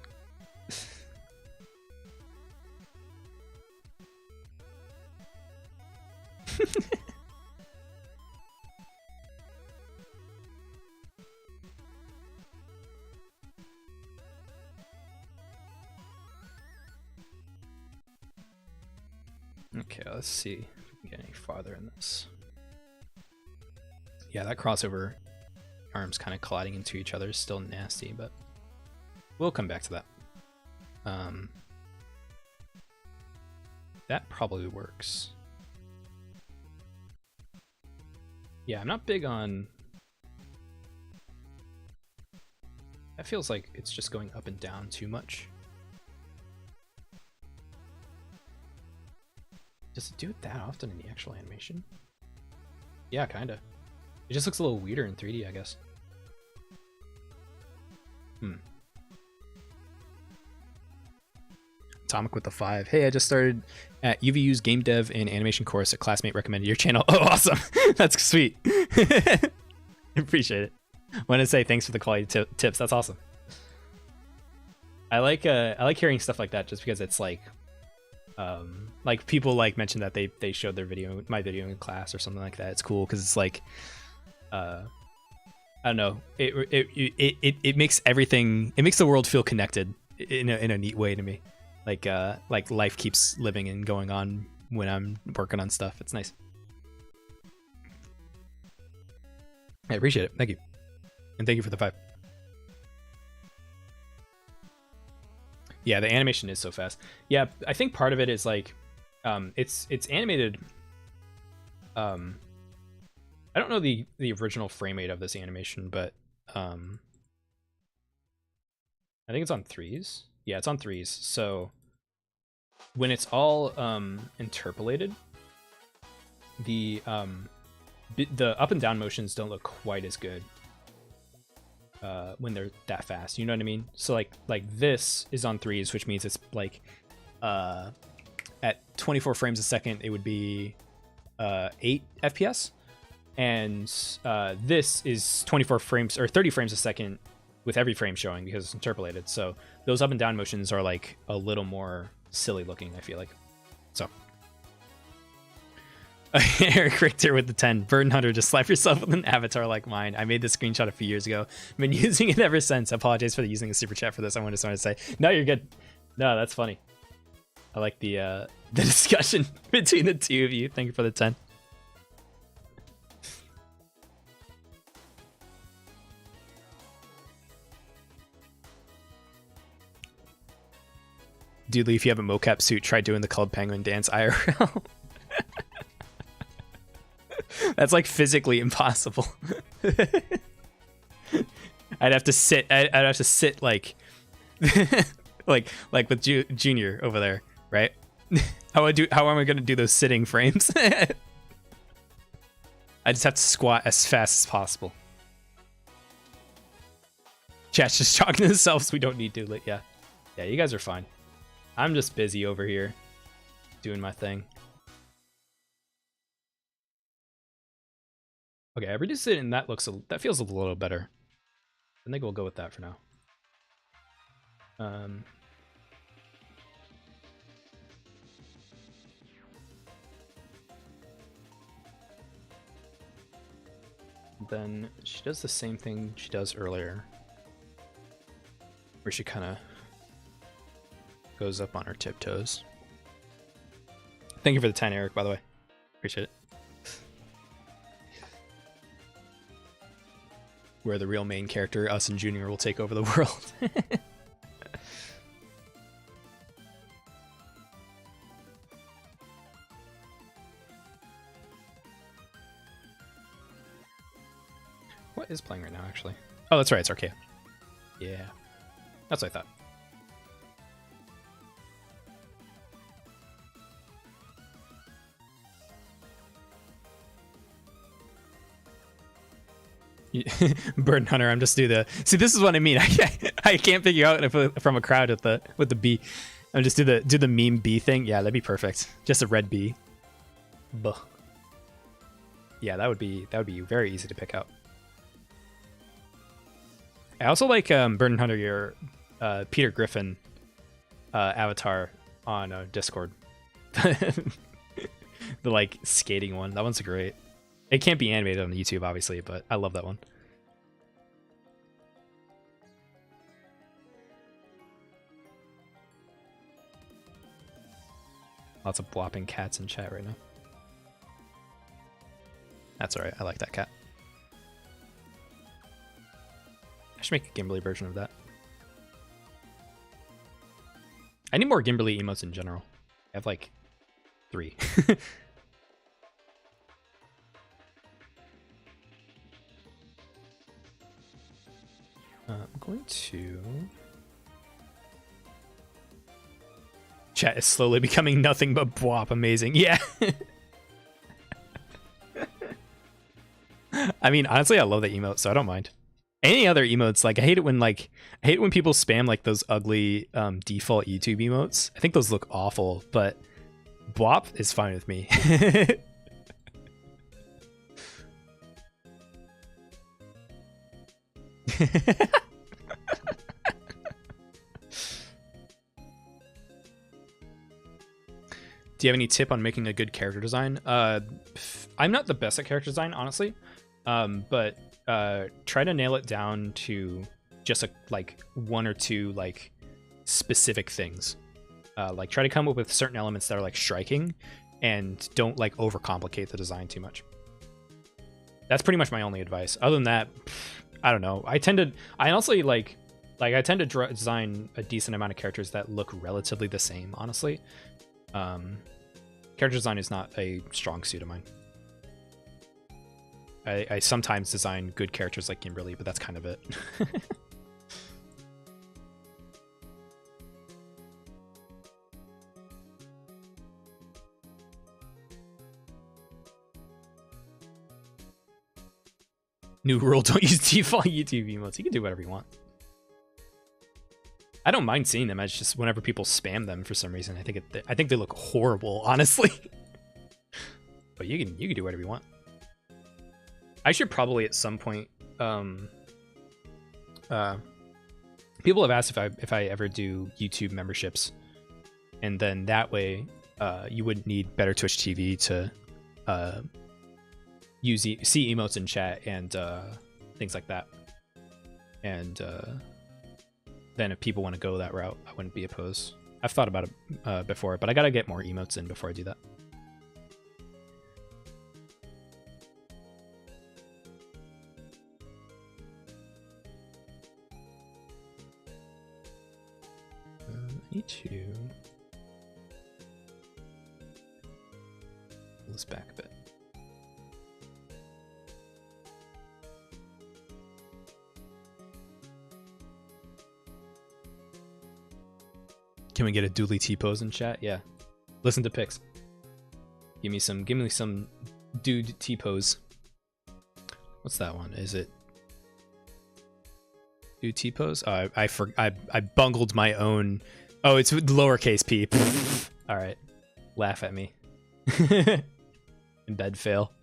Okay, let's see if we can get any farther in this. Yeah, that crossover arms kind of colliding into each other is still nasty, but we'll come back to that. That probably works. Yeah, I'm not big on... That feels like it's just going up and down too much. Does it do it that often in the actual animation? Yeah, kinda. It just looks a little weirder in 3D, I guess. Atomic with the 5. Hey, I just started at UVU's game dev and animation course. A classmate recommended your channel. Oh, awesome. That's sweet. Appreciate it. Want to say thanks for the quality tips. That's awesome. I like hearing stuff like that just because it's like, Like people like mentioned that they showed their video, my video in class or something like that. It's cool because it's like, I don't know, it makes everything, it makes the world feel connected in a neat way to me. Like life keeps living and going on when I'm working on stuff. It's nice. I appreciate it. Thank you. And thank you for the 5. Yeah, the animation is so fast. Yeah, I think part of it is like, it's animated. I don't know the original frame rate of this animation, but I think it's on 3s. Yeah, it's on 3s. So when it's all interpolated, the up and down motions don't look quite as good when they're that fast. You know what I mean? So like this is on 3s, which means it's like at 24 frames a second, it would be 8 FPS. And this is 24 frames or 30 frames a second with every frame showing because it's interpolated. So those up and down motions are like a little more silly looking, I feel like. So Eric Richter with the 10. Burden Hunter, just slap yourself with an avatar like mine. I made this screenshot a few years ago. I've been using it ever since. I apologize for using a super chat for this. I just wanted to say, no, you're good. No, that's funny. I like the discussion between the two of you. Thank you for the 10. Doodley, if you have a mocap suit, try doing the Club Penguin dance IRL. That's like physically impossible. I'd have to sit. I'd have to sit like, like with Junior over there, right? How am I gonna do those sitting frames? I just have to squat as fast as possible. Chat's just talking to themselves. We don't need Doodley. Yeah, you guys are fine. I'm just busy over here doing my thing. Okay, I reduced it and that feels a little better. I think we'll go with that for now. Then she does the same thing she does earlier, where she kind of goes up on her tiptoes. Thank you for the 10, Eric, by the way. Appreciate it. Where the real main character, us and Junior, will take over the world. What is playing right now, actually? Oh, that's right, it's Arcade. Yeah, that's what I thought. Burden Hunter, I'm just do the see. This is what I mean. I can't figure out if from a crowd with the bee. I'm just do the meme bee thing. Yeah, that'd be perfect. Just a red bee. Buh. Yeah, that would be very easy to pick out. I also like Burden Hunter, your Peter Griffin avatar on Discord. The like skating one. That one's great. It can't be animated on YouTube, obviously, but I love that one. Lots of blopping cats in chat right now. That's alright, I like that cat. I should make a Gimberly version of that. I need more Gimberly emotes in general. I have like 3. I'm going to... Chat is slowly becoming nothing but bwop. Amazing. Yeah. I mean, honestly, I love the emote, so I don't mind. Any other emotes, like I hate it when people spam like those ugly default YouTube emotes. I think those look awful, but bwop is fine with me. Do you have any tip on making a good character design? I'm not the best at character design, honestly, but try to nail it down to just like one or two like specific things. Like try to come up with certain elements that are like striking, and don't like overcomplicate the design too much. That's pretty much my only advice. Other than that, I don't know. I tend to design a decent amount of characters that look relatively the same, honestly. Character design is not a strong suit of mine. I sometimes design good characters like Gimberly, but that's kind of it. New rule, don't use default YouTube emotes. You can do whatever you want. I don't mind seeing them. It's just whenever people spam them for some reason, I think they look horrible, honestly. But you can do whatever you want. I should probably at some point. People have asked if I ever do YouTube memberships, and then that way you wouldn't need Better Twitch TV to see emotes in chat and things like that. And then if people want to go that route, I wouldn't be opposed. I've thought about it before, but I gotta get more emotes in before I do that. I need to pull this back a bit. Can we get a Doodley T-pose in chat? Yeah. Listen to pics. Give me some dude T-pose. What's that one? Is it dude T-pose? Oh, I bungled my own. Oh, it's lowercase p. All right. Laugh at me. Embed fail.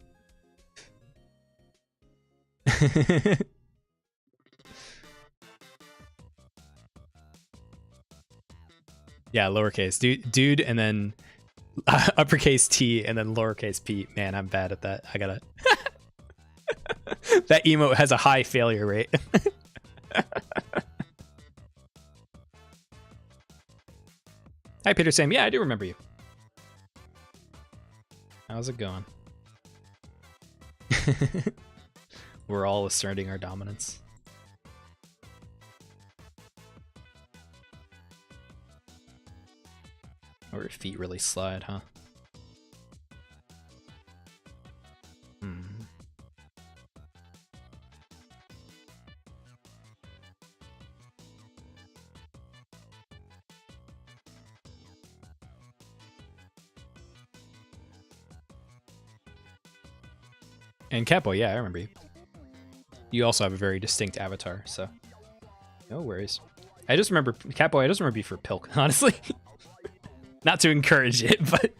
Yeah, lowercase dude, and then uppercase T, and then lowercase p. Man, I'm bad at that. I gotta. That emote has a high failure rate. Hi, Peter Sam. Yeah, I do remember you. How's it going? We're all asserting our dominance. Or your feet really slide, huh? And Catboy, yeah, I remember you. You also have a very distinct avatar, so no worries. I just remember Catboy. I just remember you for Pilk, honestly. Not to encourage it, but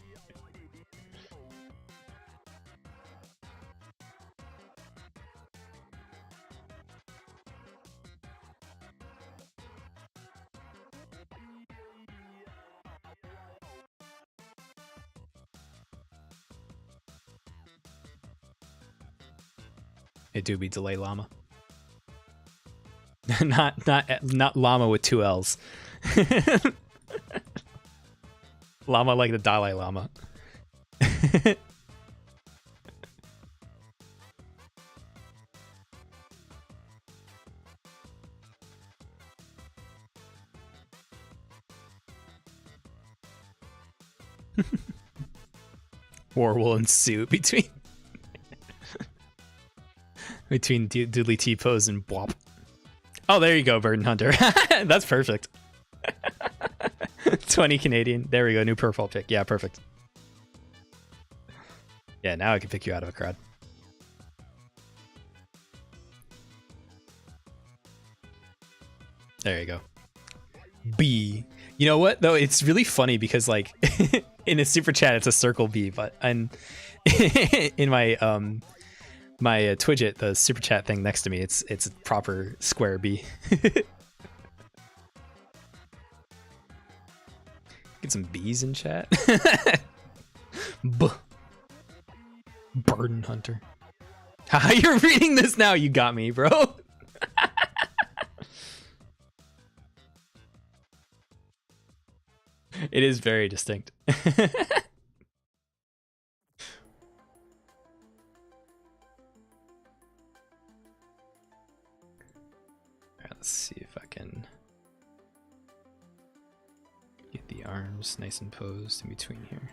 it do be Delay Llama. not llama with two L's. Llama like the Dalai Lama. War will ensue between Doodley T-pose and Bwop. Oh, there you go, Burden Hunter. That's perfect. 20 Canadian. There we go. New profile pick. Yeah, perfect. Yeah, now I can pick you out of a crowd. There you go. B. You know what though? It's really funny because like in a super chat it's a circle B, but in my my Twidget, the super chat thing next to me, it's a proper square B. Get some B's in chat. B. Burden hunter. Haha, you're reading this now. You got me, bro. It is very distinct. Alright, let's see if I can get the arms nice and posed in between here.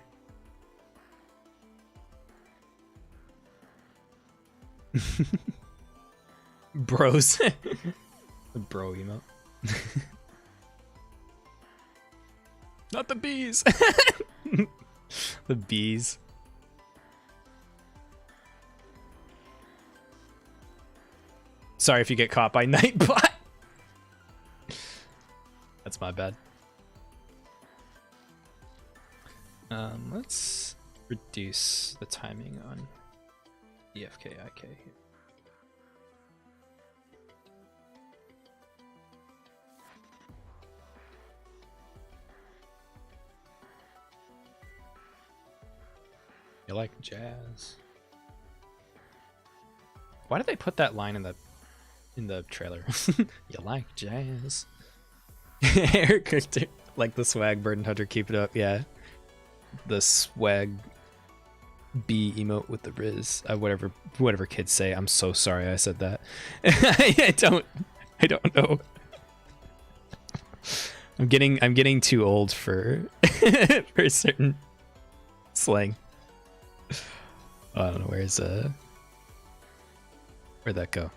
Bros. The bro emote. Not the bees. The bees. Sorry if you get caught by Nightbot. That's my bad. Let's reduce the timing on EFKIK here. You like jazz? Why did they put that line in the trailer? You like jazz? Eric, like the swag burden hunter, keep it up. Yeah, the swag B emote with the Riz. Whatever kids say. I'm so sorry I said that. I don't know. I'm getting too old for for certain slang. Oh, I don't know where'd that go?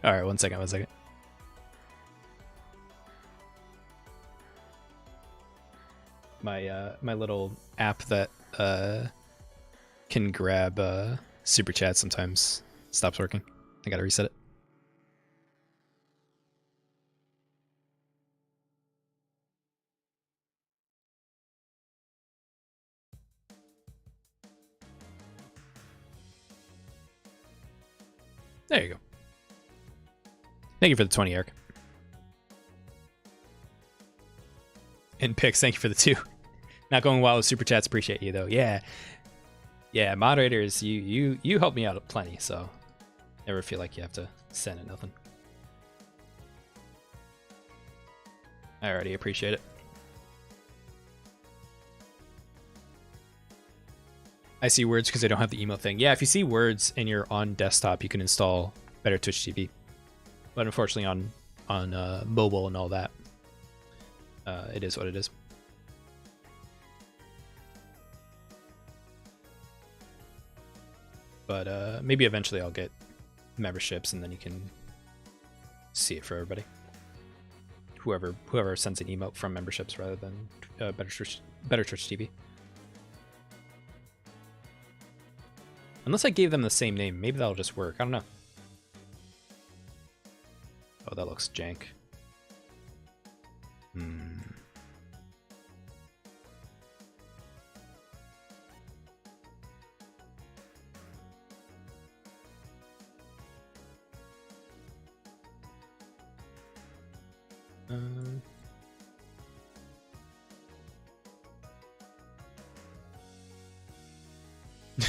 All right, one second. My little app that can grab super chat sometimes stops working. I gotta reset it. There you go. Thank you for the 20, Eric. And Pix, thank you for the 2. Not going wild with super chats, appreciate you though. Yeah, moderators, you help me out plenty, so never feel like you have to send it nothing. I already appreciate it. I see words because I don't have the emote thing. Yeah, if you see words and you're on desktop, you can install Better Twitch TV. But unfortunately on mobile and all that, it is what it is. But maybe eventually I'll get memberships and then you can see it for everybody. Whoever sends an emote from memberships rather than Better Twitch TV. Unless I gave them the same name, maybe that'll just work. I don't know. Oh, that looks jank.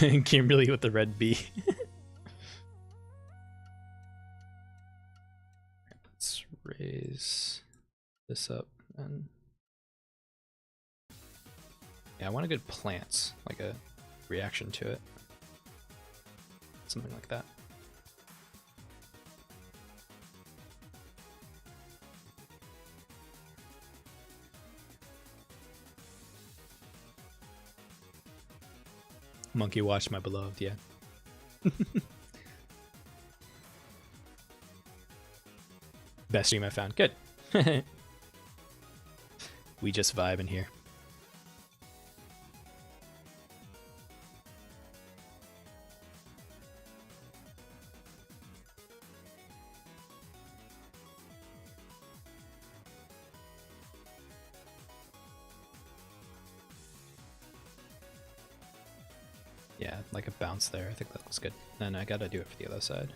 Gimberly with the red B. Let's raise this up and yeah, I want a good plants, like a reaction to it. Something like that. Monkey watch my beloved, yeah. Best stream I found. Good. We just vibe in here. Yeah, like a bounce there. I think that looks good. Then I gotta do it for the other side.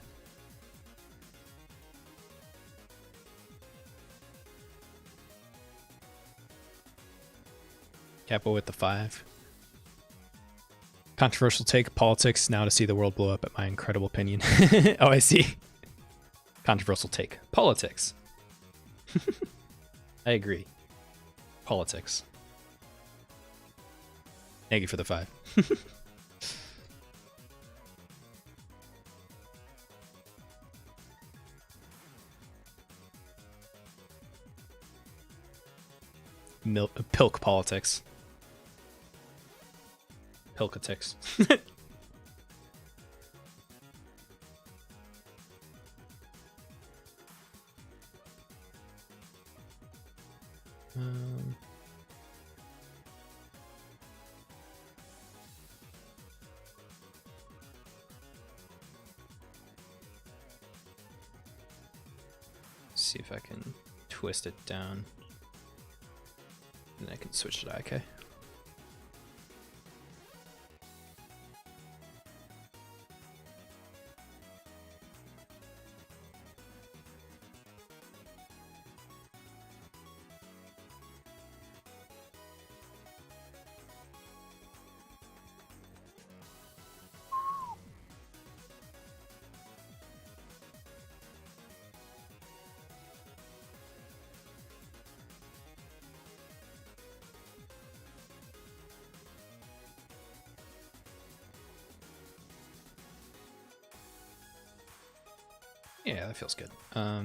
Capo with the 5. Controversial take, politics, now to see the world blow up at my incredible opinion. Oh, I see. Controversial take, politics. I agree. Politics. Thank you for the 5. Pilk politics. Pilkatics. See if I can twist it down. And I can switch to IK. Yeah, that feels good. I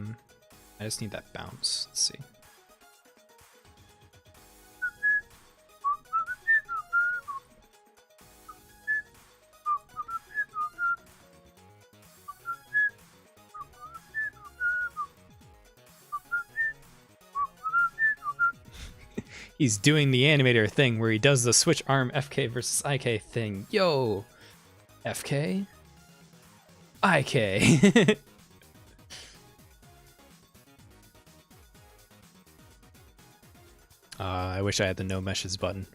just need that bounce. Let's see. He's doing the animator thing where he does the switch arm FK versus IK thing. Yo! FK? IK. I wish I had the no meshes button.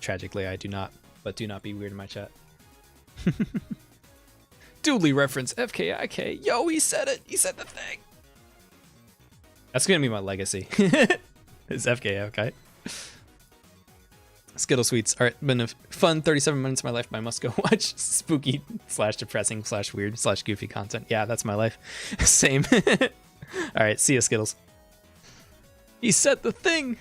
Tragically, I do not, but do not be weird in my chat. Doodley reference, FKIK. Yo, he said it. He said the thing. That's going to be my legacy. It's FKIK. Skittle Sweets. All right, been a fun 37 minutes of my life, but I must go watch spooky / depressing / weird / goofy content. Yeah, that's my life. Same. All right, see ya, Skittles. He said the thing.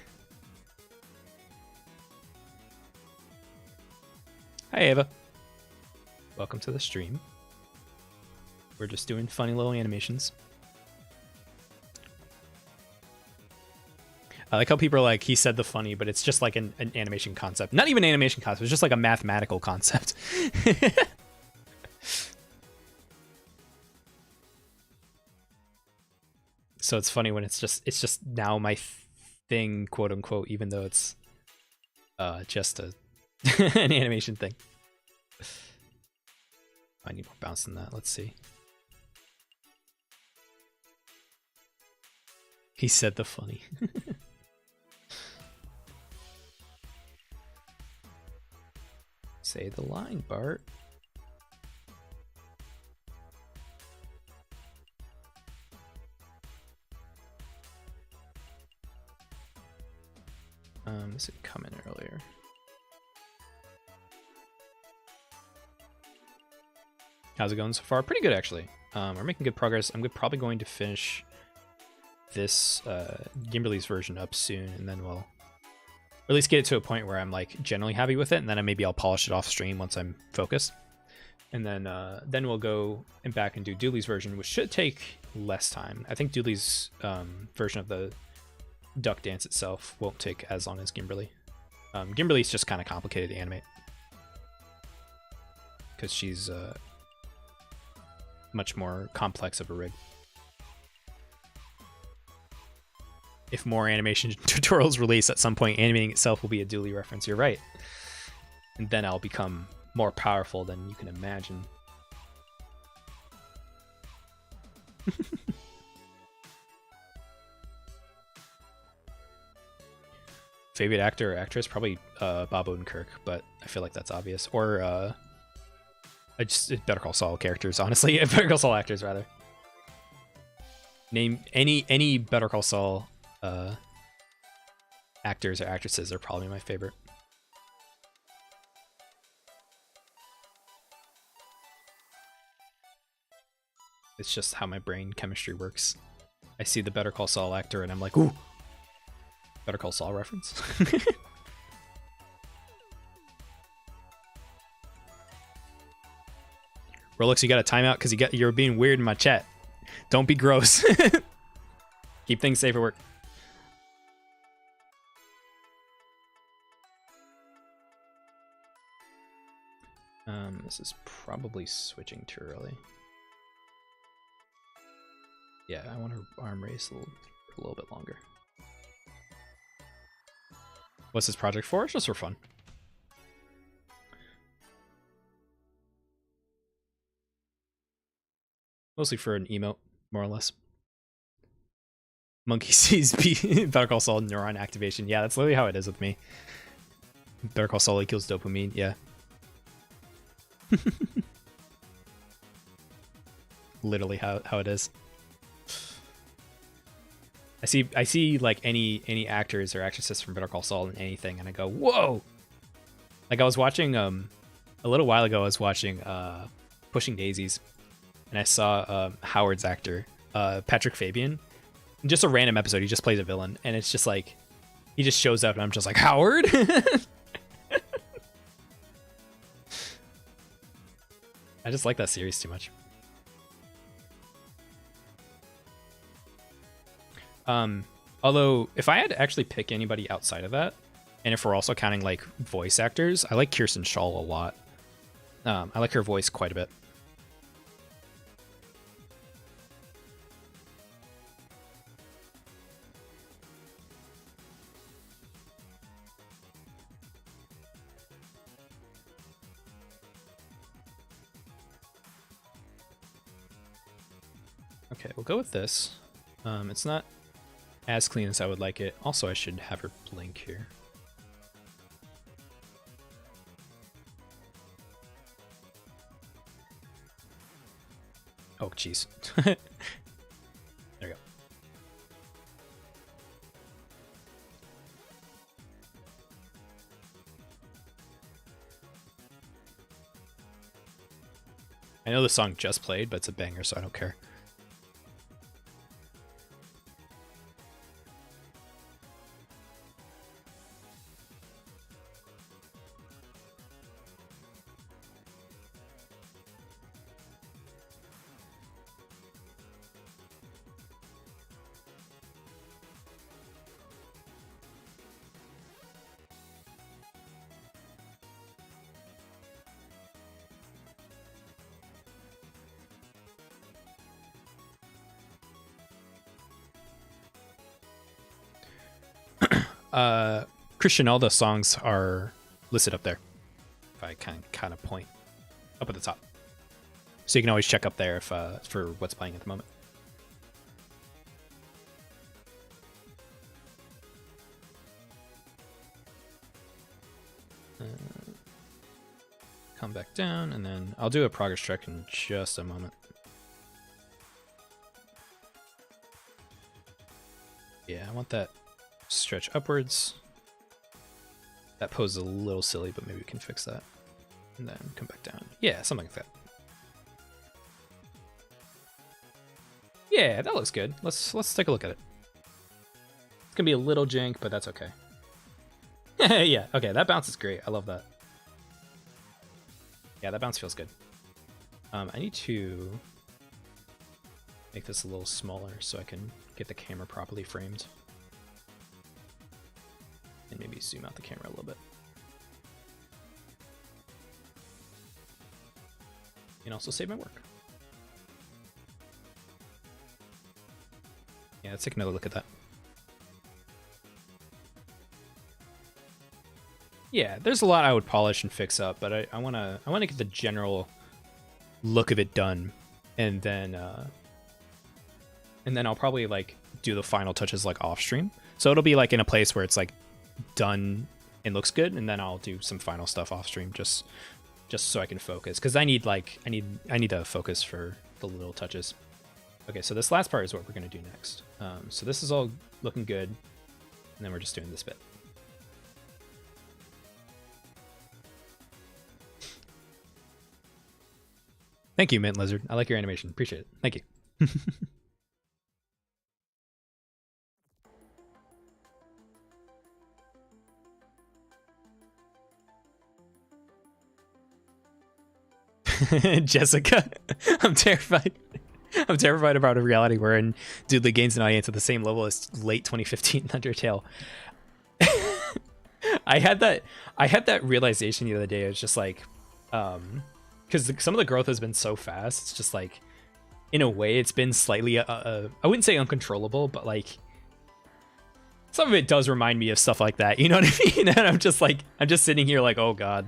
Hi, Ava. Welcome to the stream. We're just doing funny little animations. I like how people are like, he said the funny, but it's just like an animation concept. Not even an animation concept, it's just like a mathematical concept. So it's funny when it's just now my thing, quote unquote, even though it's just a an animation thing. I need more bounce than that. Let's see. He said the funny. Say the line, Bart. This had come in earlier. How's it going so far? Pretty good, actually. We're making good progress. I'm probably going to finish this Gimberly's version up soon, and then we'll at least get it to a point where I'm like generally happy with it, and then maybe I'll polish it off stream once I'm focused. And then we'll go and back and do Doodley's version, which should take less time. I think Doodley's version of the duck dance itself won't take as long as Gimberly. Gimberly's just kind of complicated to animate because she's much more complex of a rig. If more animation tutorials release at some point, animating itself will be a Doodley reference. You're right. And then I'll become more powerful than you can imagine. Favorite actor or actress? Probably Bob Odenkirk, but I feel like that's obvious. Or just Better Call Saul characters, honestly. Better Call Saul actors, rather. Name any Better Call Saul actors or actresses are probably my favorite. It's just how my brain chemistry works. I see the Better Call Saul actor and I'm like, ooh, Better Call Saul reference. Rolex, you got a timeout because you're being weird in my chat. Don't be gross. Keep things safe at work. This is probably switching too early. Yeah, I want to arm race a little bit longer. What's this project for? It's just for fun. Mostly for an emote, more or less. Monkey sees Better Call Saul neuron activation. Yeah, that's literally how it is with me. Better Call Saul equals dopamine. Yeah. Literally how it is. I see like any actors or actresses from Better Call Saul in anything, and I go, whoa! Like I was watching a little while ago. I was watching Pushing Daisies, and I saw Howard's actor Patrick Fabian. In just a random episode, he just plays a villain, and it's just like he just shows up, and I'm just like, Howard. I just like that series too much. Although if I had to actually pick anybody outside of that, and if we're also counting like voice actors, I like Kirsten Shaw a lot. I like her voice quite a bit. Okay, we'll go with this. It's not as clean as I would like it. Also, I should have her blink here. Oh, jeez. There we go. I know the song just played, but it's a banger, so I don't care. Christian, all the songs are listed up there. If I kind of point up at the top, so you can always check up there if for what's playing at the moment. Come back down, and then I'll do a progress check in just a moment. Yeah, I want that stretch upwards. That pose is a little silly, but maybe we can fix that. And then come back down. Yeah, something like that. Yeah, that looks good. Let's take a look at it. It's gonna be a little jank, but that's okay. Yeah, okay, that bounce is great. I love that. Yeah, that bounce feels good. I need to make this a little smaller so I can get the camera properly framed. And maybe zoom out the camera a little bit. And also save my work. Yeah, let's take another look at that. Yeah, there's a lot I would polish and fix up, but I wanna get the general look of it done, and then I'll probably like do the final touches like off stream. So it'll be like in a place where it's like done and looks good, and then I'll do some final stuff off stream just so I can focus, because I need to focus for the little touches. Okay, so this last part is what we're gonna do next. So this is all looking good, and then we're just doing this bit. Thank you, Mint Lizard. I like your animation. Appreciate it. Thank you. Jessica, I'm terrified. I'm terrified about a reality wherein Doodley gains an audience at the same level as late 2015 Undertale. I had that realization the other day. It's just like, because some of the growth has been so fast. It's just like, in a way, it's been slightly, I wouldn't say uncontrollable, but like, some of it does remind me of stuff like that. You know what I mean? And I'm just sitting here like, oh god,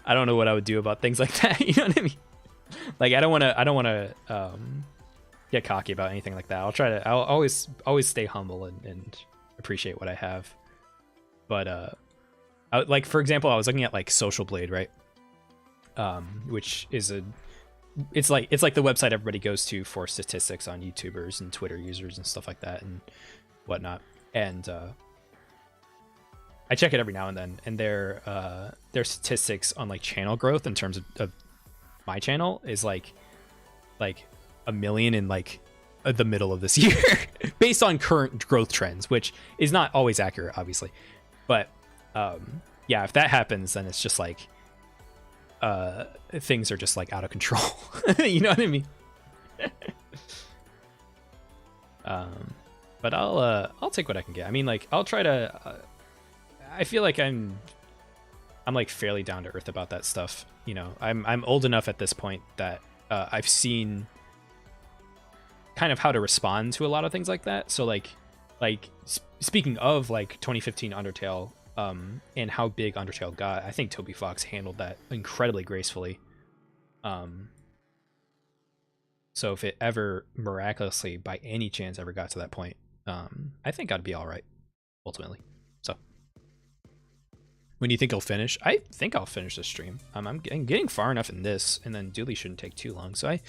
I don't know what I would do about things like that. You know what I mean? Like, I don't want to get cocky about anything like that. I'll always stay humble and appreciate what I have. But like, for example, I was looking at like Social Blade, right? Which is it's like the website everybody goes to for statistics on YouTubers and Twitter users and stuff like that and whatnot. And I check it every now and then, and their statistics on like channel growth in terms of my channel is like 1 million in like the middle of this year based on current growth trends, which is not always accurate, obviously. But yeah, if that happens, then it's just like things are just like out of control. You know what I mean? But I'll take what I can get. I mean, like, I'll try to I feel like I'm like fairly down to earth about that stuff. You know, I'm old enough at this point that I've seen kind of how to respond to a lot of things like that. So like speaking of like 2015 Undertale, and how big Undertale got, I think Toby Fox handled that incredibly gracefully. So if it ever miraculously, by any chance, ever got to that point, I think I'd be all right ultimately. So when do you think I'll finish? I think I'll finish the stream. I'm getting far enough in this, and then Doodley shouldn't take too long. So I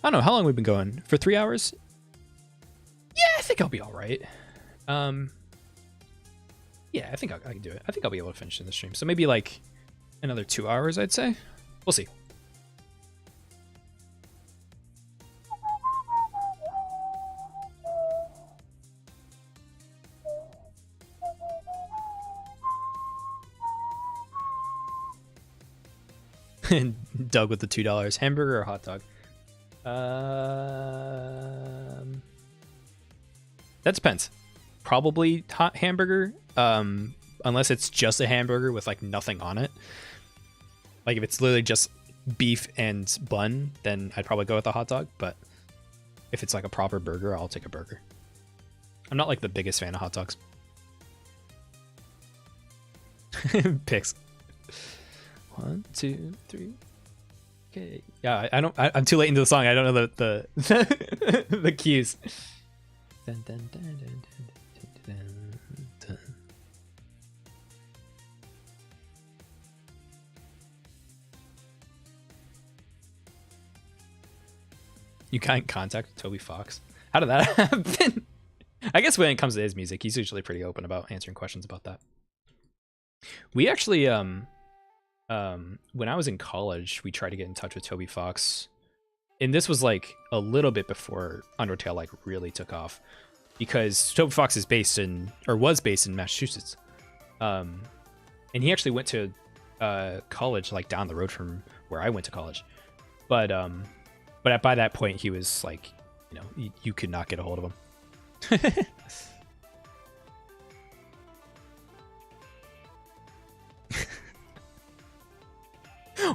don't know how long we've been going for. 3 hours. Yeah, I think I'll be all right. Yeah, I think I can do it. I think I'll be able to finish in the stream. So maybe like another 2 hours, I'd say. We'll see. Doug with the $2. Hamburger or hot dog? That depends. Probably hot hamburger. Unless it's just a hamburger with like nothing on it. Like if it's literally just beef and bun, then I'd probably go with a hot dog. But if it's like a proper burger, I'll take a burger. I'm not like the biggest fan of hot dogs. Picks. 1, 2, 3. Okay. Yeah, I'm too late into the song. I don't know the the cues. Dun, dun, dun, dun, dun, dun, dun. You can't contact Toby Fox. How did that happen? I guess when it comes to his music, he's usually pretty open about answering questions about that. We actually when I was in college, we tried to get in touch with Toby Fox, and this was like a little bit before Undertale like really took off, because Toby Fox is based in, or was based in, Massachusetts, and he actually went to college like down the road from where I went to college, but by that point he was like, you know, you could not get a hold of him.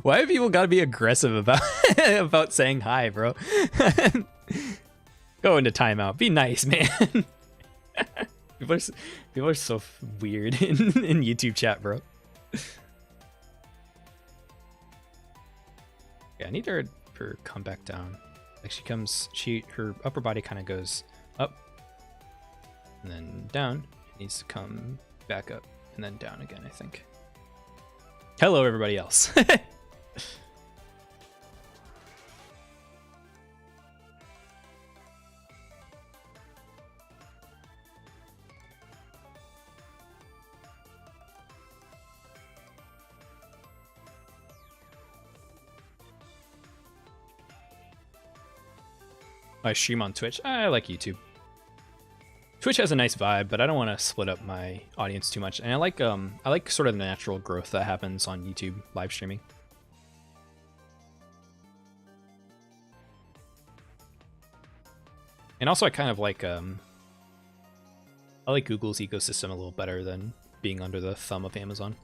Why have people got to be aggressive about about saying hi, bro? Go into timeout. Be nice, man. people are so weird in YouTube chat, bro. Yeah, I need her come back down. Like her upper body kind of goes up and then down. It needs to come back up and then down again, I think. Hello, everybody else. I stream on Twitch. I like YouTube. Twitch has a nice vibe, but I don't want to split up my audience too much. And I like sort of the natural growth that happens on YouTube live streaming. And also I kind of like I like Google's ecosystem a little better than being under the thumb of Amazon.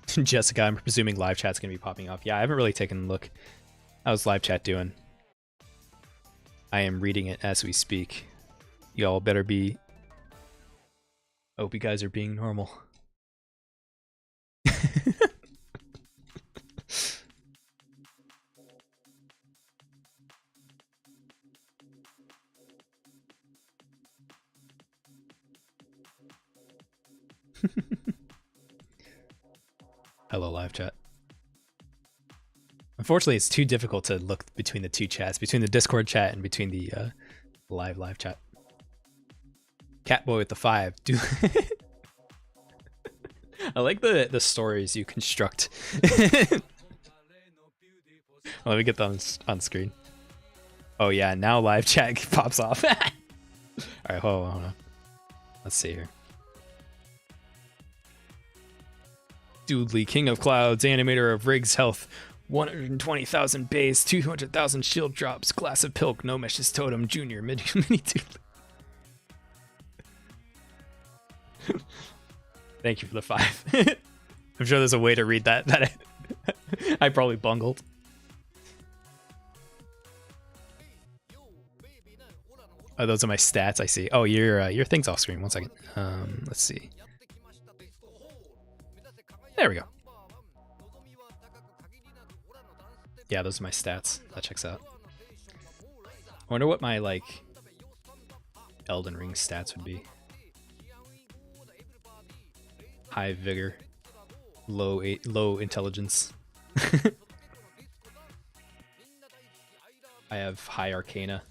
Jessica, I'm presuming live chat's gonna be popping off. Yeah, I haven't really taken a look. How's live chat doing? I am reading it as we speak. Y'all better be... I hope you guys are being normal. Hello, live chat. Unfortunately, it's too difficult to look between the two chats, between the Discord chat and between the live chat. Catboy with the 5. Dude. I like the stories you construct. Well, let me get them on screen. Oh yeah, now live chat pops off. All right, hold on. Let's see here. Doodley, King of Clouds, animator of Riggs Health, 120,000 base, 200,000 shield drops, glass of pilk, no meshes totem, junior, mini Doodley. Thank you for the 5. I'm sure there's a way to read that I probably bungled. Oh, those are my stats. I see. Oh, your thing's off screen. 1 second. Let's see. There we go. Yeah, those are my stats. That checks out. I wonder what my like Elden Ring stats would be. High vigor, low intelligence. I have high arcana.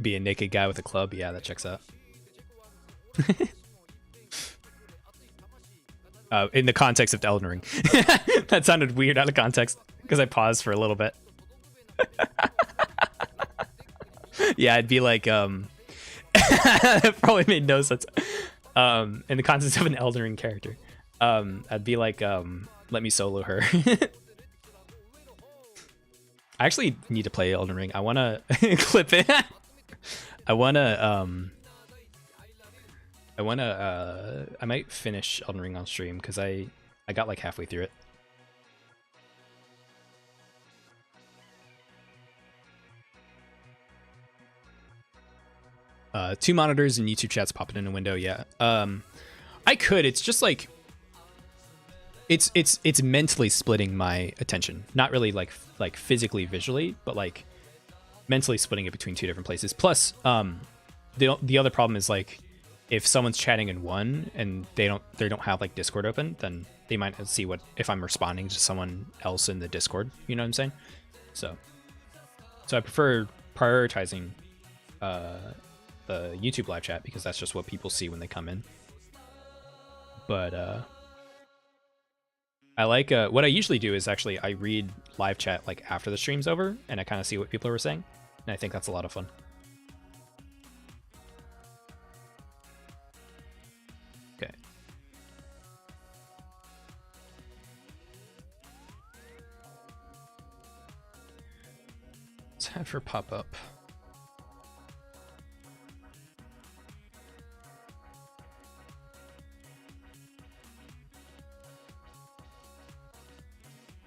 Be a naked guy with a club. Yeah, that checks out. In the context of Elden Ring. That sounded weird out of context because I paused for a little bit. Yeah, I'd be like, that probably made no sense. In the context of an Elden Ring character. I'd be like, let me solo her. I actually need to play Elden Ring. I want to clip it. I might finish Elden Ring on stream because I got like halfway through it. 2 monitors and YouTube chat's popping in a window. Yeah. I could. It's just like it's mentally splitting my attention. Not really like physically visually, but like mentally splitting it between 2 different places. Plus, the other problem is like if someone's chatting in one and they don't have like Discord open, then they might see what if I'm responding to someone else in the Discord. You know what I'm saying? So I prefer prioritizing the YouTube live chat because that's just what people see when they come in. But I like what I usually do is actually I read live chat like after the stream's over and I kind of see what people are saying, and I think that's a lot of fun. Okay. Let's have her pop up.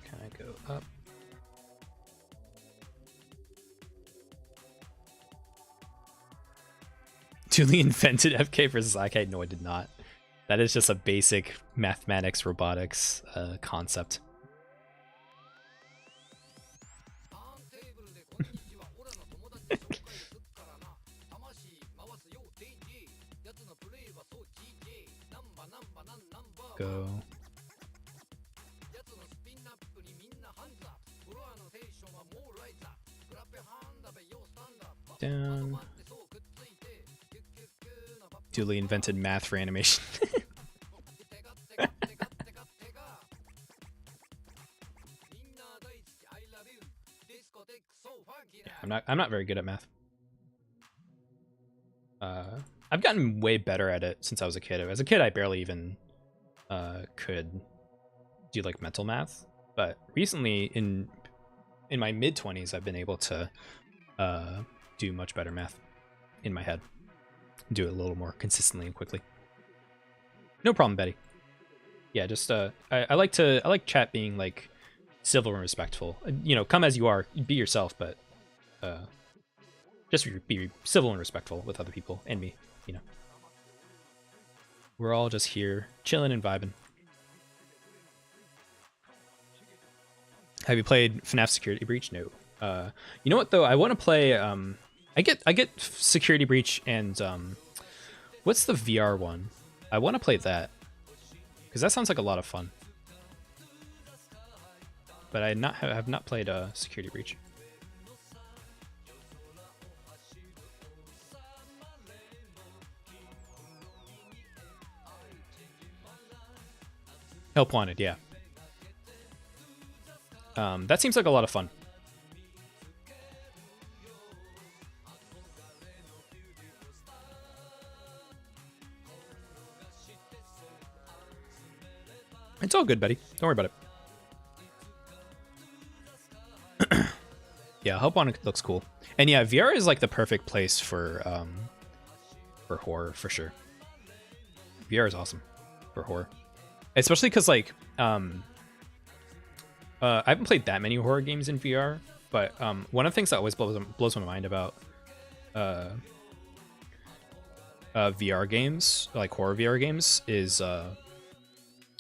Can I go up? Doodley invented FK versus IK? No, I did not. That is just a basic mathematics robotics concept. Go. Down. Doodley invented math for animation. Yeah, I'm not very good at math. I've gotten way better at it since I was a kid. As a kid, I barely even could do like mental math, but recently in my mid-20s, I've been able to do much better math in my head. Do it a little more consistently and quickly. No problem, Betty. Yeah, just I like chat being like civil and respectful. You know, come as you are, be yourself, but just be civil and respectful with other people and me, you know. We're all just here chilling and vibing. Have you played FNAF Security Breach? No. You know what though? I want to play. I get Security Breach and what's the VR one? I want to play that because that sounds like a lot of fun. But I have not played Security Breach. Help Wanted, yeah. That seems like a lot of fun. It's all good, Betty. Don't worry about it. Yeah, Help Wanted looks cool. And yeah, VR is like the perfect place for horror, for sure. VR is awesome for horror. Especially because, like, I haven't played that many horror games in VR, but one of the things that always blows my mind about VR games, like horror VR games, is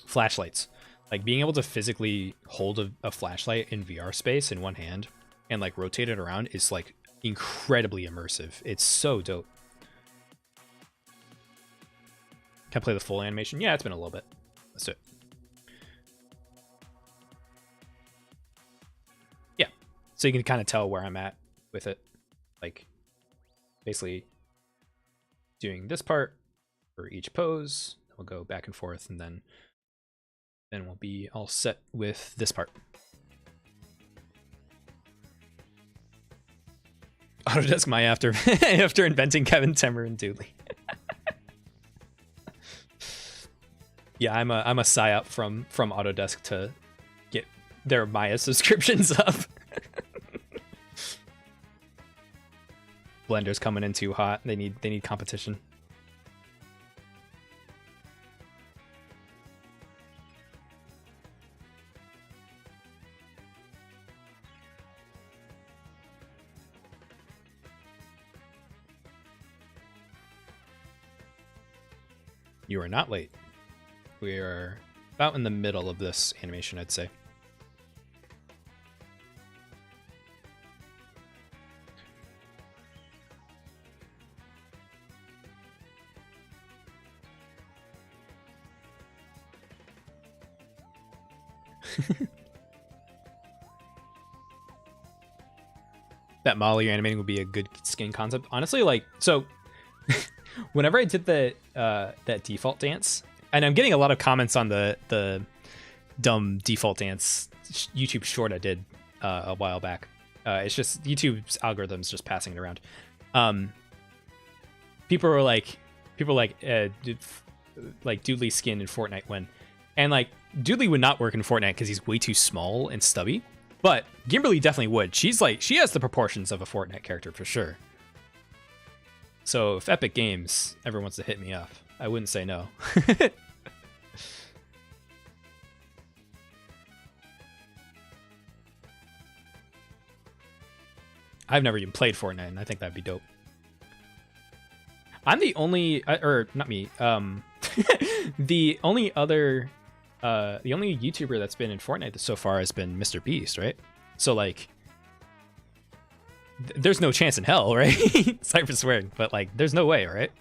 flashlights. Like, being able to physically hold a flashlight in VR space in one hand and, like, rotate it around is, like, incredibly immersive. It's so dope. Can I play the full animation? Yeah, it's been a little bit. Let's do it. Yeah, so you can kind of tell where I'm at with it. Like, basically doing this part for each pose. We'll go back and forth, and then we'll be all set with this part. Autodesk my after after inventing Kevin Temmer and Doodley. Yeah, I'm a psyop from Autodesk to get their Maya subscriptions up. Blender's coming in too hot. They need competition. You are not late. We are about in the middle of this animation, I'd say. That model you're animating would be a good skin concept. Honestly, like, so whenever I did that default dance, and I'm getting a lot of comments on the dumb default dance YouTube short I did a while back. It's just YouTube's algorithms just passing it around. People were like Doodley skin in Fortnite when, and like Doodley would not work in Fortnite because he's way too small and stubby. But Gimberly definitely would. She has the proportions of a Fortnite character for sure. So if Epic Games ever wants to hit me up, I wouldn't say no. I've never even played Fortnite, and I think that'd be dope. I'm the only, or not me, the only YouTuber that's been in Fortnite so far has been Mr. Beast, right? So like, there's no chance in hell, right? Sorry for swearing, but like, there's no way, right?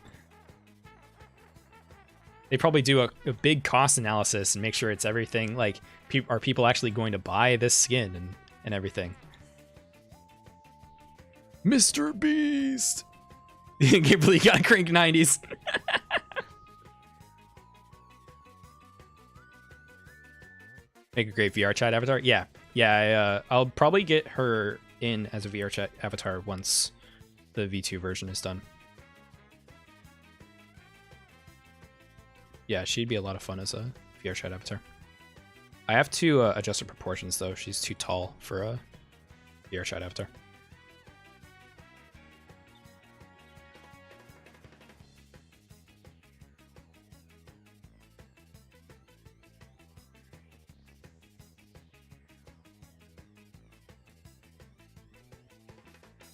They probably do a big cost analysis and make sure it's everything. Like, are people actually going to buy this skin and everything? Mr. Beast. Gimberly got crank 90s. Make a great VR chat avatar. Yeah. I'll probably get her in as a VR chat avatar once the V2 version is done. Yeah, she'd be a lot of fun as a VR chat avatar. I have to adjust her proportions though. She's too tall for a VR chat avatar.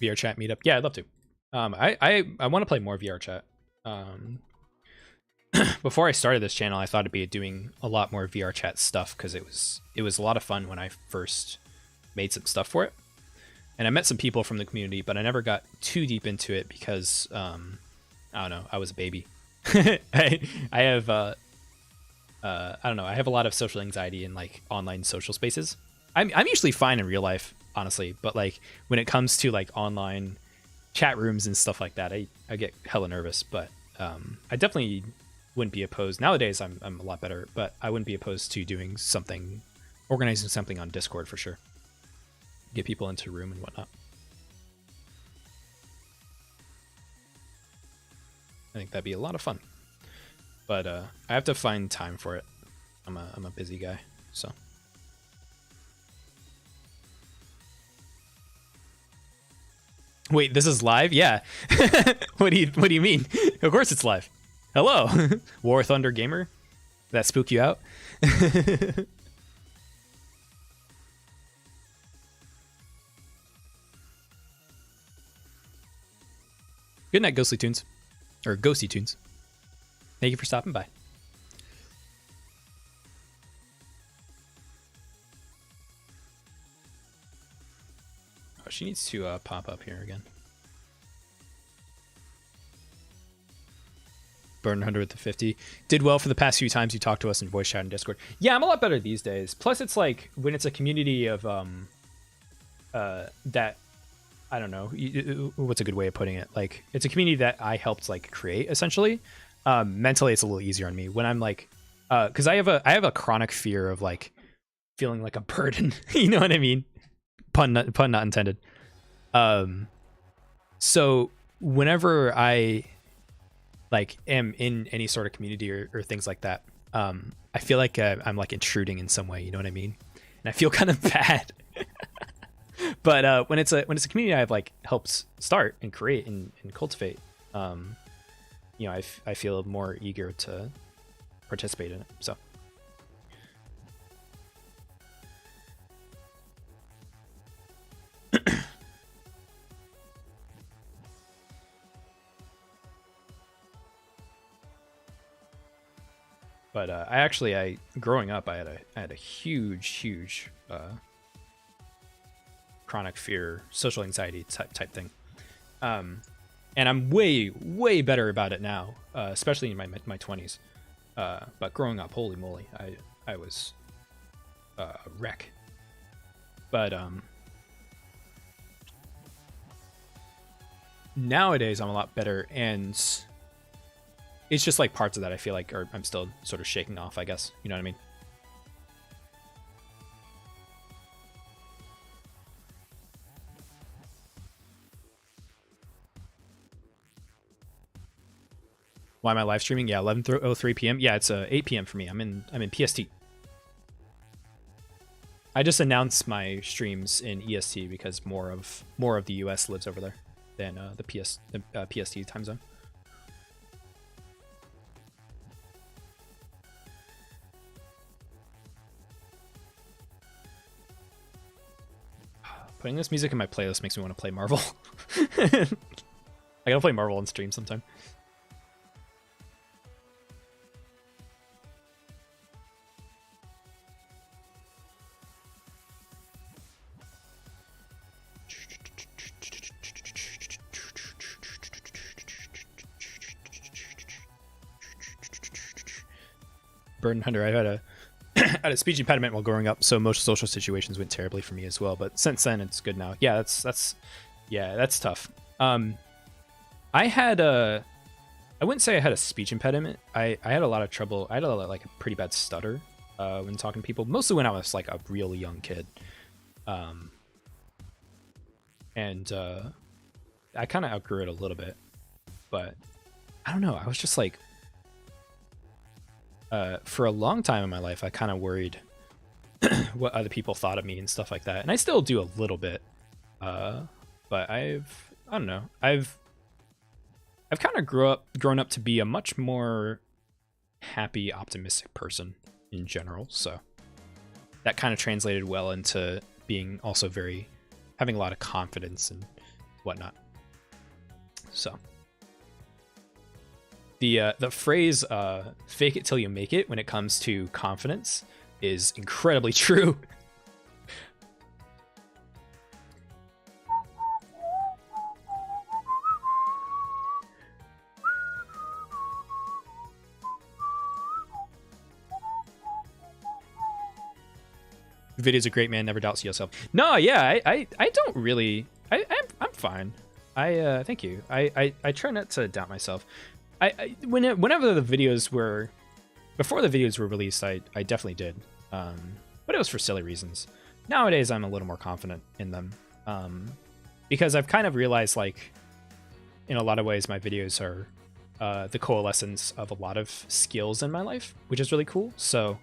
VR chat meetup. Yeah, I'd love to. I want to play more VR chat. Before I started this channel, I thought it'd be doing a lot more VR chat stuff because it was a lot of fun when I first made some stuff for it. And I met some people from the community, but I never got too deep into it because I don't know, I was a baby. I have I don't know, I have a lot of social anxiety in like online social spaces. I'm usually fine in real life, honestly, but like when it comes to like online chat rooms and stuff like that, I get hella nervous. But I definitely wouldn't be opposed. Nowadays I'm a lot better, but I wouldn't be opposed to doing something, organizing something on Discord for sure. Get people into room and whatnot. I think that'd be a lot of fun, but I have to find time for it. I'm a busy guy, so. Wait, this is live? Yeah. What do you mean? Of course it's live. Hello, War Thunder Gamer. Did that spook you out? Good night, Ghostly Tunes. Or Ghosty Tunes. Thank you for stopping by. Oh, she needs to pop up here again. Burn 100 with the 50. Did well for the past few times you talked to us in voice chat and Discord. Yeah, I'm a lot better these days. Plus, it's like when it's a community of that, I don't know, what's a good way of putting it? Like it's a community that I helped like create essentially. Mentally, it's a little easier on me when I'm like, because I have a chronic fear of like feeling like a burden. You know what I mean? Pun not intended. So whenever I like am in any sort of community or things like that, I feel like I'm like intruding in some way. You know what I mean? And I feel kind of bad. But when it's a community I've like helped start and create and cultivate, you know, I feel more eager to participate in it. So. But growing up, I had a huge chronic fear, social anxiety type thing, and I'm way better about it now, especially in my 20s. But growing up, holy moly, I was a wreck. But nowadays I'm a lot better, and it's just like parts of that I feel like I'm still sort of shaking off, I guess. You know what I mean? Why am I live streaming? Yeah, 11:03 p.m. Yeah, it's 8 p.m. for me. I'm in PST. I just announced my streams in EST because more of the US lives over there than the PST time zone. Putting this music in my playlist makes me want to play Marvel. I gotta play Marvel on stream sometime. Burden Hunter, I've had a speech impediment while growing up, so most social situations went terribly for me as well. But since then, it's good now. Yeah, that's Yeah, that's tough. I had I wouldn't say I had a speech impediment. I had a lot of trouble. I had like a pretty bad stutter when talking to people, mostly when I was like a really young kid. And I kind of outgrew it a little bit, but I don't know. I was just like, for a long time in my life, I kind of worried what other people thought of me and stuff like that. And I still do a little bit, but I don't know. I've kind of grown up to be a much more happy, optimistic person in general. So that kind of translated well into being also having a lot of confidence and whatnot. So the phrase "fake it till you make it" when it comes to confidence is incredibly true. Video's a great man, never doubts yourself. No, yeah, I don't really. I'm fine. Thank you. I try not to doubt myself. Whenever the videos were, before the videos were released, I definitely did. But it was for silly reasons. Nowadays, I'm a little more confident in them. Because I've kind of realized, like, in a lot of ways, my videos are the coalescence of a lot of skills in my life, which is really cool. So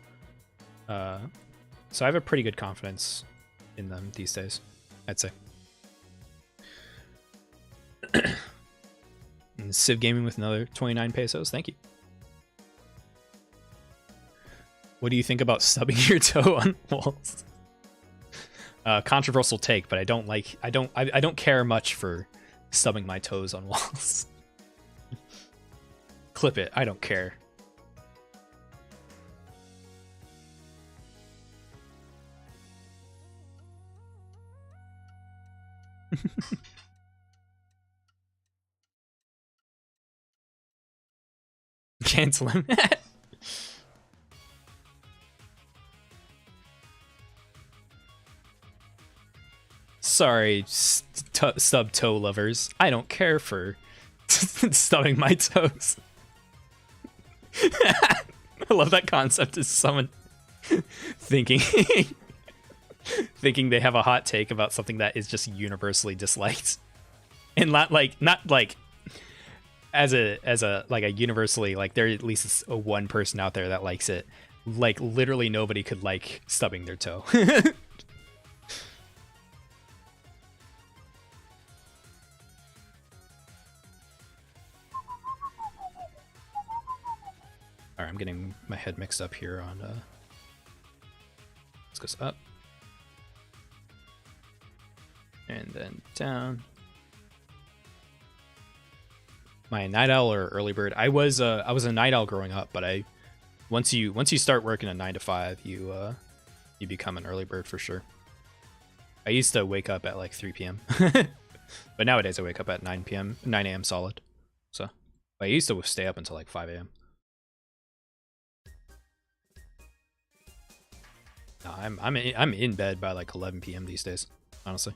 I have a pretty good confidence in them these days, I'd say. And Civ Gaming with another 29 pesos. Thank you. What do you think about stubbing your toe on walls? Controversial take, but I don't care much for stubbing my toes on walls. Clip it. I don't care. Cancel him. Sorry, stub toe lovers. I don't care for stubbing my toes. I love that concept as someone thinking they have a hot take about something that is just universally disliked, and not like as a like a universally, like there at least is a one person out there that likes it. Like literally nobody could like stubbing their toe. Alright, I'm getting my head mixed up here on this goes up. And then down. My night owl or early bird? I was a night owl growing up, but once you start working a 9 to 5, you become an early bird for sure. I used to wake up at like 3 p.m. But nowadays I wake up at 9 a.m. solid. So I used to stay up until like 5 a.m. No, I'm in bed by like 11 p.m. these days, honestly.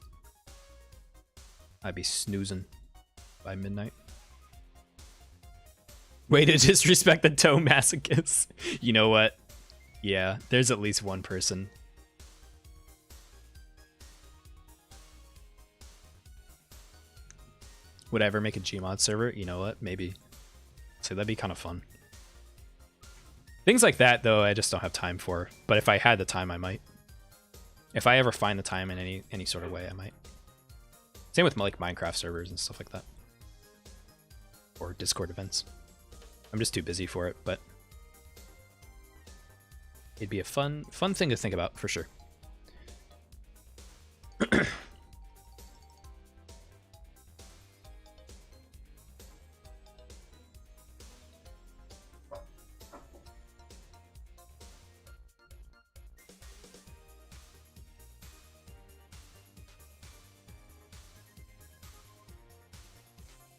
I'd be snoozing by midnight. Way to disrespect the toe masochist. You know what? Yeah, there's at least one person. Would I ever make a Gmod server? You know what? Maybe. So that'd be kind of fun. Things like that, though, I just don't have time for. But if I had the time, I might. If I ever find the time in any sort of way, I might. Same with like Minecraft servers and stuff like that. Or Discord events. I'm just too busy for it, but it'd be a fun thing to think about for sure.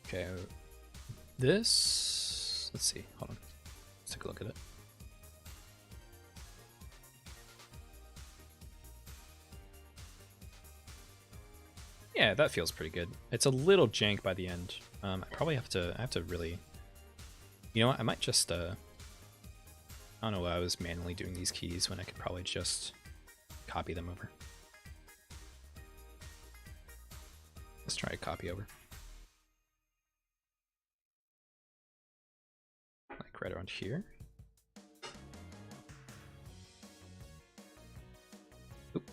Okay, this, let's see, hold on, let's take a look at it. Yeah, that feels pretty good. It's a little jank by the end. I probably have to really, you know what? I might just I don't know why I was manually doing these keys when I could probably just copy them over. Let's try to copy over. Like right around here. Oop.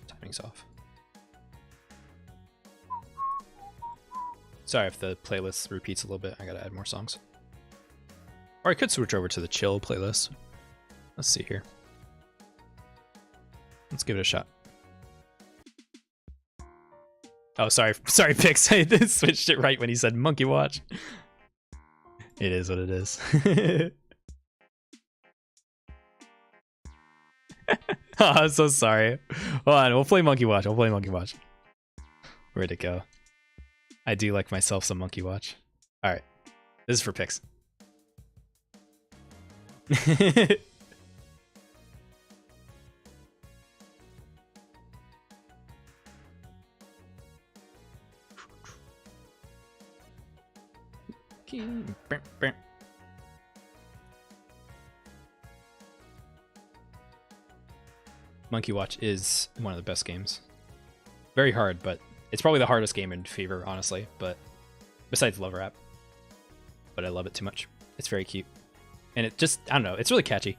Timing's off. Sorry if the playlist repeats a little bit. I gotta add more songs. Or I could switch over to the chill playlist. Let's see here. Let's give it a shot. Oh, sorry, Pix. I switched it right when he said Monkey Watch. It is what it is. Oh, I'm so sorry. Hold on, we'll play Monkey Watch. Where'd it go? I do like myself some Monkey Watch. All right, this is for Pix. Monkey Watch is one of the best games. Very hard, but it's probably the hardest game in Fever, honestly. But besides Love Rap, but I love it too much. It's very cute, and it just, I don't know, it's really catchy.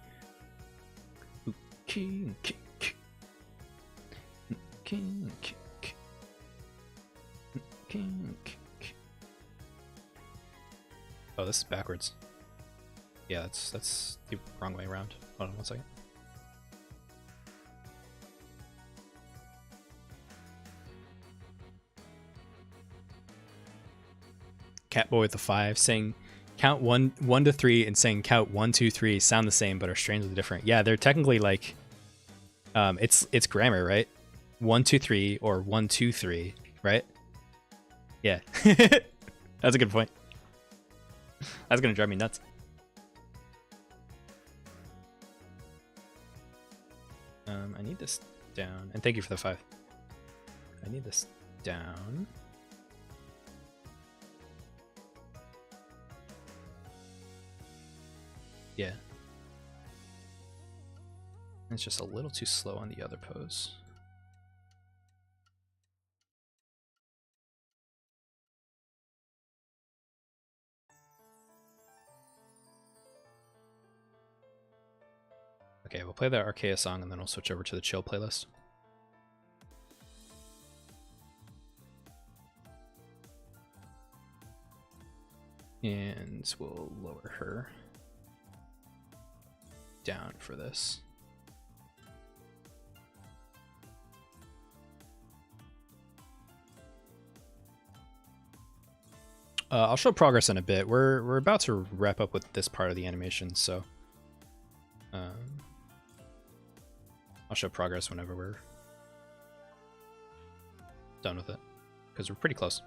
Oh, this is backwards. Yeah, that's the wrong way around. Hold on 1 second. Catboy with the 5 saying count 1 to 3 and saying count 1 2 3 sound the same but are strangely different. Yeah, they're technically like it's grammar, right? 1 2 3 or 1 2 3, right? Yeah. That's a good point. That's gonna drive me nuts. I need this down, and thank you for the 5. I need this down. Yeah. It's just a little too slow on the other pose. Okay, we'll play the Archaea song and then we'll switch over to the chill playlist. And we'll lower her down for this. I'll show progress in a bit. We're about to wrap up with this part of the animation, so I'll show progress whenever we're done with it, because we're pretty close.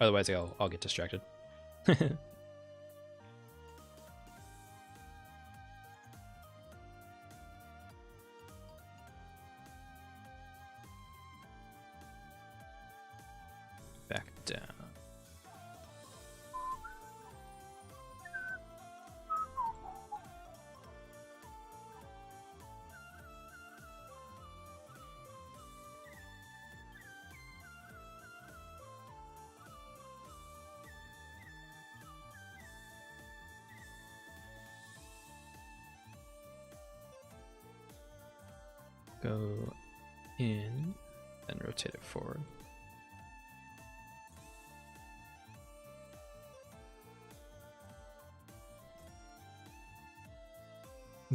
Otherwise, I'll get distracted. Back down. Go in, then rotate it forward.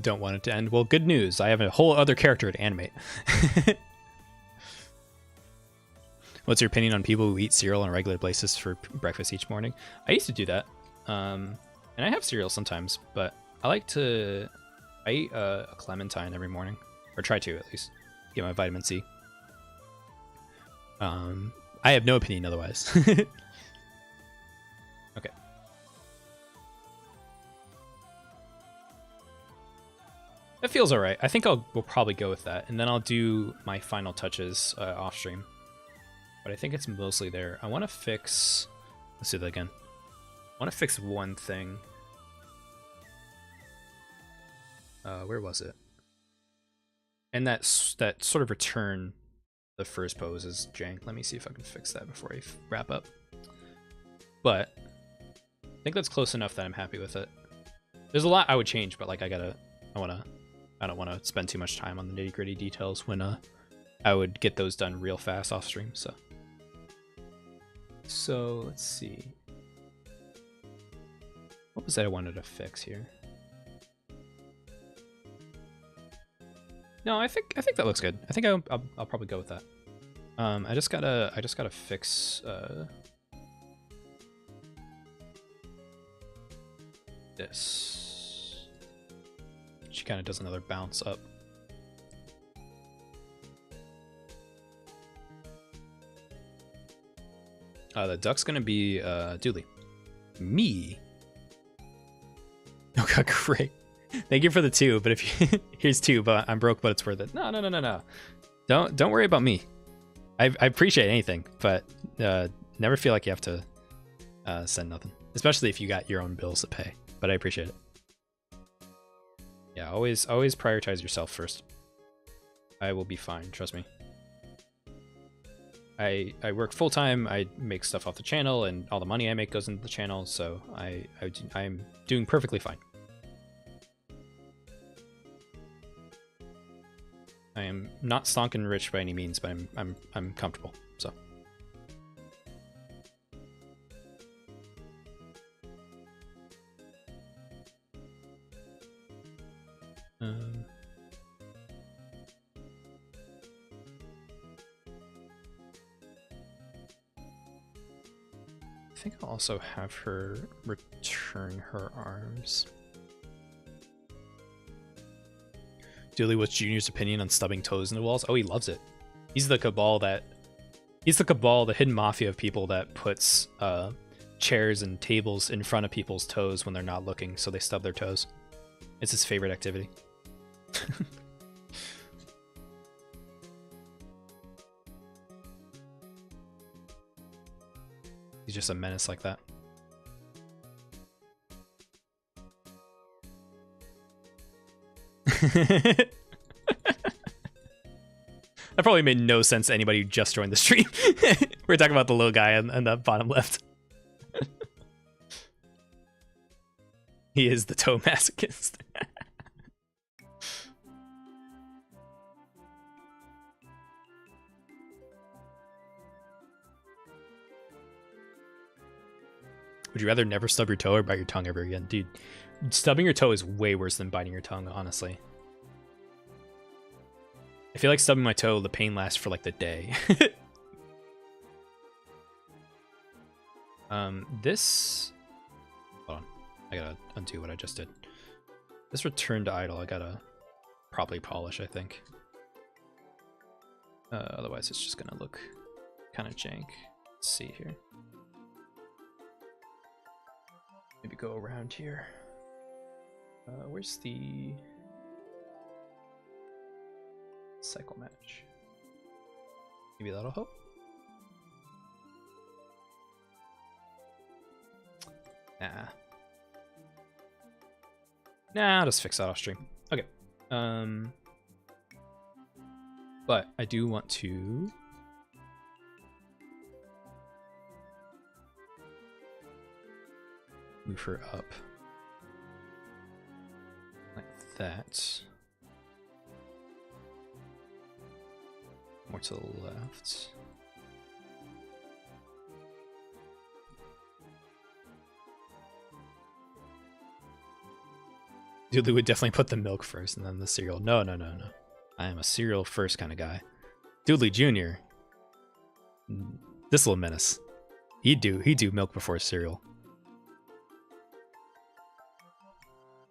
Don't want it to end. Well, good news. I have a whole other character to animate. What's your opinion on people who eat cereal on a regular basis for breakfast each morning? I used to do that. And I have cereal sometimes, but I eat a clementine every morning. Or try to, at least. Get my vitamin C. I have no opinion otherwise. Okay. That feels alright. I think we'll probably go with that. And then I'll do my final touches off stream. but I think it's mostly there. I want to fix... Let's do that again. I want to fix one thing. Where was it? And that sort of return the first pose is jank. Let me see if I can fix that before I wrap up. But I think that's close enough that I'm happy with it. There's a lot I would change, but like I don't want to spend too much time on the nitty-gritty details when I would get those done real fast off stream. So let's see. What was that I wanted to fix here? No, I think that looks good. I think I'll probably go with that. I just gotta fix this. She kind of does another bounce up. The duck's gonna be Doodley. Me. Oh god, great. Thank you for the 2, but if you, here's 2, but I'm broke, but it's worth it. No. Don't worry about me. I appreciate anything, but never feel like you have to send nothing, especially if you got your own bills to pay. But I appreciate it. Yeah, always prioritize yourself first. I will be fine, trust me. I work full time. I make stuff off the channel, and all the money I make goes into the channel, so I'm doing perfectly fine. I am not stonking rich by any means, but I'm comfortable. So. I think I'll also have her return her arms. Doodley, what's Junior's opinion on stubbing toes into walls? Oh, he loves it. He's the cabal, the hidden mafia of people that puts chairs and tables in front of people's toes when they're not looking, so they stub their toes. It's his favorite activity. He's just a menace like that. That probably made no sense to anybody who just joined the stream. We're talking about the little guy on the bottom left. He is the toe masochist. Would you rather never stub your toe or bite your tongue ever again? Dude, stubbing your toe is way worse than biting your tongue, honestly. I feel like stubbing my toe, the pain lasts for like the day. This... Hold on. I gotta undo what I just did. This return to idle, I gotta properly polish, I think. Otherwise, it's just gonna look kind of jank. Let's see here. Maybe go around here. Where's the cycle match? Maybe that'll help. Nah, I'll just fix that off stream. Okay. But I do want to move her up like that. More to the left. Doodley would definitely put the milk first and then the cereal. No. I am a cereal first kind of guy. Doodley Jr. This little menace. He'd do milk before cereal.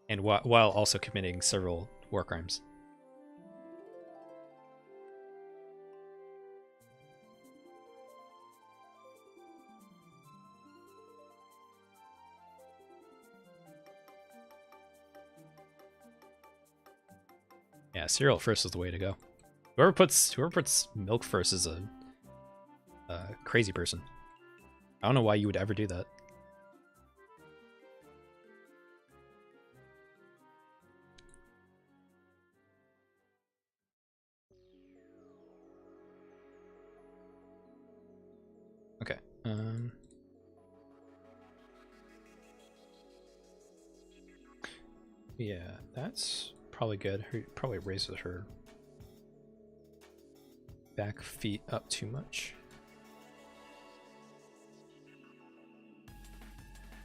And while also committing several war crimes. Yeah, cereal first is the way to go. Whoever puts milk first is crazy person. I don't know why you would ever do that. Okay. Yeah, that's probably good. Her probably raises her back feet up too much.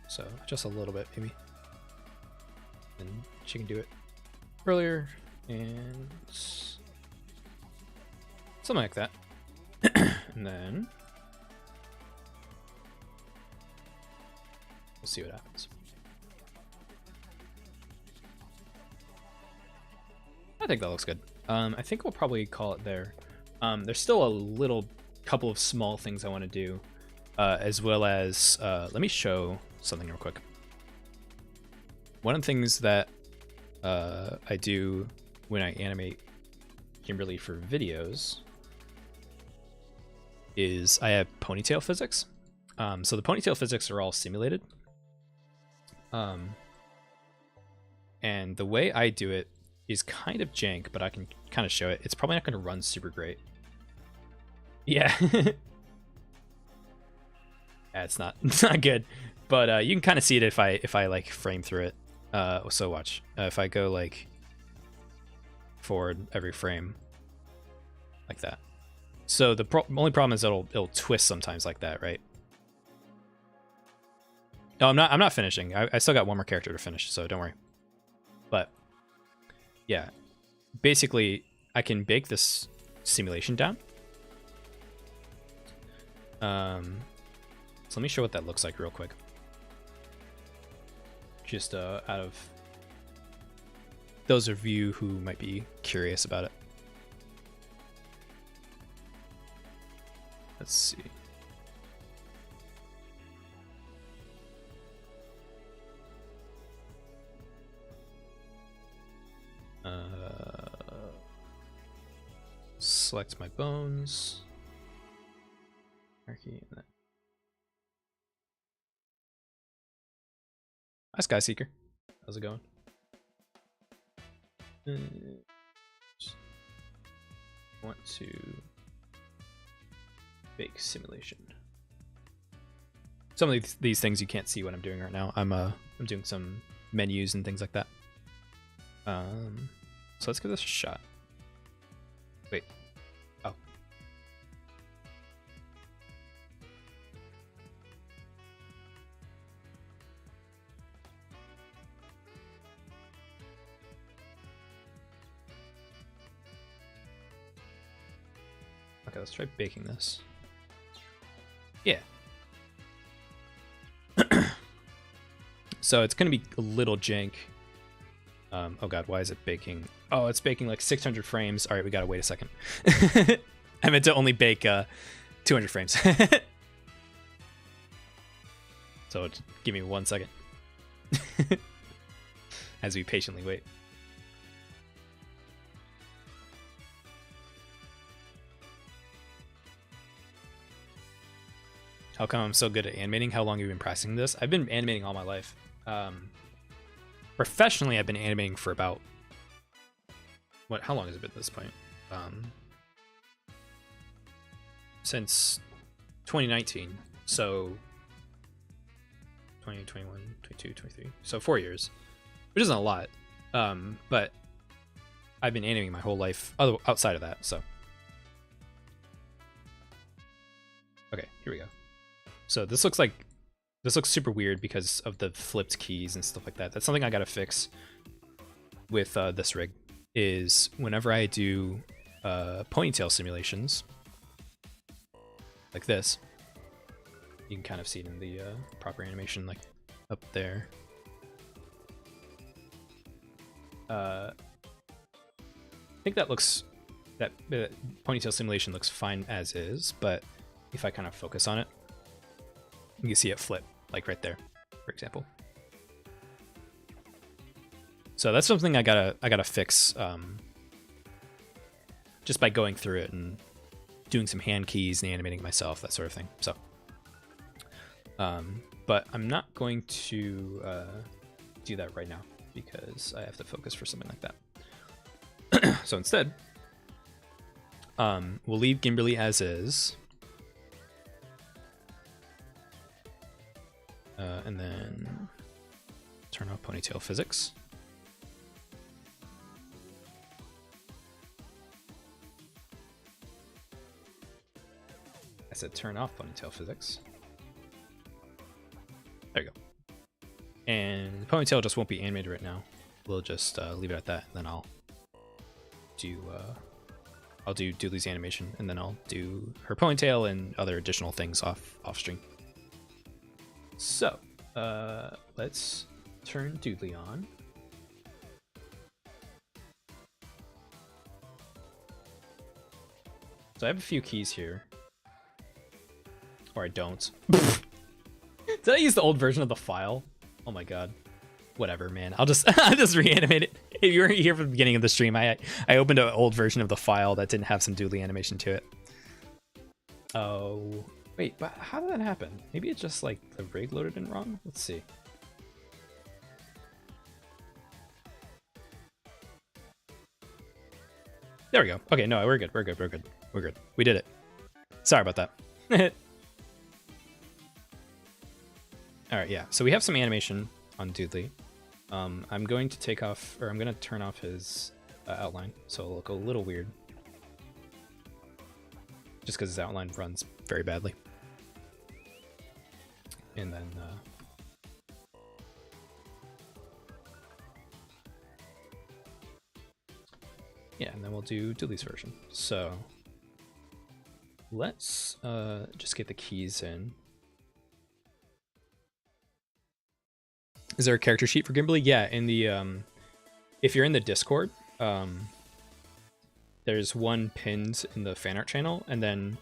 So just a little bit, maybe. And she can do it earlier and something like that. And then we'll see what happens. I think that looks good. I think we'll probably call it there. There's still a little couple of small things I want to do, as well as let me show something real quick. One of the things that I do when I animate Gimberly for videos is I have ponytail physics. So the ponytail physics are all simulated. And the way I do it is kind of jank, but I can kind of show it. It's probably not going to run super great. Yeah. Yeah, it's not good, but you can kind of see it if I like frame through it. So watch. If I go like forward every frame like that. So the only problem is it'll twist sometimes like that, right? No, I'm not finishing. I still got one more character to finish, so don't worry. But yeah, basically I can bake this simulation down. So let me show what that looks like real quick. Just out of those of you who might be curious about it. Let's see. Select my bones. Hi, Skyseeker. How's it going? I want to bake simulation. Some of these things you can't see what I'm doing right now. I'm doing some menus and things like that. So let's give this a shot. Wait. Oh. Okay, let's try baking this. Yeah. So it's gonna be a little jank. Oh god, why is it baking? Oh, it's baking like 600 frames. All right, we gotta wait a second. I meant to only bake 200 frames. So give me 1 second. As we patiently wait. How come I'm so good at animating? How long have you been practicing this? I've been animating all my life. Professionally, I've been animating for about how long has it been at this point? Since 2019. So 20, 21, 22, 23. So 4 years, which isn't a lot. But I've been animating my whole life outside of that. So okay, here we go. So this looks super weird because of the flipped keys and stuff like that. That's something I gotta fix with this rig. Is whenever I do ponytail simulations like this, you can kind of see it in the proper animation, like up there. I think that ponytail simulation looks fine as is, but if I kind of focus on it, you can see it flip, like right there, for example. So that's something I gotta fix, just by going through it and doing some hand keys and animating myself, that sort of thing. So, but I'm not going to do that right now because I have to focus for something like that. So instead, we'll leave Gimberly as is. And then turn off ponytail physics. I said turn off ponytail physics. There you go. And the ponytail just won't be animated right now. We'll just leave it at that. And then I'll do Doodley's animation, and then I'll do her ponytail and other additional things off stream. So let's turn Doodley on. So I have a few keys here. Or I don't. Did I use the old version of the file? Oh my god. Whatever, man. I'll just reanimate it. If you weren't here from the beginning of the stream, I opened an old version of the file that didn't have some Doodley animation to it. Oh, wait, but how did that happen? Maybe it's just like the rig loaded in wrong? Let's see. There we go. Okay, no, we're good. We're good. We're good. We're good. We did it. Sorry about that. All right, yeah. So we have some animation on Doodley. I'm going to take off, or I'm going to turn off his outline, so it'll look a little weird. Just because his outline runs very badly. And then yeah, and then we'll do Doodley's version. So let's just get the keys in. Is there a character sheet for Gimberly? Yeah, in the if you're in the Discord, there's one pinned in the fan art channel, and then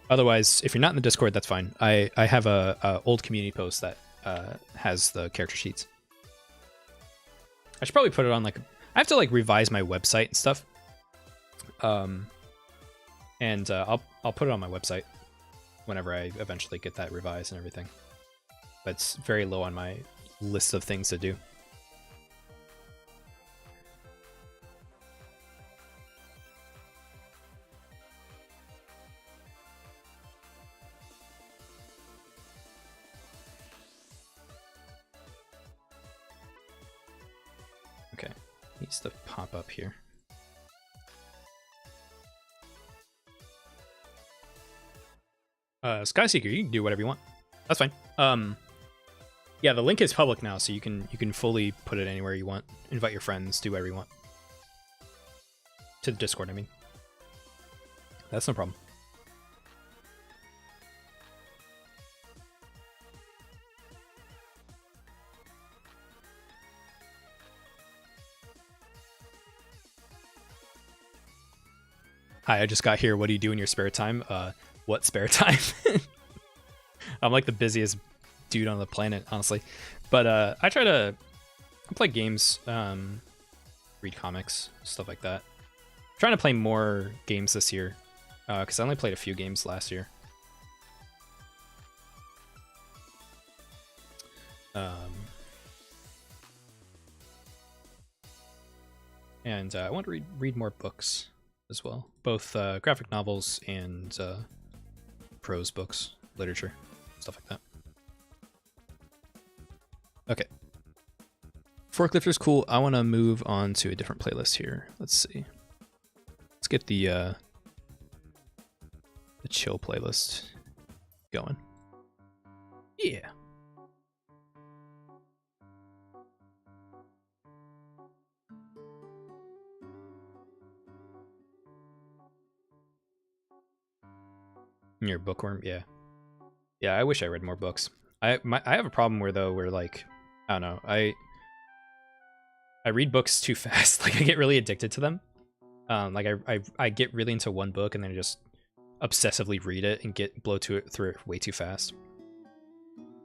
otherwise, if you're not in the Discord, that's fine. I have a old community post that has the character sheets. I should probably put it on like, I have to like revise my website and stuff. And I'll put it on my website whenever I eventually get that revised and everything. But it's very low on my list of things to do. Okay, needs to pop up here. Skyseeker, you can do whatever you want. That's fine. Yeah, the link is public now, so you can fully put it anywhere you want. Invite your friends, do whatever you want. To the Discord, I mean. That's no problem. Hi, I just got here. What do you do in your spare time? What spare time? I'm like the busiest dude on the planet, honestly. But I try to play games, read comics, stuff like that. I'm trying to play more games this year, because I only played a few games last year. And I want to read more books as well, both graphic novels and prose books, literature, stuff like that. Okay. Forklifter's cool. I want to move on to a different playlist here. Let's see. Let's get the chill playlist going. Yeah. You're a bookworm? Yeah. Yeah, I wish I read more books. I have a problem where like, I don't know, I read books too fast. Like I get really addicted to them. Like I get really into one book and then I just obsessively read it and blow through it way too fast.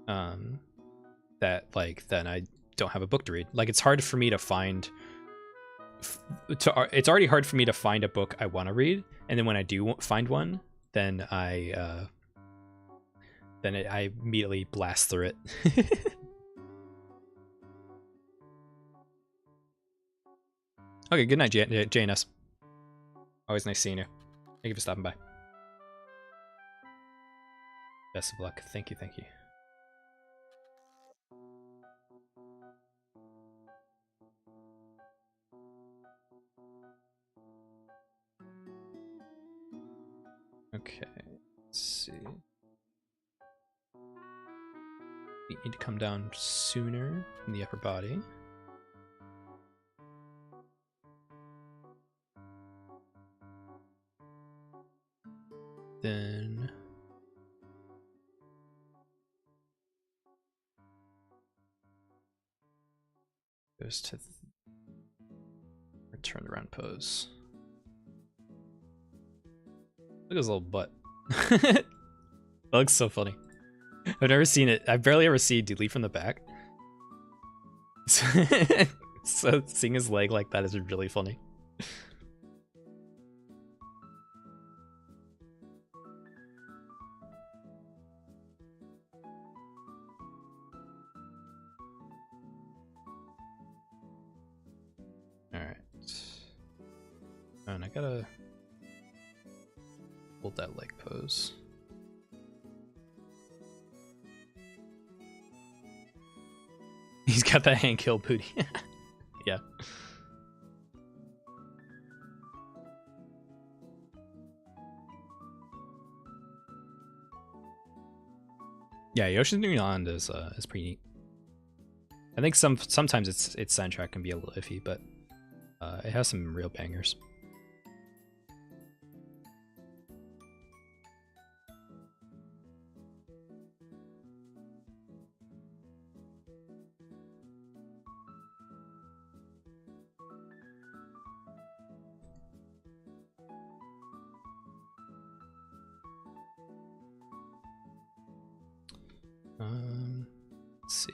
That like then I don't have a book to read. Like it's hard for me to find. It's already hard for me to find a book I want to read, and then when I do find one then I immediately blast through it. Okay, good night, JNS. Always nice seeing you. Thank you for stopping by. Best of luck. Thank you, thank you. Okay, let's see. You need to come down sooner in the upper body. Then goes to return around pose. Look at his little butt. That looks so funny. I've never seen it. I've barely ever seen Doodley from the back. So seeing his leg like that is really funny. Alright. And I gotta hold that leg pose. He's got that hand kill booty. Yeah. Yeah, Yoshi's New Land is pretty neat. I think sometimes its soundtrack can be a little iffy, but it has some real bangers. Let's see.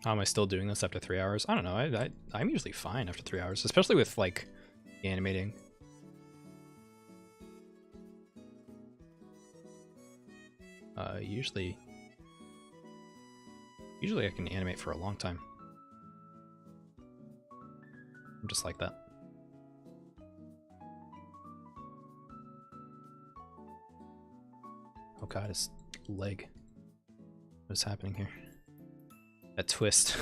How am I still doing this after 3 hours? I don't know. I'm usually fine after 3 hours, especially with like animating. Usually I can animate for a long time. I'm just like that. Oh god, his leg. What's happening here? That twist.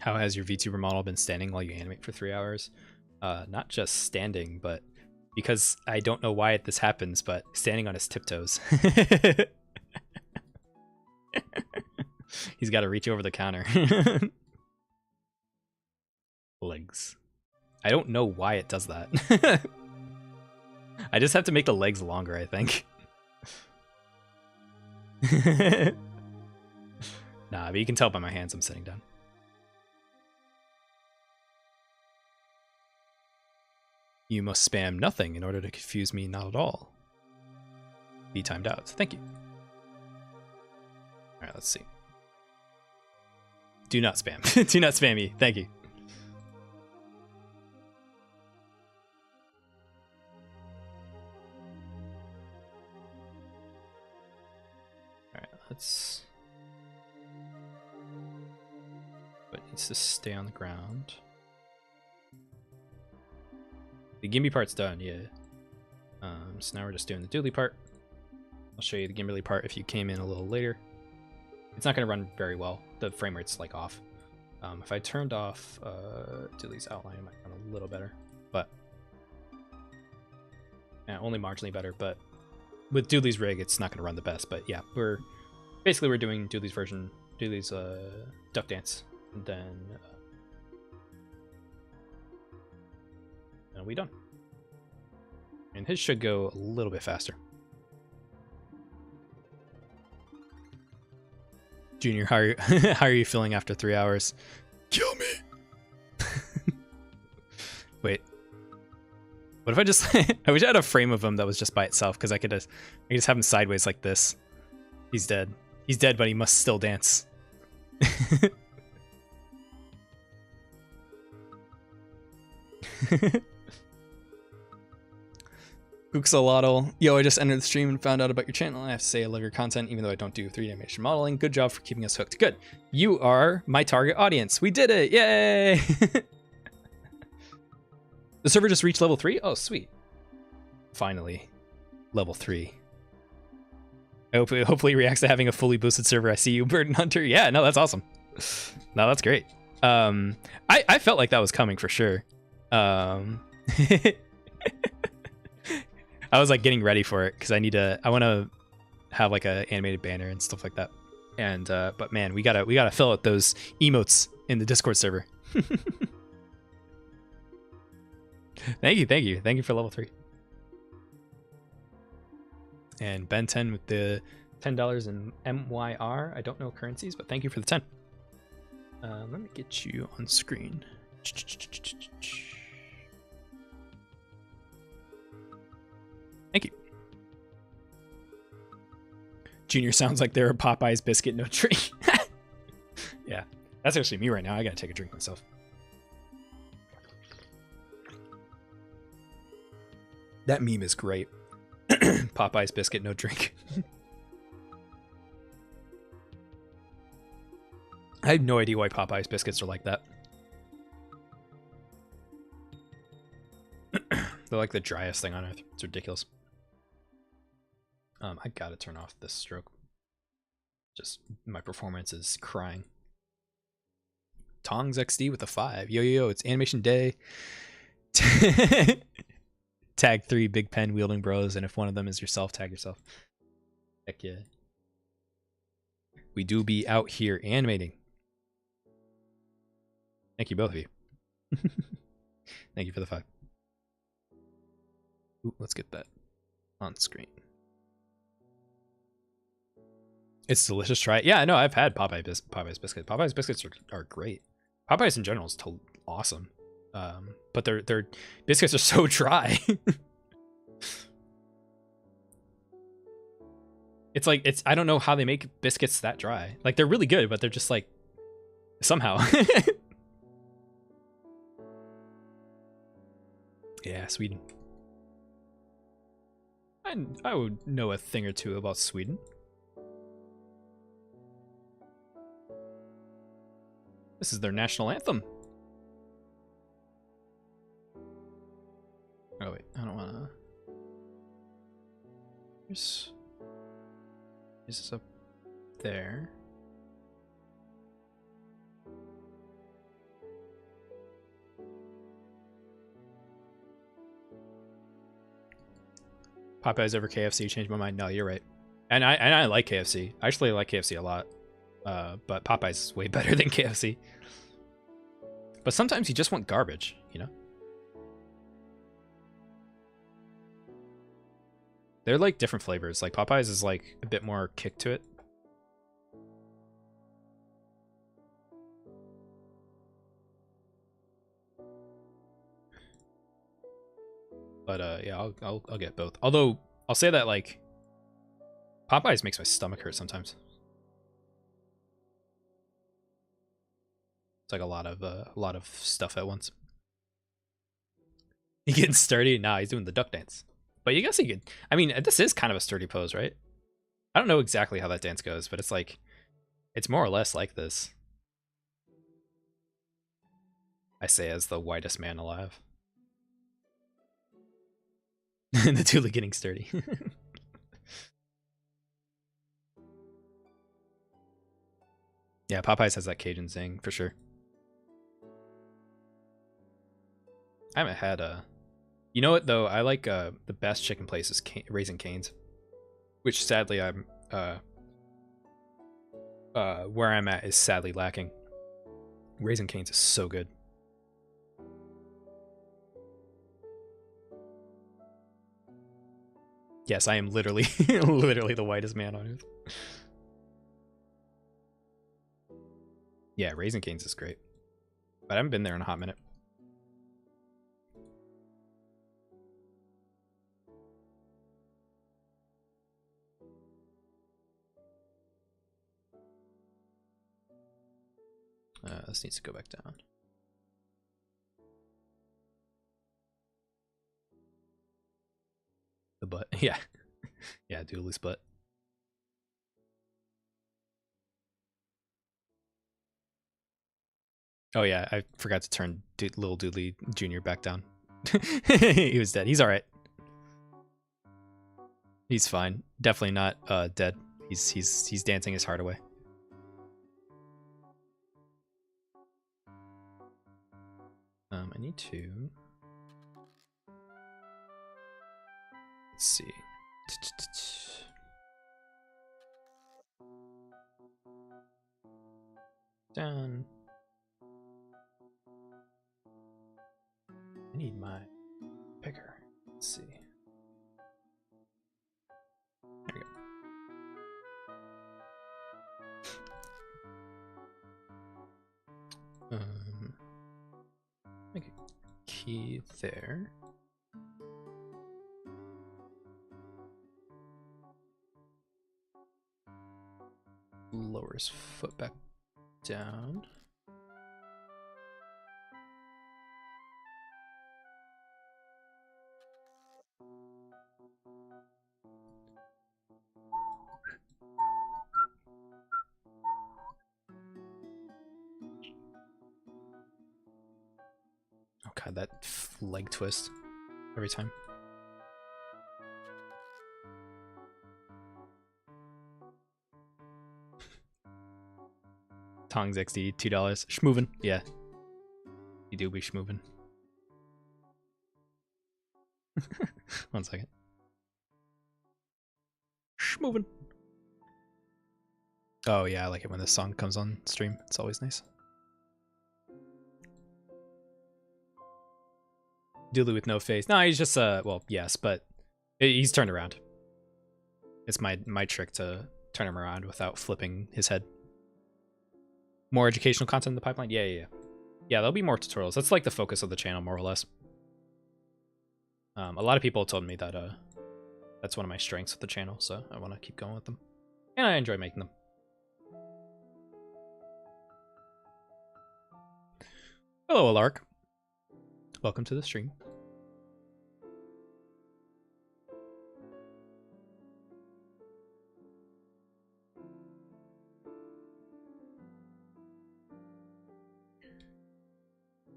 How has your VTuber model been standing while you animate for 3 hours? Not just standing, but because I don't know why this happens, but standing on his tiptoes. He's got to reach over the counter. Legs. I don't know why it does that. I just have to make the legs longer, I think. Nah, but you can tell by my hands I'm sitting down. You must spam nothing in order to confuse me not at all. Be timed out. Thank you. Alright, let's see. Do not spam. Do not spam me. Thank you. Alright, let's... But it needs to stay on the ground. The Gimby part's done, yeah. So now we're just doing the Doodley part. I'll show you the Gimberly part if you came in a little later. It's not going to run very well. The frame rate's like off. If I turned off Doodley's outline, it might run a little better. But yeah, only marginally better. But with Doodley's rig, it's not going to run the best. But yeah, we're doing Doodley's version, Doodley's Duck Dance, and then we done. And his should go a little bit faster. Junior, how are you feeling after 3 hours? Kill me. Wait. What if I just I wish I had a frame of him that was just by itself, because I could just have him sideways like this. He's dead. He's dead, but he must still dance. Gooksalotl. Yo, I just entered the stream and found out about your channel. I have to say I love your content, even though I don't do 3D animation modeling. Good job for keeping us hooked. Good. You are my target audience. We did it. Yay! The server just reached level 3? Oh, sweet. Finally. Level 3. Hopefully it reacts to having a fully boosted server. I see you, Burden Hunter. Yeah, no, that's awesome. No, that's great. I felt like that was coming for sure. I was like getting ready for it because I want to have like a animated banner and stuff like that. And but man, we gotta fill out those emotes in the Discord server. Thank you for level 3. And Ben 10 with the $10 in MYR. I don't know currencies, but thank you for the 10. Let me get you on screen. Thank you. Junior sounds like they're a Popeye's biscuit, no drink. Yeah, that's actually me right now. I gotta take a drink myself. That meme is great. Popeye's biscuit, no drink. I have no idea why Popeye's biscuits are like that. They're like the driest thing on earth. It's ridiculous. I gotta turn off this stroke. Just my performance is crying. Tongs XD with a 5. Yo, yo, yo, it's animation day. Tag 3 big pen wielding bros, and if one of them is yourself, tag yourself. Heck yeah. We do be out here animating. Thank you, both of you. Thank you for the 5. Ooh, let's get that on screen. It's delicious. Try it. Yeah, no, I've had Popeye's biscuits. Popeye's biscuits are great. Popeye's in general is awesome. But their biscuits are so dry. It's like I don't know how they make biscuits that dry. Like they're really good, but they're just like somehow. Yeah, Sweden. I would know a thing or two about Sweden. This is their national anthem. Oh wait, I don't wanna. Is this up there? Popeyes over KFC changed my mind. No, you're right. And I like KFC. I actually like KFC a lot. But Popeyes is way better than KFC. But sometimes you just want garbage, you know? They're like different flavors. Like Popeyes is like a bit more kick to it. But yeah, I'll get both. Although I'll say that like Popeyes makes my stomach hurt sometimes. It's like a lot of stuff at once. He getting sturdy? Nah, he's doing the duck dance. But you guess he could. I mean, this is kind of a sturdy pose, right? I don't know exactly how that dance goes, but it's like, it's more or less like this. I say as the whitest man alive. The Doodley getting sturdy. Yeah, Popeyes has that Cajun zing for sure. I haven't had a. You know what though? I like the best chicken place is Raising Cane's, which sadly I'm where I'm at is sadly lacking. Raising Cane's is so good. Yes, I am literally literally the whitest man on earth. Yeah, Raising Cane's is great. But I haven't been there in a hot minute. this needs to go back down. The butt, yeah. Yeah, Doodley's butt. Oh yeah, I forgot to turn little Doodley Jr. back down. He was dead. He's alright. He's fine. Definitely not dead. He's dancing his heart away. I need to... Let's see. Down. I need my picker. Let's see. There we go. Make a key there. Lower his foot back down. Oh god, that leg twist every time. Tongs XD, $2. Schmoovin', yeah. You do be schmoovin'. 1 second. Schmoovin'. Oh yeah, I like it when this song comes on stream. It's always nice. Doodley with no face. No, he's just well, yes, but he's turned around. It's my trick to turn him around without flipping his head. More educational content in the pipeline? Yeah. Yeah, there'll be more tutorials. That's like the focus of the channel, more or less. A lot of people told me that that's one of my strengths with the channel, so I want to keep going with them. And I enjoy making them. Hello, Alark. Welcome to the stream.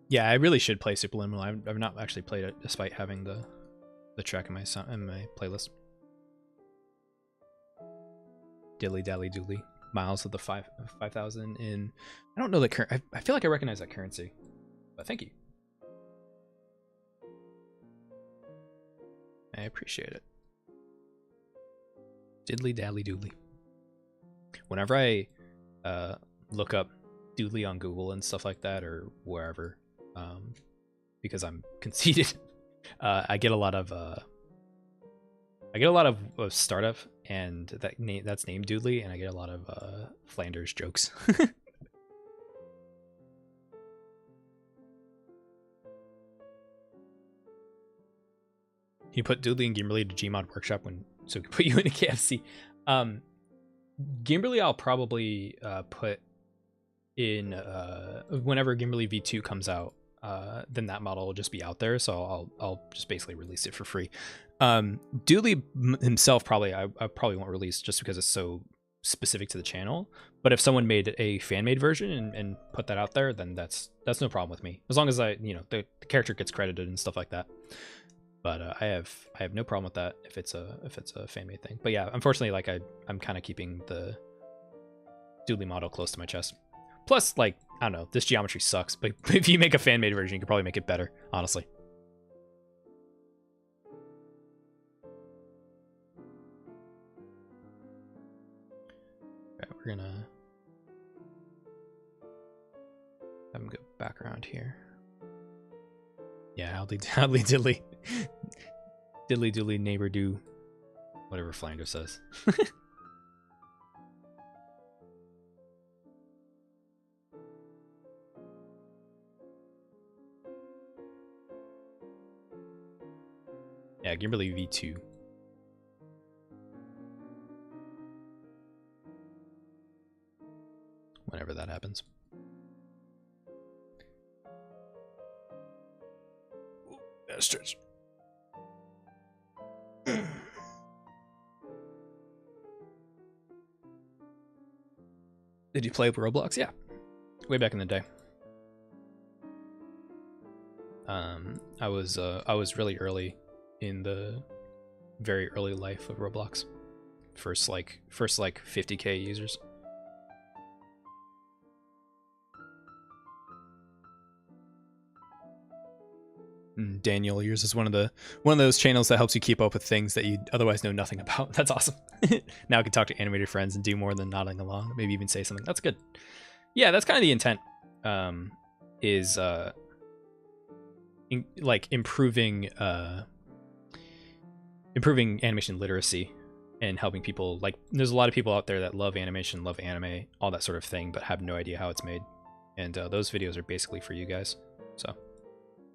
Yeah, I really should play Superliminal. I've not actually played it, despite having the track in my playlist. Dilly Dally Doodly. Miles of the 5,000 in... I don't know the I feel like I recognize that currency. But thank you. I appreciate it. Diddly Dally Doodly. Whenever I look up Doodly on Google and stuff like that, or wherever, because I'm conceited, I get a lot of startup, and that's named Doodly, and I get a lot of Flanders jokes. You put Doodley and Gimberly to Gmod Workshop so we can put you in a KFC. Gimberly I'll probably put in whenever Gimberly V2 comes out. Then that model will just be out there, so I'll just basically release it for free. Doodley himself I probably won't release just because it's so specific to the channel. But if someone made a fan-made version and put that out there, then that's no problem with me, as long as the character gets credited and stuff like that. But I have no problem with that if it's a fan-made thing. But yeah, unfortunately, I'm kind of keeping the Doodley model close to my chest. Plus, I don't know, this geometry sucks, but if you make a fan-made version, you could probably make it better, honestly. Okay, we're gonna have him go back around here. Yeah, howdy diddly. Diddly doodly neighbor do. Whatever Flanders says. Yeah, Gimberly V2. Whenever that happens. Bastards. Did you play Roblox? Yeah, way back in the day. I was really early in the very early life of Roblox. First like 50K users. Daniel Ears is one of those channels that helps you keep up with things that you otherwise know nothing about. That's awesome. Now I can talk to animated friends and do more than nodding along. Maybe even say something. That's good. Yeah, that's kind of the intent. Is like improving animation literacy and helping people. Like, there's a lot of people out there that love animation, love anime, all that sort of thing, but have no idea how it's made. And those videos are basically for you guys. So.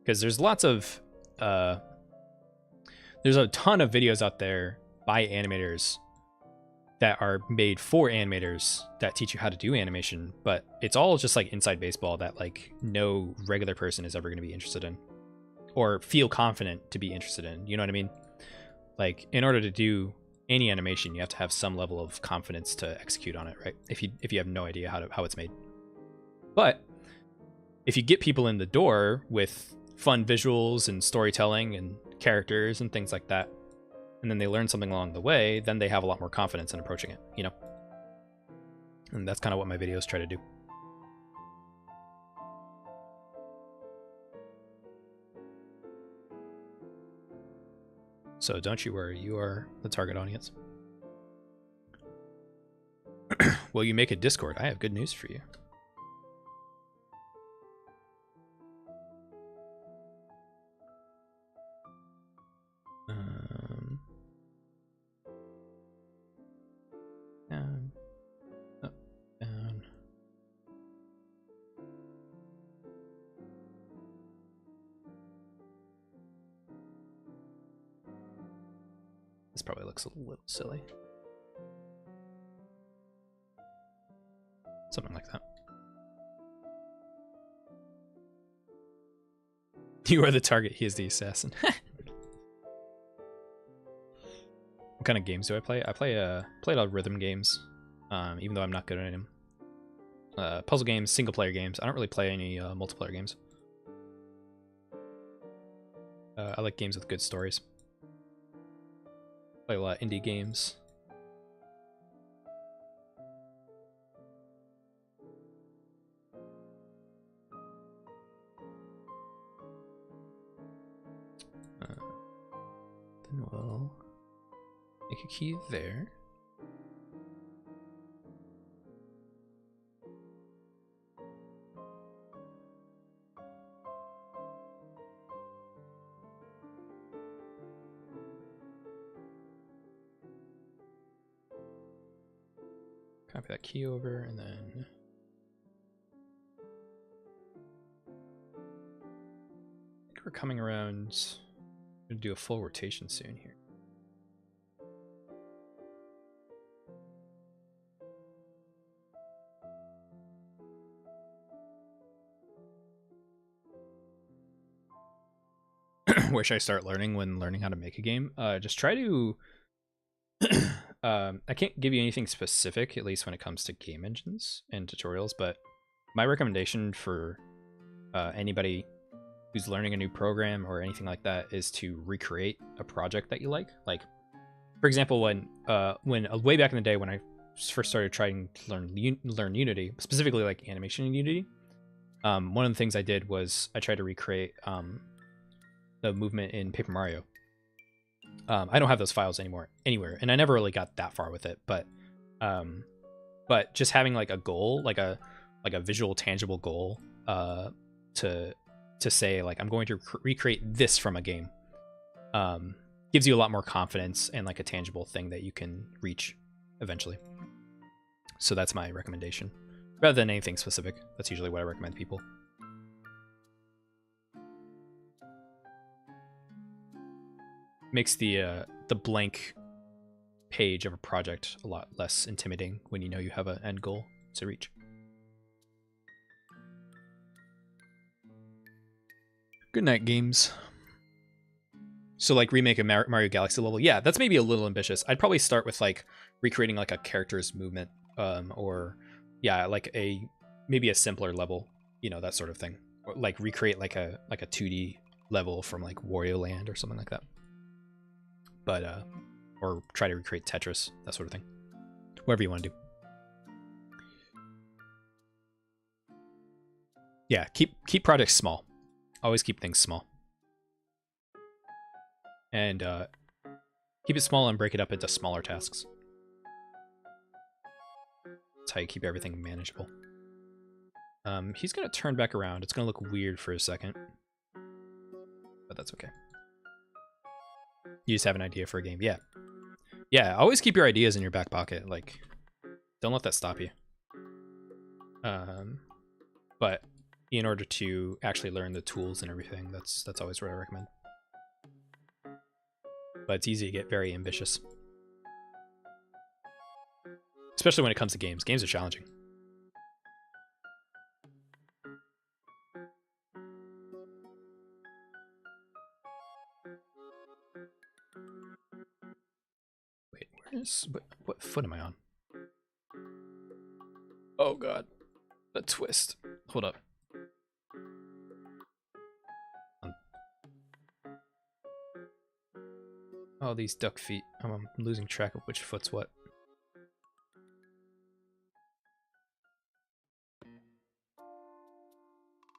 Because there's lots of, there's a ton of videos out there by animators that are made for animators that teach you how to do animation, but it's all just like inside baseball that like no regular person is ever going to be interested in or feel confident to be interested in. You know what I mean? Like, in order to do any animation, you have to have some level of confidence to execute on it, right? If you have no idea how it's made. But if you get people in the door with fun visuals and storytelling and characters and things like that, and then they learn something along the way, then they have a lot more confidence in approaching it, you know? And that's kind of what my videos try to do. So don't you worry, you are the target audience. Will you make a Discord? I have good news for you. Down, up, down. This probably looks a little silly. Something like that. You are the target, he is the assassin. What kind of games do I play? I play a lot of rhythm games, even though I'm not good at them. Puzzle games, single player games. I don't really play any multiplayer games. I like games with good stories. Play a lot of indie games. Then we'll make a key there. Copy that key over, and then I think we're coming around. I'm gonna do a full rotation soon here. Where should I start learning when learning how to make a game? Just try to I can't give you anything specific, at least when it comes to game engines and tutorials, but my recommendation for anybody who's learning a new program or anything like that is to recreate a project that you like. Like, for example, when way back in the day when I first started trying to learn Unity, specifically like animation in Unity, one of the things I did was I tried to recreate the movement in Paper Mario. I don't have those files anywhere, and I never really got that far with it. But just having like a goal, like a visual, tangible goal, to say like I'm going to recreate this from a game, gives you a lot more confidence and like a tangible thing that you can reach eventually. So that's my recommendation, rather than anything specific. That's usually what I recommend to people. Makes the blank page of a project a lot less intimidating when you know you have an end goal to reach. Good night, games. So like remake a Mario Galaxy level. Yeah, that's maybe a little ambitious. I'd probably start with like recreating like a character's movement, or yeah, like maybe a simpler level, you know, that sort of thing. Or like recreate like a 2D level from like Wario Land or something like that. But or try to recreate Tetris, that sort of thing. Whatever you want to do. Yeah, keep projects small. Always keep things small. And keep it small and break it up into smaller tasks. That's how you keep everything manageable. He's gonna turn back around. It's gonna look weird for a second, but that's okay. You just have an idea for a game. Yeah, always keep your ideas in your back pocket. Like, don't let that stop you. But in order to actually learn the tools and everything, that's always what I recommend. But it's easy to get very ambitious, especially when it comes to games. Games are challenging. Wait, what foot am I on? Oh god, the twist. Hold up. Oh, these duck feet. I'm losing track of which foot's what.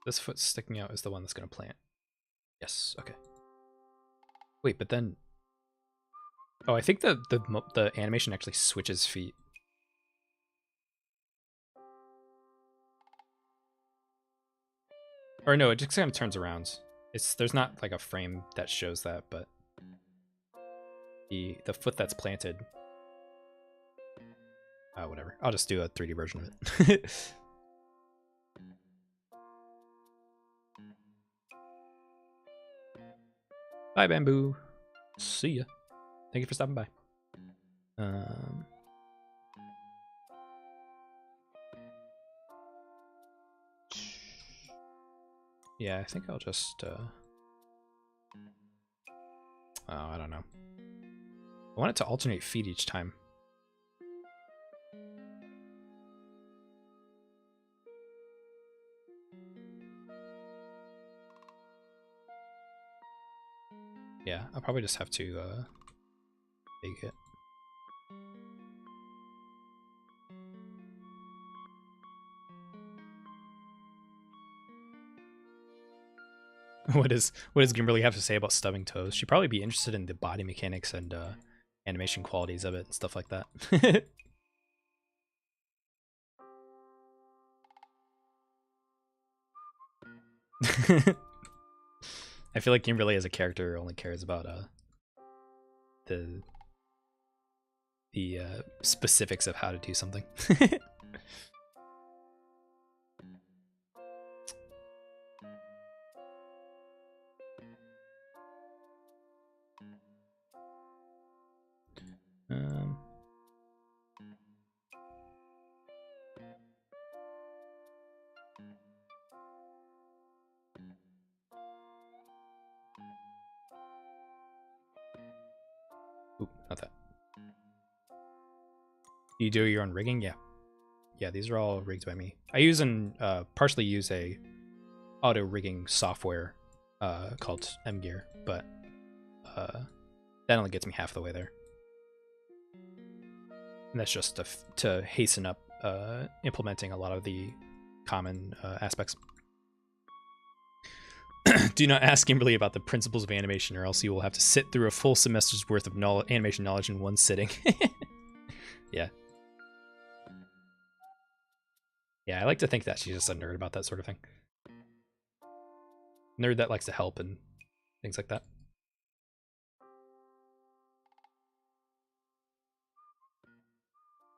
This foot sticking out is the one that's going to plant. Yes, okay. Wait, but then... Oh, I think the animation actually switches feet. Or no, it just kind of turns around. There's not like a frame that shows that, but the foot that's planted. Whatever. I'll just do a 3D version of it. Bye, Bamboo. See ya. Thank you for stopping by. Yeah, I think I'll just, oh, I don't know. I want it to alternate feet each time. Yeah, I'll probably just have to, make it. What does Gimberly have to say about stubbing toes? She'd probably be interested in the body mechanics and animation qualities of it and stuff like that. I feel like Gimberly as a character only cares about the specifics of how to do something. Oop, not that. You do your own rigging? Yeah. Yeah, these are all rigged by me. I partially use a auto rigging software called MGear, but that only gets me half the way there. And that's just to hasten up implementing a lot of the common aspects. Do not ask Gimberly about the principles of animation, or else you will have to sit through a full semester's worth of animation knowledge in one sitting. Yeah. Yeah, I like to think that she's just a nerd about that sort of thing. Nerd that likes to help and things like that.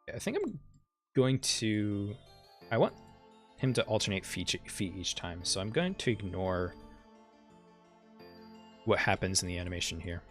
Yeah, I think I'm going to... I want him to alternate feet each time, so I'm going to ignore what happens in the animation here.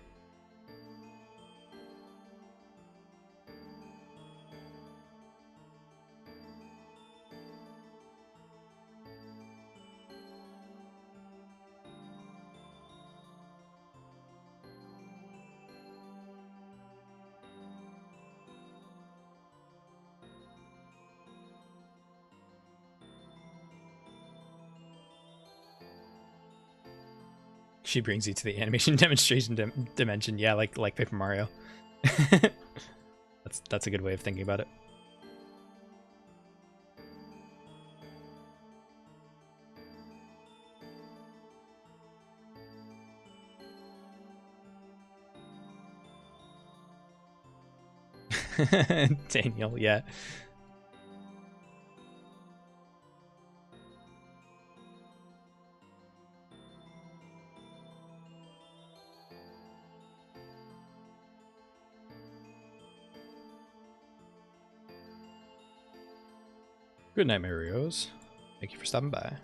She brings you to the animation demonstration dimension. Yeah, like Paper Mario. That's a good way of thinking about it. Daniel, yeah. Good night, Marios. Thank you for stopping by.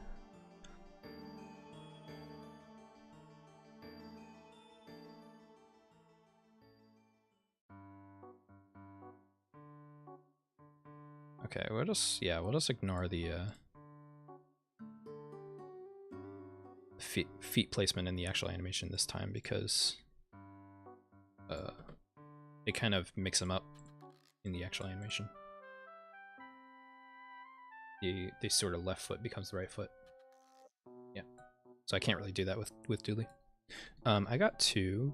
Okay, we'll just ignore the feet placement in the actual animation this time because it kind of mix them up in the actual animation. The sort of left foot becomes the right foot. Yeah, so I can't really do that with Doodley. I got to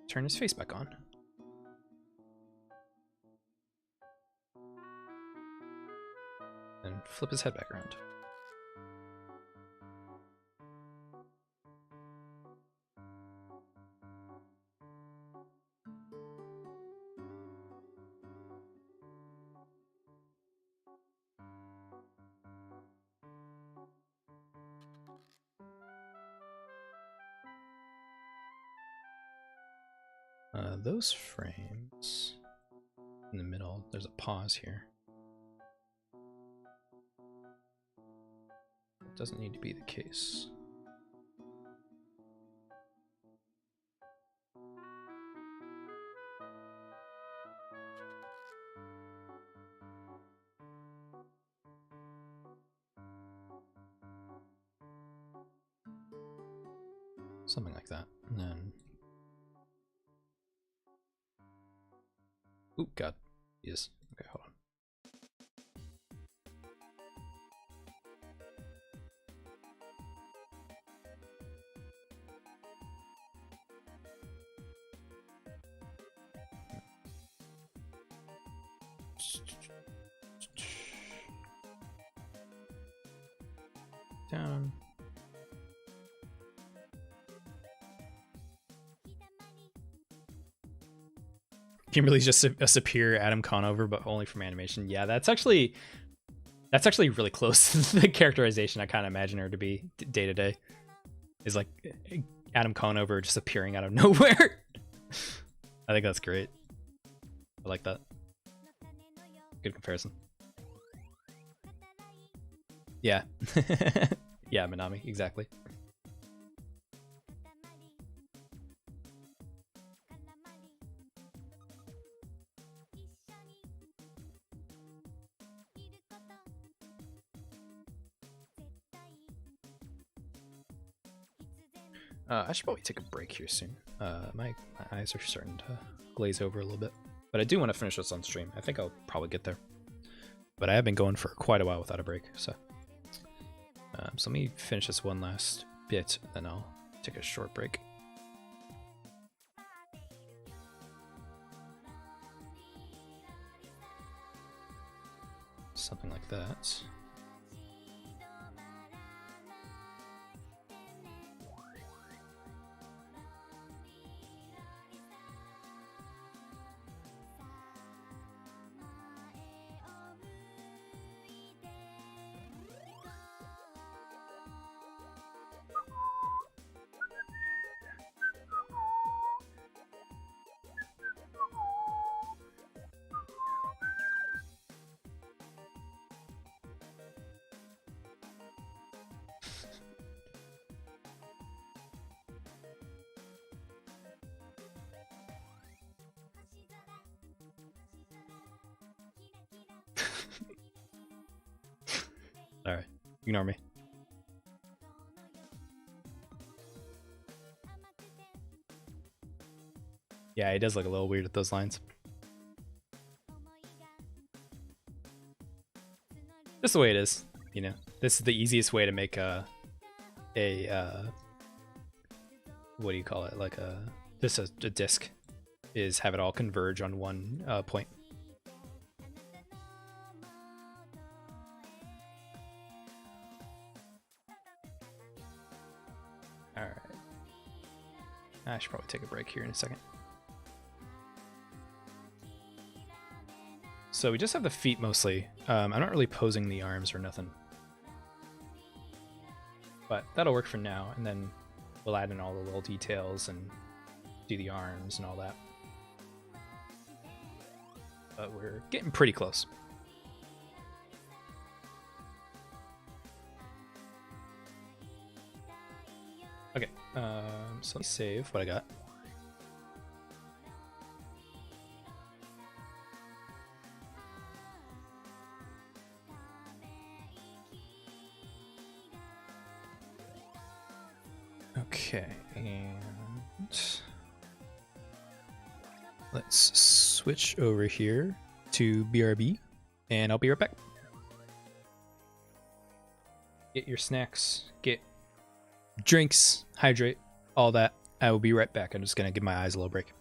turn his face back on. And flip his head back around. Those frames in the middle, there's a pause here. It doesn't need to be the case. Something like that. And then oh god. Yes. Okay, hold on. Down. Gimberly's just a superior Adam Conover, but only from animation. Yeah, that's actually really close to the characterization I kind of imagine her to be day to day. Is like Adam Conover just appearing out of nowhere. I think that's great. I like that. Good comparison. Yeah. Yeah, Minami, exactly. I should probably take a break here soon. My eyes are starting to glaze over a little bit. But I do want to finish this on stream. I think I'll probably get there. But I have been going for quite a while without a break, so. So let me finish this one last bit, then I'll take a short break. Something like that. Alright, ignore me. Yeah, it does look a little weird with those lines. Just the way it is, you know. This is the easiest way to make a what do you call it? Like a disk, is have it all converge on one point. All right. I should probably take a break here in a second. So we just have the feet mostly. I'm not really posing the arms or nothing. But that'll work for now, and then we'll add in all the little details and do the arms and all that. But we're getting pretty close. Okay, so let me save what I got. Okay, and let's switch over here to BRB, and I'll be right back. Get your snacks, get drinks, hydrate, all that. I will be right back. I'm just gonna give my eyes a little break.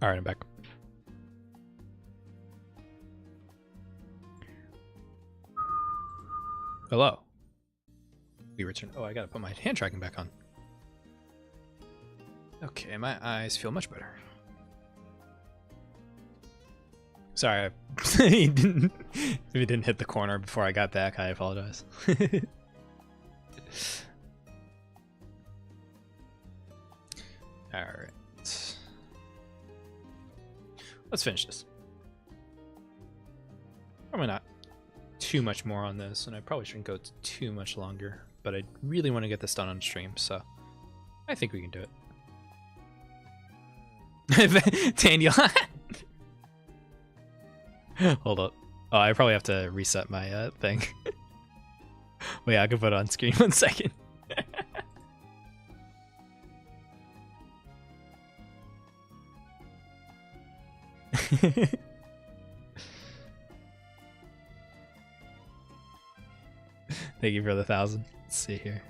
All right, I'm back. Hello. We return. Oh, I gotta put my hand tracking back on. Okay, my eyes feel much better. Sorry, if it didn't hit the corner before I got back, I apologize. All right. Let's finish this. Probably not too much more on this, and I probably shouldn't go too much longer, but I really want to get this done on stream, so I think we can do it. Daniel. Hold up. Oh, I probably have to reset my thing. Wait, I can put it on screen 1 second. Thank you for the 1,000. Let's see here.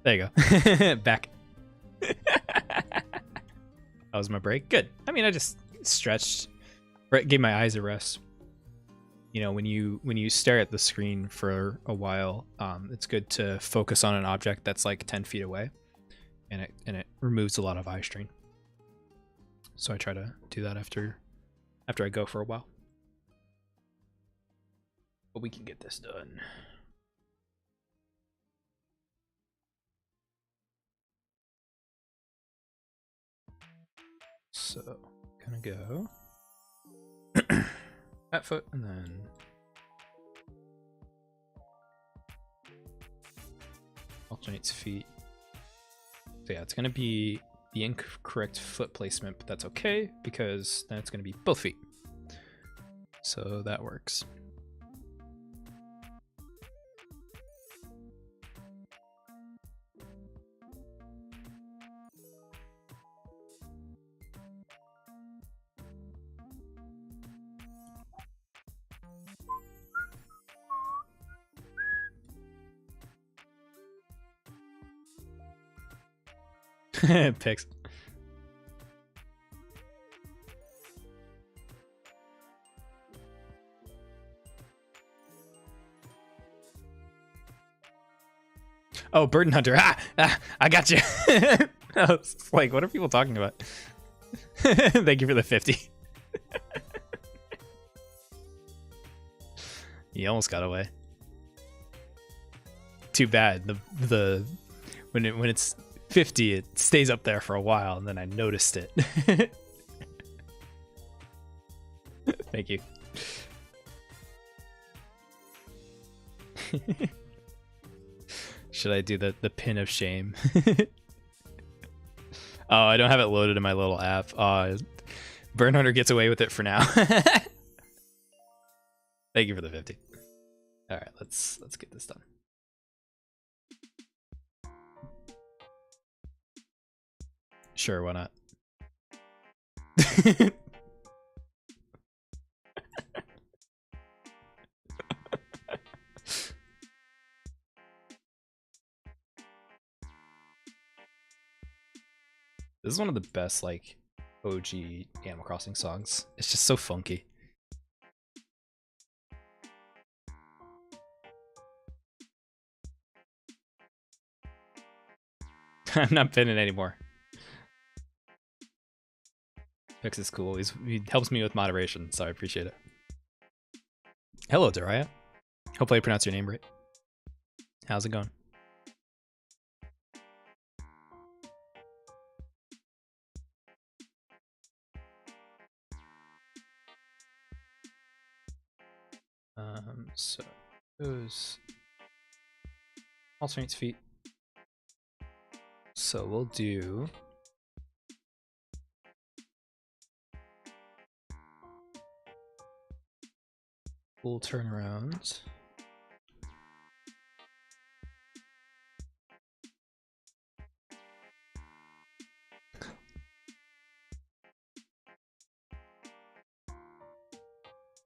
There you go. Back. That was my break. Good. I mean, I just stretched, gave my eyes a rest. You know, when you stare at the screen for a while, it's good to focus on an object that's like 10 feet away, and it removes a lot of eye strain. So I try to do that after after I go for a while. But we can get this done. So, gonna go that foot and then alternates feet. So yeah, it's gonna be the incorrect foot placement, but that's okay because then it's gonna be both feet. So that works. Picks. Oh, Burden Hunter. I got you. I was like, what are people talking about? Thank you for the 50. You almost got away. Too bad. The when it's 50, it stays up there for a while, and then I noticed it. Thank you. Should I do the pin of shame? Oh, I don't have it loaded in my little app. Burn Hunter gets away with it for now. Thank you for the 50. All right, let's get this done. Sure, why not? This is one of the best, like, OG Animal Crossing songs. It's just so funky. I'm not pinning anymore. Pix is cool. He helps me with moderation, so I appreciate it. Hello, Dariah. Hopefully I pronounced your name right. How's it going? So those alternates feet. So we'll do full turnaround.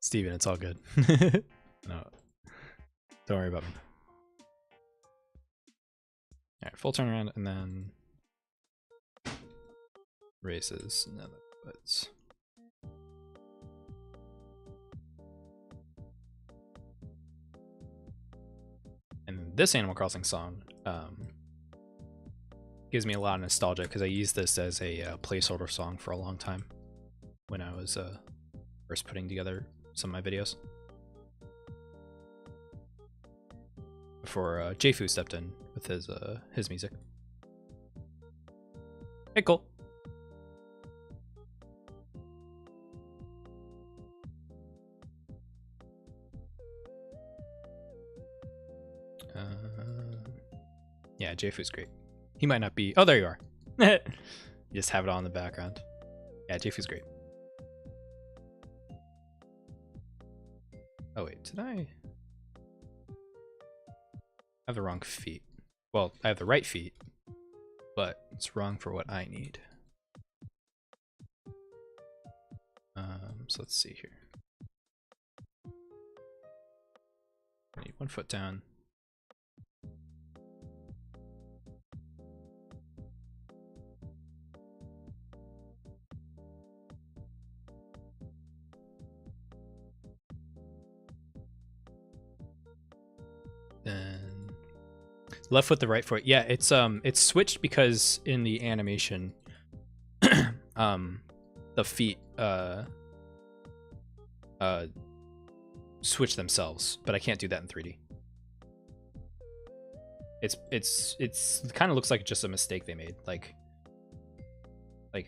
Steven, it's all good. No, don't worry about me. All right, full turnaround and then races and then the foots. And this Animal Crossing song gives me a lot of nostalgia because I used this as a placeholder song for a long time when I was first putting together some of my videos. Before Jfu stepped in with his music. Hey, Cole. Yeah, Jfu's great. He might not be. Oh, there you are. You just have it on in the background. Yeah, Jfu's great. Oh wait, did I have the wrong feet? Well, I have the right feet, but it's wrong for what I need. So let's see here. I need one foot down. Then left foot, the right foot. Yeah, it's switched because in the animation, the feet switch themselves, but I can't do that in 3D. It's kind of looks like just a mistake they made. Like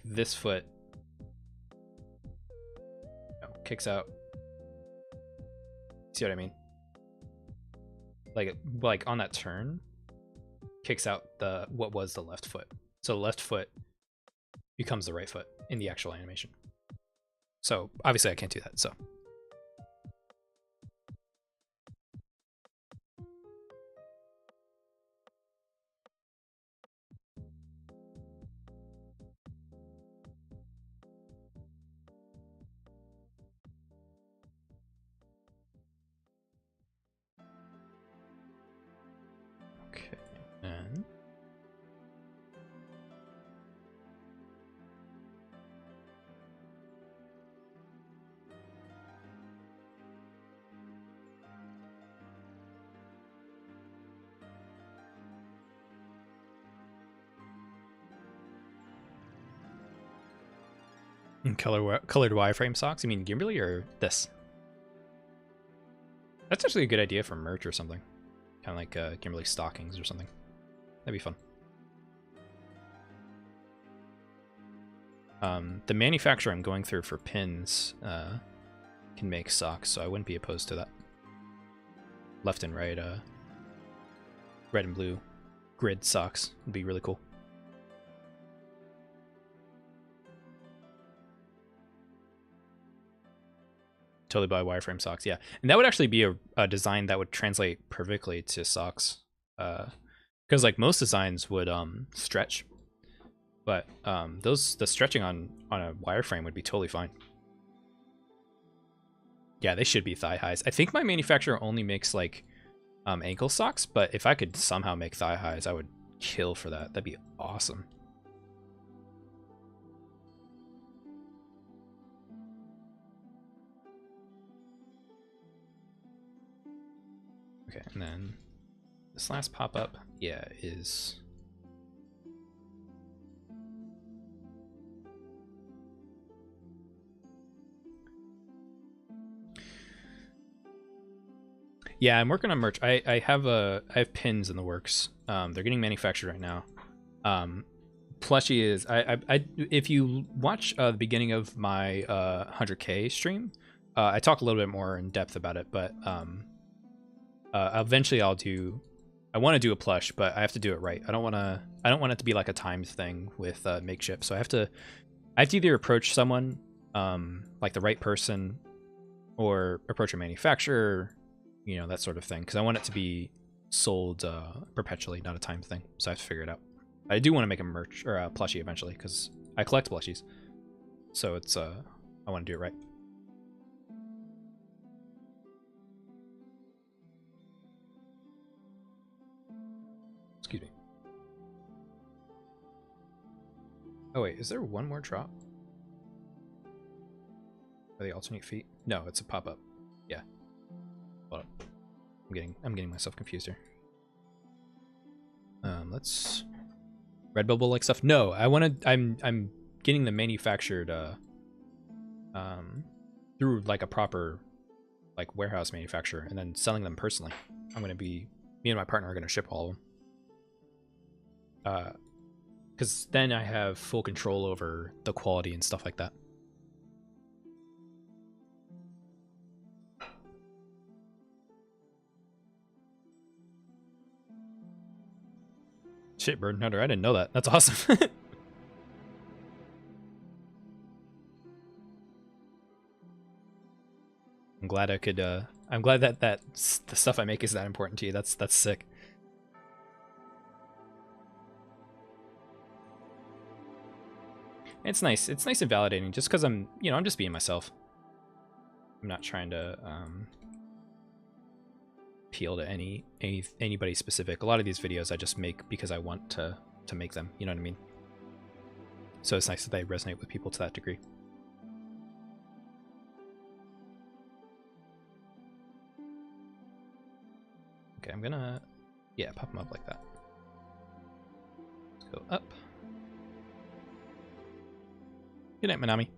this foot kicks out. See what I mean? Like on that turn, kicks out what was the left foot. So the left foot becomes the right foot in the actual animation. So obviously I can't do that. So. Okay, and colored wireframe socks? You mean Gimberly or this? That's actually a good idea for merch or something. Kind of like Gimberly stockings or something. That'd be fun. The manufacturer I'm going through for pins can make socks, so I wouldn't be opposed to that. Left and right, red and blue grid socks would be really cool. Totally buy wireframe socks, yeah. And that would actually be a design that would translate perfectly to socks. Because like most designs would stretch. But the stretching on a wireframe would be totally fine. Yeah, they should be thigh highs. I think my manufacturer only makes like ankle socks, but if I could somehow make thigh highs, I would kill for that. That'd be awesome. Okay, and then this last pop-up, yeah, is yeah, I'm working on merch. I have pins in the works. They're getting manufactured right now. Plushie is if you watch the beginning of my 100K stream, I talk a little bit more in depth about it, but eventually I want to do a plush, but I have to do it right. I don't want it to be like a timed thing with makeshift. So I have to either approach someone like the right person or approach a manufacturer, you know, that sort of thing, because I want it to be sold perpetually, not a timed thing. So I have to figure it out. I do want to make a merch or a plushie eventually because I collect plushies. So it's I want to do it right. Excuse me. Oh wait, is there one more drop? Are they alternate feet? No, it's a pop-up. Yeah. Hold up. I'm getting myself confused here. Let's Redbubble like stuff. No, I'm getting them manufactured through like a proper like warehouse manufacturer and then selling them personally. Me and my partner are gonna ship all of them. Because then I have full control over the quality and stuff like that. Shit, Bird Hunter, I didn't know that. That's awesome. I'm glad I could, I'm glad that the stuff I make is that important to you. That's sick. It's nice. It's nice and validating just because I'm just being myself. I'm not trying to appeal to anybody specific. A lot of these videos I just make because I want to make them, you know what I mean? So it's nice that they resonate with people to that degree. Okay, I'm gonna pop them up like that. Let's go up. Good night, Manami.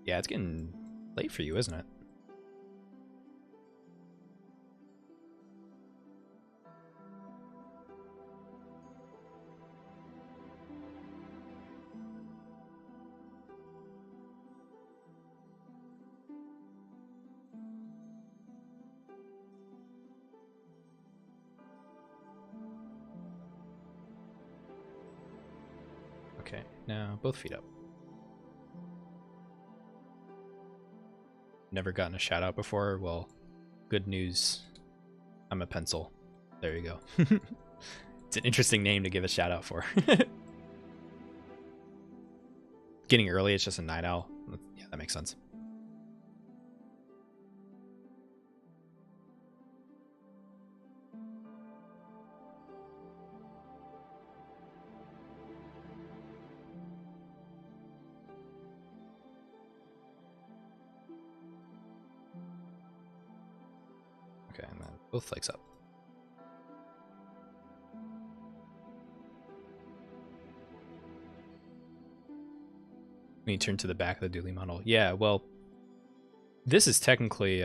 Yeah, it's getting Late for you, isn't it? Okay, now both feet up. Never gotten a shout out before. Well, good news. I'm a pencil. There you go. It's an interesting name to give a shout out for. Getting early, it's just a night owl. Yeah, that makes sense. Okay, and then both legs up. When you turn to the back of the Doodley model. Yeah, well, this is technically,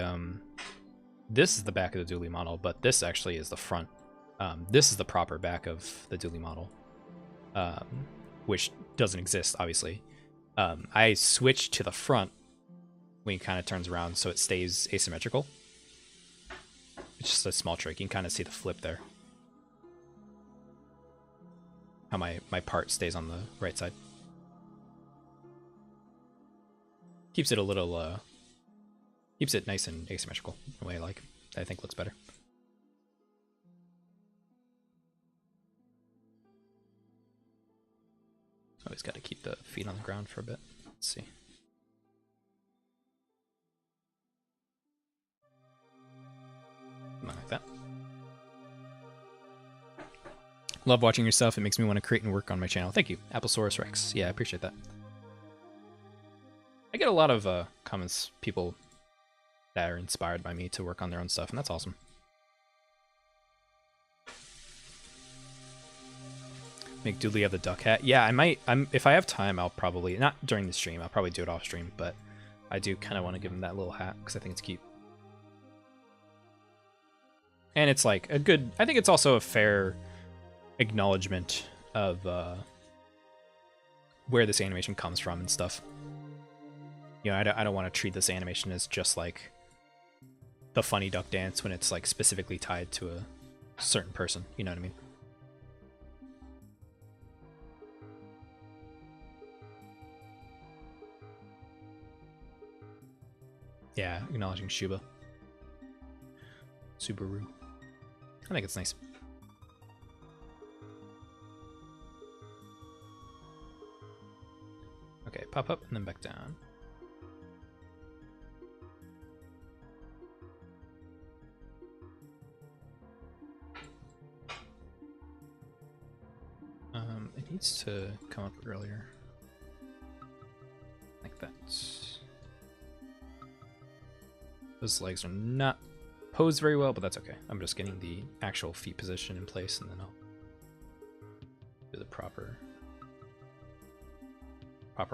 this is the back of the Doodley model, but this actually is the front. This is the proper back of the Doodley model, which doesn't exist, obviously. I switched to the front when it kind of turns around so it stays asymmetrical. It's just a small trick. You can kind of see the flip there. How my part stays on the right side. Keeps it a little, keeps it nice and asymmetrical, the way I think looks better. Always got to keep the feet on the ground for a bit. Let's see. Like that. Love watching your stuff. It makes me want to create and work on my channel. Thank you, Applesaurus Rex. Yeah, I appreciate that. I get a lot of comments, people that are inspired by me to work on their own stuff, and that's awesome. Make Doodley have the duck hat. Yeah, I might. If I have time, I'll probably, not during the stream, I'll probably do it off stream, but I do kind of want to give him that little hat because I think it's cute. And it's like a good, I think it's also a fair acknowledgement of where this animation comes from and stuff. You know, I don't want to treat this animation as just like the funny duck dance when it's like specifically tied to a certain person. You know what I mean? Yeah, acknowledging Shuba. Subaru. I think it's nice. Okay, pop up and then back down. It needs to come up earlier. Like that. Those legs are not posed very well, but that's okay. I'm just getting the actual feet position in place, and then I'll do the proper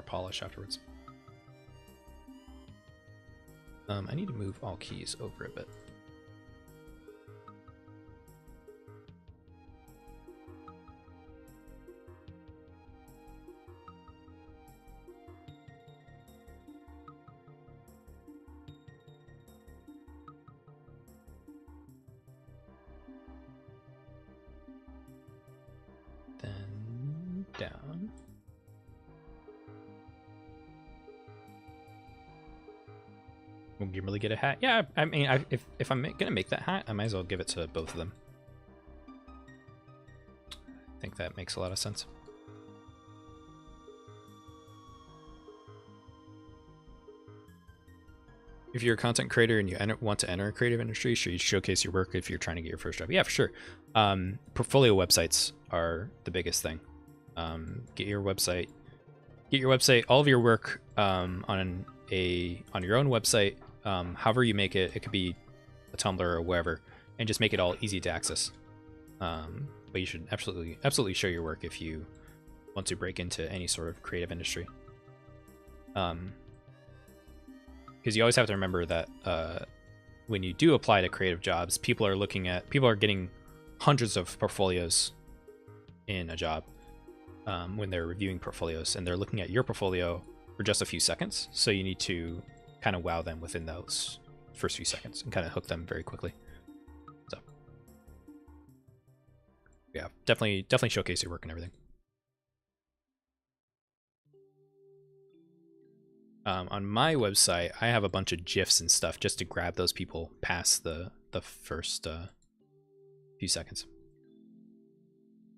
polish afterwards. I need to move all keys over a bit. Then down. Will Gimberly get a hat? Yeah, I mean, if I'm gonna make that hat, I might as well give it to both of them. I think that makes a lot of sense. If you're a content creator and you want to enter a creative industry, should you showcase your work if you're trying to get your first job? Yeah, for sure. Portfolio websites are the biggest thing. Get your website, all of your work on your own website. However you make it, it could be a Tumblr or wherever, and just make it all easy to access. But you should absolutely show your work if you want to break into any sort of creative industry. because you always have to remember that when you do apply to creative jobs, people are getting hundreds of portfolios in a job when they're reviewing portfolios, and they're looking at your portfolio for just a few seconds. So you need to kind of wow them within those first few seconds and kind of hook them very quickly. So yeah, definitely showcase your work and everything. On my website, I have a bunch of GIFs and stuff just to grab those people past the first few seconds.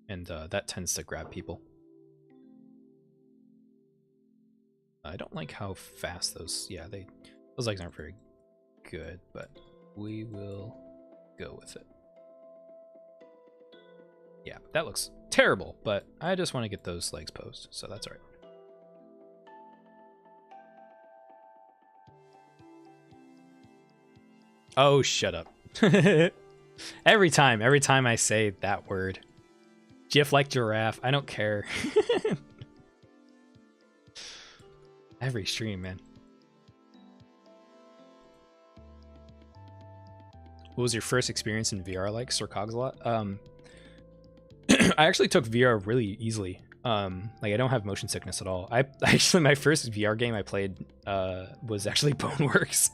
And that tends to grab people. I don't like how fast those, those legs aren't very good, but we will go with it. Yeah, that looks terrible, but I just want to get those legs posed, so that's all right. Oh, shut up. Every time I say that word. GIF like giraffe, I don't care. Every stream, man. What was your first experience in VR like? Sir Cogs a lot? I actually took VR really easily. Like I don't have motion sickness at all. Actually my first VR game I played was actually Boneworks.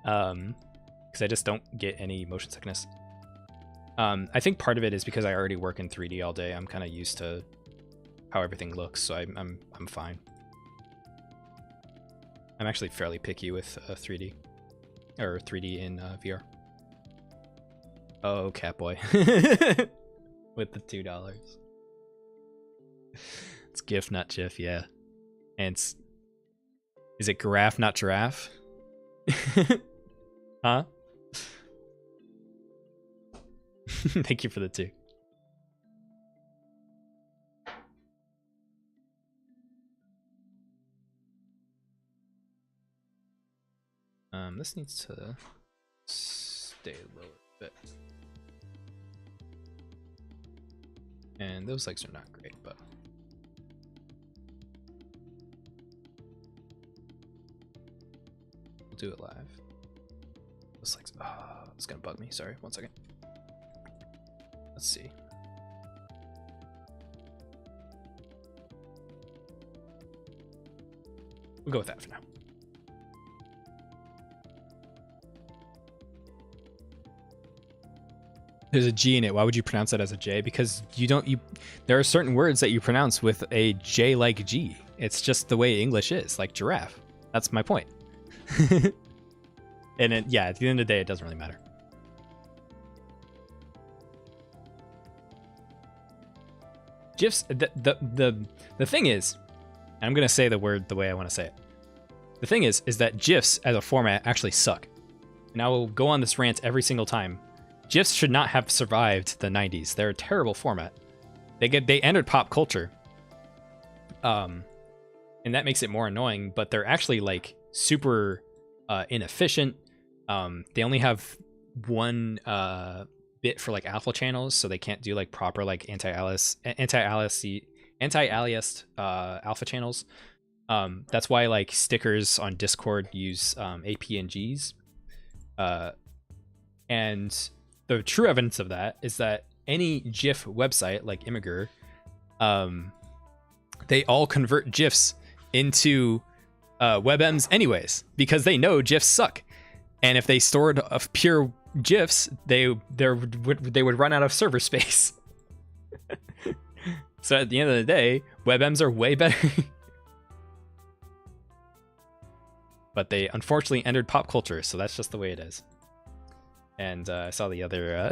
Because I just don't get any motion sickness. I think part of it is because I already work in 3D all day. I'm kind of used to how everything looks, so I'm fine. I'm actually fairly picky with 3D or 3D in VR. Oh, Catboy with the $2. It's GIF, not GIF, yeah. And is it giraffe, not giraffe? Huh? Thank you for the 2. This needs to stay lower a bit. And those legs are not great, but we'll do it live. Those legs, it's gonna bug me. Sorry, 1 second. Let's see. We'll go with that for now. There's a G in it. Why would you pronounce that as a J? Because there are certain words that you pronounce with a J like G. It's just the way English is, like giraffe. That's my point. And at the end of the day, it doesn't really matter. GIFs, the thing is, and I'm gonna say the word the way I want to say it. The thing is that GIFs as a format actually suck. And I will go on this rant every single time. GIFs should not have survived the 90s. They're a terrible format. They entered pop culture. And that makes it more annoying, but they're actually like super inefficient. They only have one bit for like alpha channels, so they can't do like proper like anti-aliased alpha channels. That's why like stickers on Discord use APNGs. And the true evidence of that is that any GIF website like Imgur, they all convert GIFs into WebMs anyways, because they know GIFs suck. And if they stored pure GIFs, they would run out of server space. So at the end of the day, WebMs are way better. But they unfortunately entered pop culture, so that's just the way it is. And I saw the other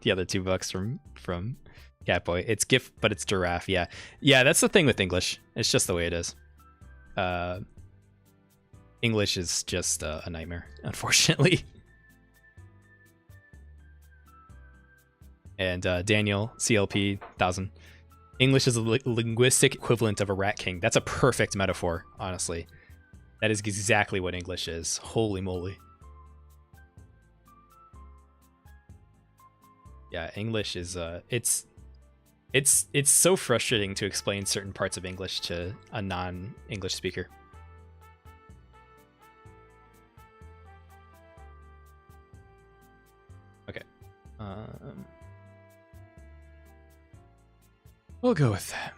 the other $2 from Catboy. It's GIF, but it's giraffe. Yeah, that's the thing with English. It's just the way it is. English is just a nightmare, unfortunately. And Daniel CLP 1000. English is a linguistic equivalent of a rat king. That's a perfect metaphor, honestly. That is exactly what English is. Holy moly. Yeah, English is it's so frustrating to explain certain parts of English to a non-English speaker. We'll go with that.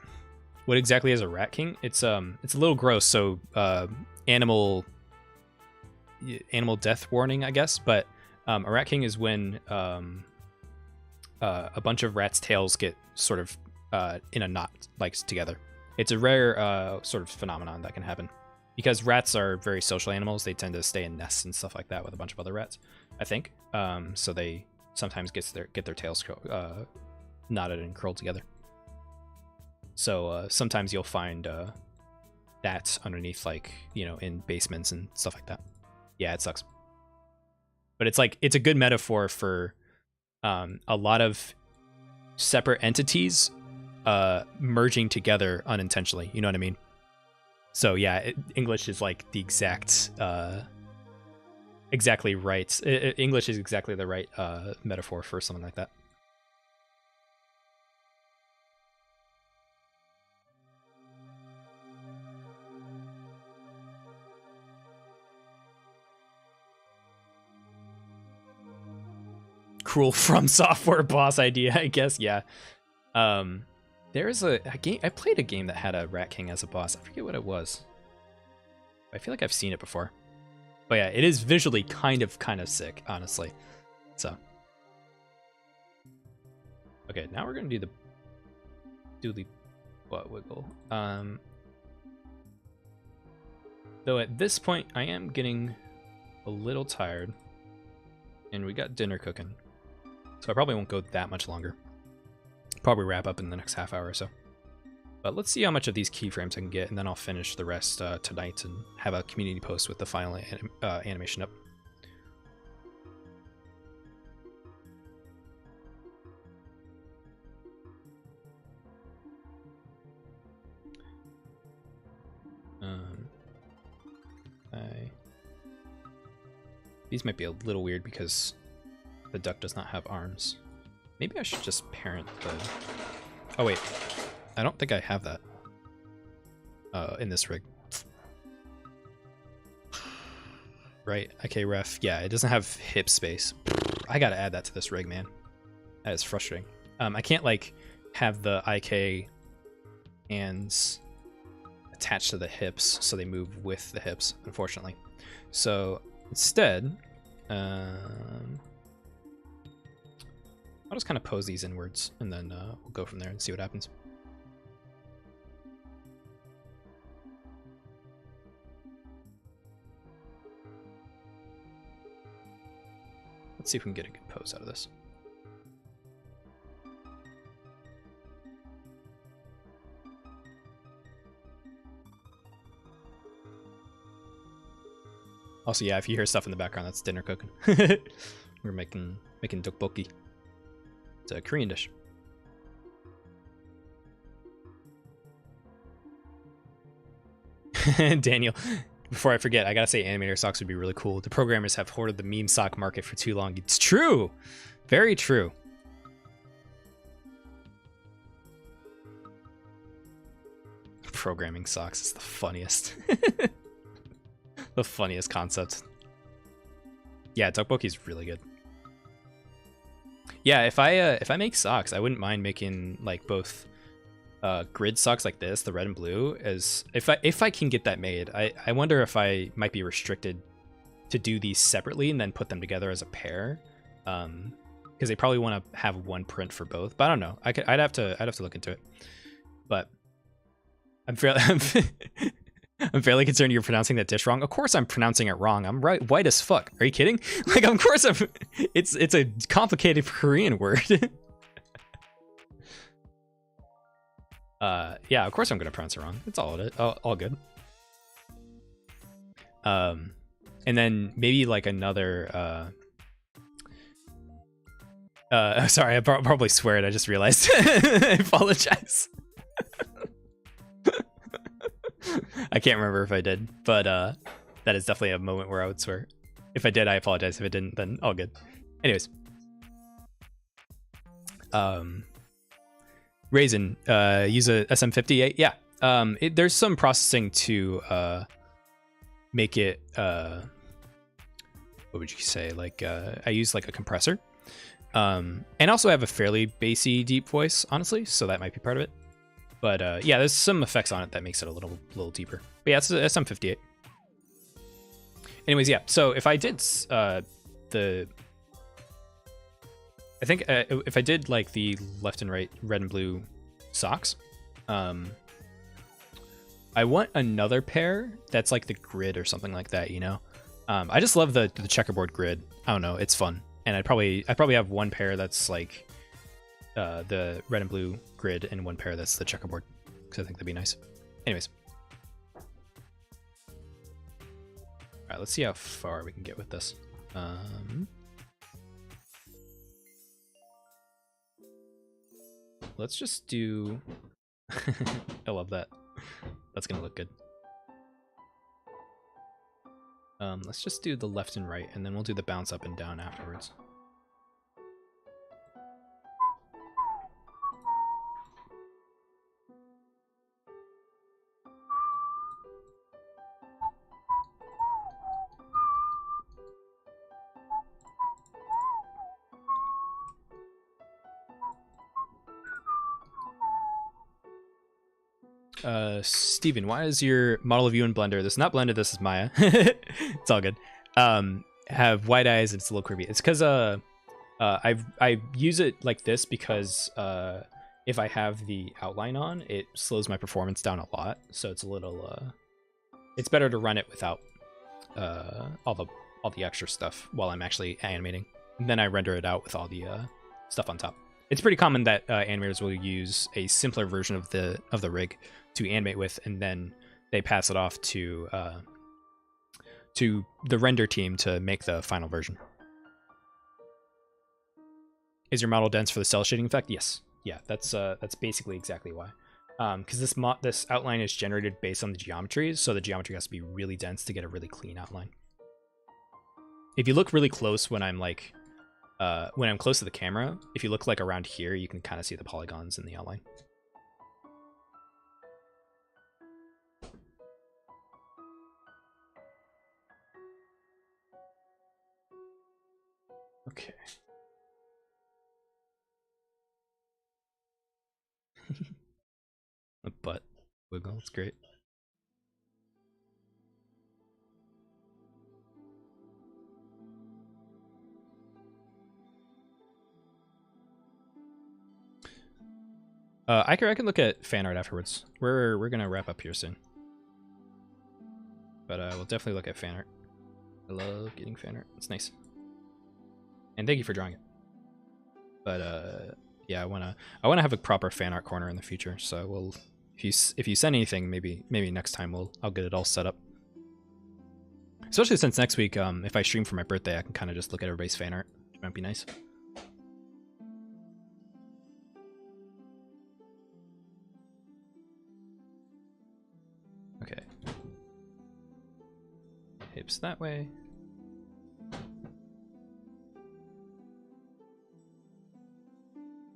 What exactly is a rat king? It's a little gross. So animal death warning, I guess. But a rat king is when a bunch of rats' tails get sort of in a knot, like together. It's a rare sort of phenomenon that can happen because rats are very social animals. They tend to stay in nests and stuff like that with a bunch of other rats, I think. So they sometimes get their tails knotted and curled together. So sometimes you'll find that underneath, like, you know, in basements and stuff like that. Yeah, it sucks. But it's like, it's a good metaphor for a lot of separate entities merging together unintentionally. You know what I mean? So yeah, English is like the exactly right. English is exactly the right metaphor for something like that. Cruel From Software boss idea, I guess. Yeah. There's a game. I played a game that had a Rat King as a boss. I forget what it was. I feel like I've seen it before. But yeah, it is visually kind of sick, honestly. So. Okay, now we're gonna do the Doodley butt wiggle. Though at this point, I am getting a little tired, and we got dinner cooking. So I probably won't go that much longer. Probably wrap up in the next half hour or so. But let's see how much of these keyframes I can get, and then I'll finish the rest tonight and have a community post with the final animation up. These might be a little weird because the duck does not have arms. Maybe I should just parent the... Oh wait, I don't think I have that in this rig. Right, okay, ref. Yeah, it doesn't have hip space. I gotta add that to this rig, man. That is frustrating. I can't like have the IK hands attached to the hips so they move with the hips, unfortunately. So instead, I'll just kind of pose these inwards, and then we'll go from there and see what happens. Let's see if we can get a good pose out of this. Also, yeah, if you hear stuff in the background, that's dinner cooking. We're making tteokbokki. It's a Korean dish. Daniel, before I forget, I gotta say animator socks would be really cool. The programmers have hoarded the meme sock market for too long. It's true. Very true. Programming socks is the funniest. The funniest concept. Yeah, tteokbokki is really good. Yeah, if I make socks, I wouldn't mind making like both grid socks like this, the red and blue, as if I can get that made. I wonder if I might be restricted to do these separately and then put them together as a pair, because they probably want to have one print for both. But I don't know. I'd have to look into it. But I'm fairly concerned you're pronouncing that dish wrong. Of course I'm pronouncing it wrong. I'm right, white as fuck. Are you kidding? Like, of course it's a complicated Korean word. Yeah, of course I'm gonna pronounce it wrong. It's all good. And then maybe like another sorry, I probably swear it. I just realized. I apologize. I can't remember if I did, but that is definitely a moment where I would swear. If I did, I apologize. If I didn't, then all good. Anyways. Raisin, use a SM58. Yeah. There's some processing to make it, what would you say? Like, I use like a compressor And also have a fairly bassy, deep voice, honestly, so that might be part of it. But yeah, there's some effects on it that makes it a little deeper. But yeah, it's a SM58. Anyways, yeah. So if I did I think if I did like the left and right, red and blue socks, I want another pair that's like the grid or something like that, you know. I just love the checkerboard grid. I don't know, it's fun. And I'd probably have one pair that's like the red and blue grid and one pair that's the checkerboard, because I think that'd be nice. Anyways. All right, let's see how far we can get with this. Let's just do... I love that. That's gonna look good. Let's just do the left and right, and then we'll do the bounce up and down afterwards. Steven, why is your model of you in Blender, this is not Blender, this is Maya, it's all good, have white eyes and it's a little creepy? It's because I use it like this because if I have the outline on, it slows my performance down a lot, so it's a little it's better to run it without all the extra stuff while I'm actually animating, and then I render it out with all the stuff on top. It's pretty common that animators will use a simpler version of the rig to animate with, and then they pass it off to the render team to make the final version. Is your model dense for the cell shading effect? Yes. Yeah, that's basically exactly why. Because this outline is generated based on the geometries, so the geometry has to be really dense to get a really clean outline. If you look really close when I'm close to the camera, if you look like around here, you can kind of see the polygons in the outline. Okay. The butt wiggle, it's great. I can look at fan art afterwards. We're gonna wrap up here soon, but we'll definitely look at fan art. I love getting fan art. It's nice, and thank you for drawing it. But yeah, I wanna have a proper fan art corner in the future. So we'll, if you send anything, maybe next time I'll get it all set up. Especially since next week, if I stream for my birthday, I can kind of just look at everybody's fan art, which might be nice. Okay. Hips that way.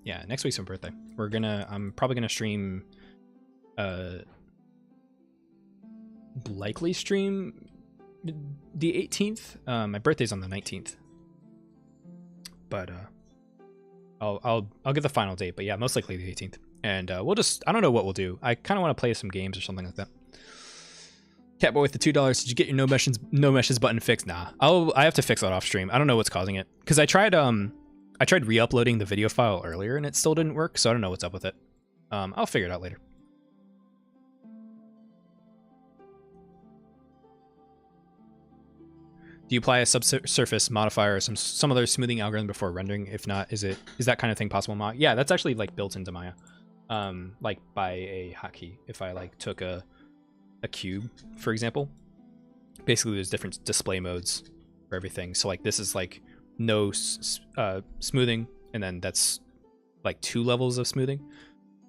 Yeah, next week's my birthday. I'm probably gonna stream, likely stream the 18th. My birthday's on the 19th. But I'll get the final date, but yeah, most likely the 18th. And we'll just, I don't know what we'll do. I kind of want to play some games or something like that. Catboy with the $2. Did you get your no meshes button fixed? Nah, I have to fix that off stream. I don't know what's causing it, because I tried re-uploading the video file earlier and it still didn't work, so I don't know what's up with it. I'll figure it out later. Do you apply a subsurface modifier or some other smoothing algorithm before rendering? If not, is that kind of thing possible in Maya? Yeah, that's actually like built into Maya, like by a hotkey. If I like took a cube, for example, basically there's different display modes for everything. So like this is like no smoothing, and then that's like 2 levels of smoothing.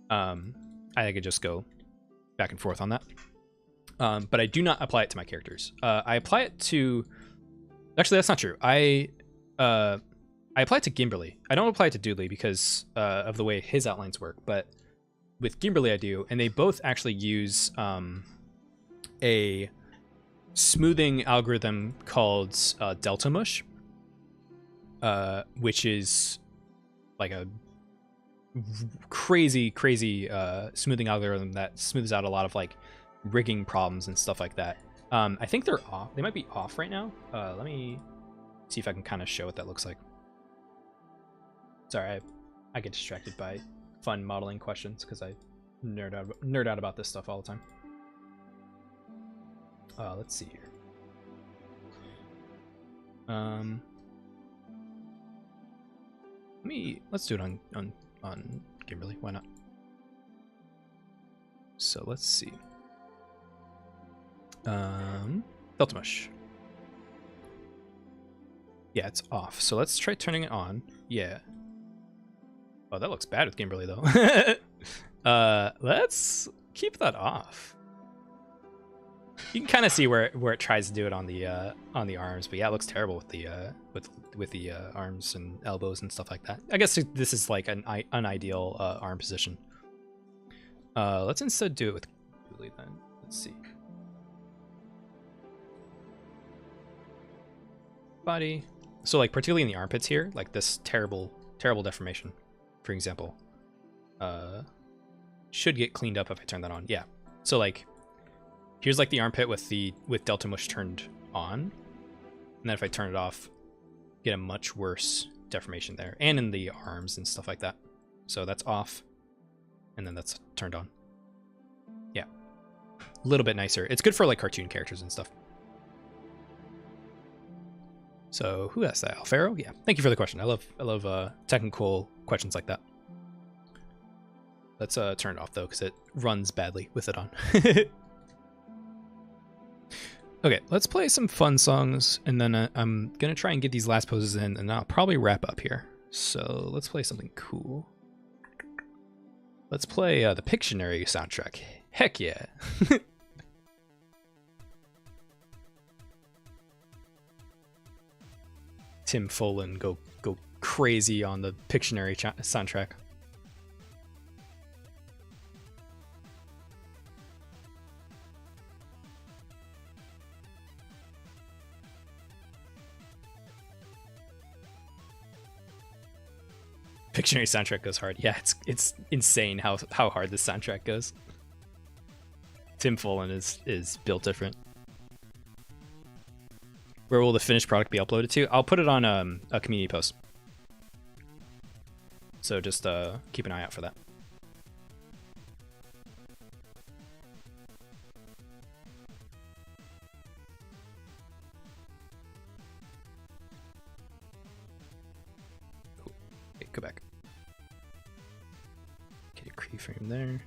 I could just go back and forth on that. But I do not apply it to my characters. I apply it to, actually that's not true. I apply it to Gimberly. I don't apply it to Doodley because of the way his outlines work, but with Gimberly I do, and they both actually use a smoothing algorithm called Delta Mush, which is like a crazy smoothing algorithm that smooths out a lot of like rigging problems and stuff like that. I think they're off. They might be off right now. Let me see if I can kind of show what that looks like. Sorry, I get distracted by fun modeling questions because I nerd out about this stuff all the time. Let's see here. Let's do it on Gimberly. Why not? So let's see. Delta Mush. Yeah, it's off. So let's try turning it on. Yeah. Oh, that looks bad with Gimberly though. Let's keep that off. You can kind of see where it tries to do it on the arms, but yeah, it looks terrible with the arms and elbows and stuff like that. I guess this is like an unideal arm position. Let's instead do it with Doodley then. Let's see. Body. So like particularly in the armpits here, like this terrible deformation, for example, should get cleaned up if I turn that on. Yeah. So like here's like the armpit with Delta Mush turned on, and then if I turn it off, get a much worse deformation there, and in the arms and stuff like that. So that's off, and then that's turned on. Yeah, a little bit nicer. It's good for like cartoon characters and stuff. So who asked that? Alfaro? Yeah, thank you for the question. I love technical questions like that. Let's turn it off though, because it runs badly with it on. Okay, let's play some fun songs, and then I'm gonna try and get these last poses in, and I'll probably wrap up here. So let's play something cool. Let's play the Pictionary soundtrack. Heck yeah! Tim Follin go crazy on the Pictionary soundtrack. Pictionary soundtrack goes hard. Yeah, it's insane how hard this soundtrack goes. Tim Follin is built different. Where will the finished product be uploaded to? I'll put it on a community post. So just keep an eye out for that. Okay, go back. Get a keyframe there.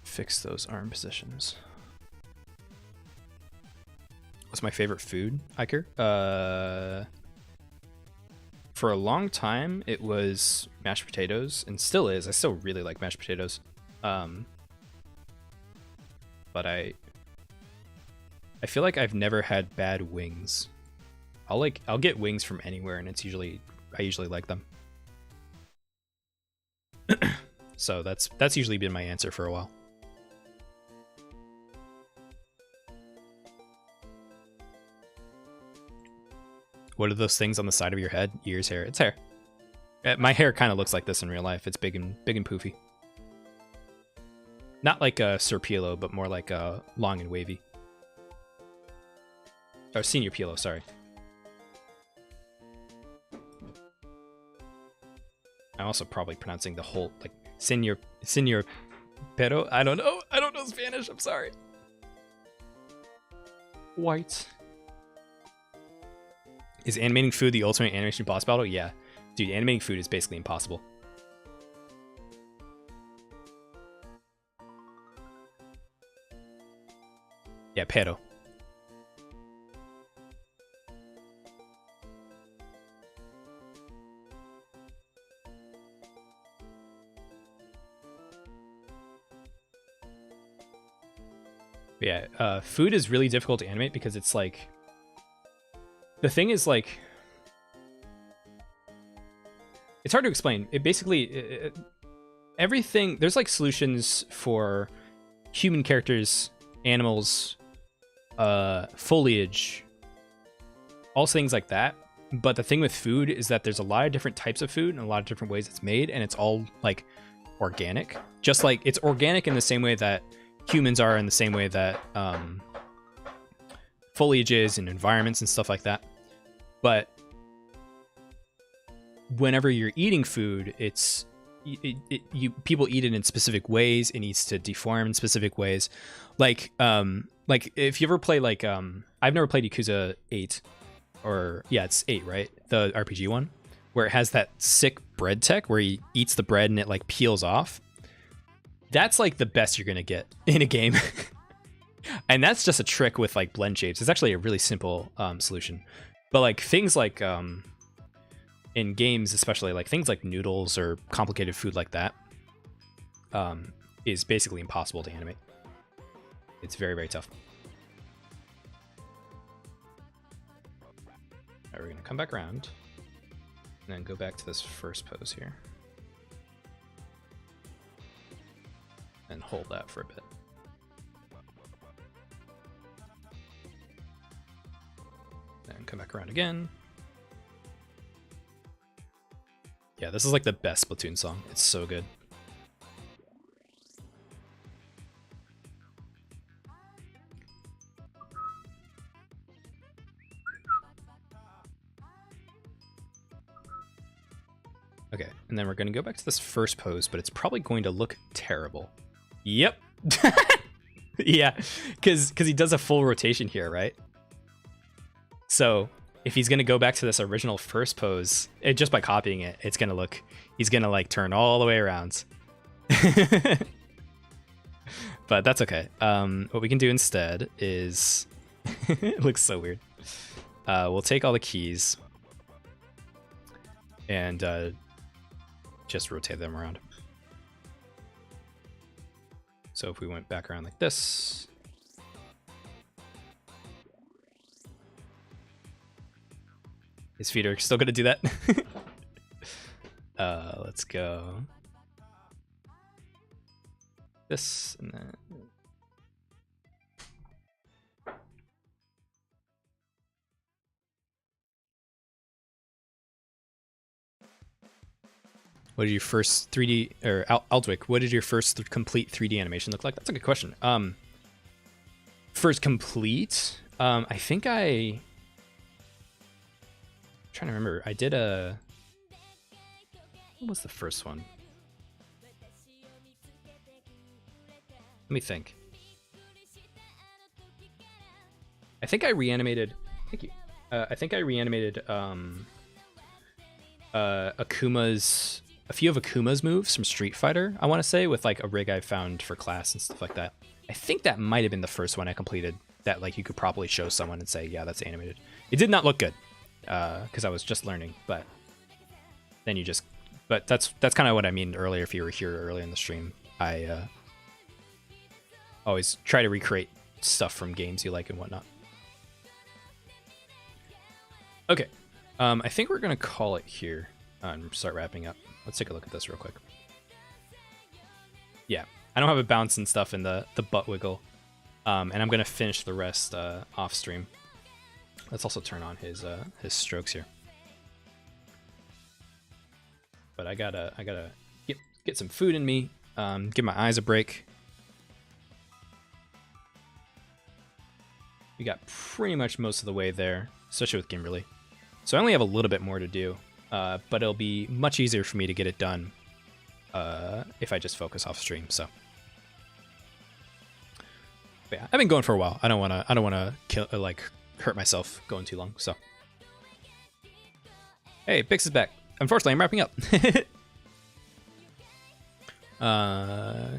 Fix those arm positions. What's my favorite food, Iker? For a long time, it was mashed potatoes, and still is. I still really like mashed potatoes. But I feel like I've never had bad wings. I'll get wings from anywhere, and I usually like them. So that's usually been my answer for a while. What are those things on the side of your head? Ears, hair. It's hair. My hair kind of looks like this in real life. It's big and poofy. Not like a Sir Pilo, but more like long and wavy. Or Senior Pilo, sorry. I'm also probably pronouncing the whole like Senior Pero. I don't know Spanish. I'm sorry. White. Is animating food the ultimate animation boss battle? Yeah. Dude, animating food is basically impossible. Yeah, pero. Yeah, food is really difficult to animate because it's like... The thing is, like, it's hard to explain. It basically, everything, there's like solutions for human characters, animals, foliage, all things like that. But the thing with food is that there's a lot of different types of food and a lot of different ways it's made, and it's all like organic. Just like it's organic in the same way that humans are, in the same way that foliage is, and environments and stuff like that. But whenever you're eating food, people eat it in specific ways. It needs to deform in specific ways. Like if you ever play like I've never played Yakuza 8, or yeah, it's 8, right? The RPG one, where it has that sick bread tech where he eats the bread and it like peels off. That's like the best you're gonna get in a game. And that's just a trick with like blend shapes. It's actually a really simple solution. But like things like in games, especially like things like noodles or complicated food like that, is basically impossible to animate. It's very, very tough. All right, we're gonna come back around and then go back to this first pose here and hold that for a bit. Then come back around again. Yeah, this is like the best Splatoon song. It's so good. Okay, and then we're going to go back to this first pose, but it's probably going to look terrible. Yep. Yeah, because he does a full rotation here, right? So if he's going to go back to this original first pose, just by copying it, it's going to look, he's going to like turn all the way around. But that's okay. What we can do instead is, it looks so weird. We'll take all the keys and just rotate them around. So if we went back around like this, his feet are still gonna do that. Let's go this and then. What did your first 3D, or Aldwick, what did your first complete 3D animation look like? That's a good question. First complete, I think I'm trying to remember. I did what was the first one? Let me think. I think I reanimated, thank you. I think I reanimated Akuma's, a few of Akuma's moves from Street Fighter, I want to say, with like a rig I found for class and stuff like that. I think that might have been the first one I completed that like you could probably show someone and say, yeah, that's animated. It did not look good because I was just learning, but then you just, but that's kind of what I mean earlier. If you were here earlier in the stream, I always try to recreate stuff from games you like and whatnot. Okay, I think we're gonna call it here and start wrapping up. Let's take a look at this real quick. Yeah, I don't have a bounce and stuff in the butt wiggle, and I'm gonna finish the rest off stream. Let's also turn on his strokes here. But I gotta get some food in me. Give my eyes a break. We got pretty much most of the way there, especially with Gimberly. So I only have a little bit more to do, but it'll be much easier for me to get it done if I just focus off stream. So, but yeah, I've been going for a while. I don't wanna kill hurt myself going too long. So, hey, Bix is back. Unfortunately, I'm wrapping up.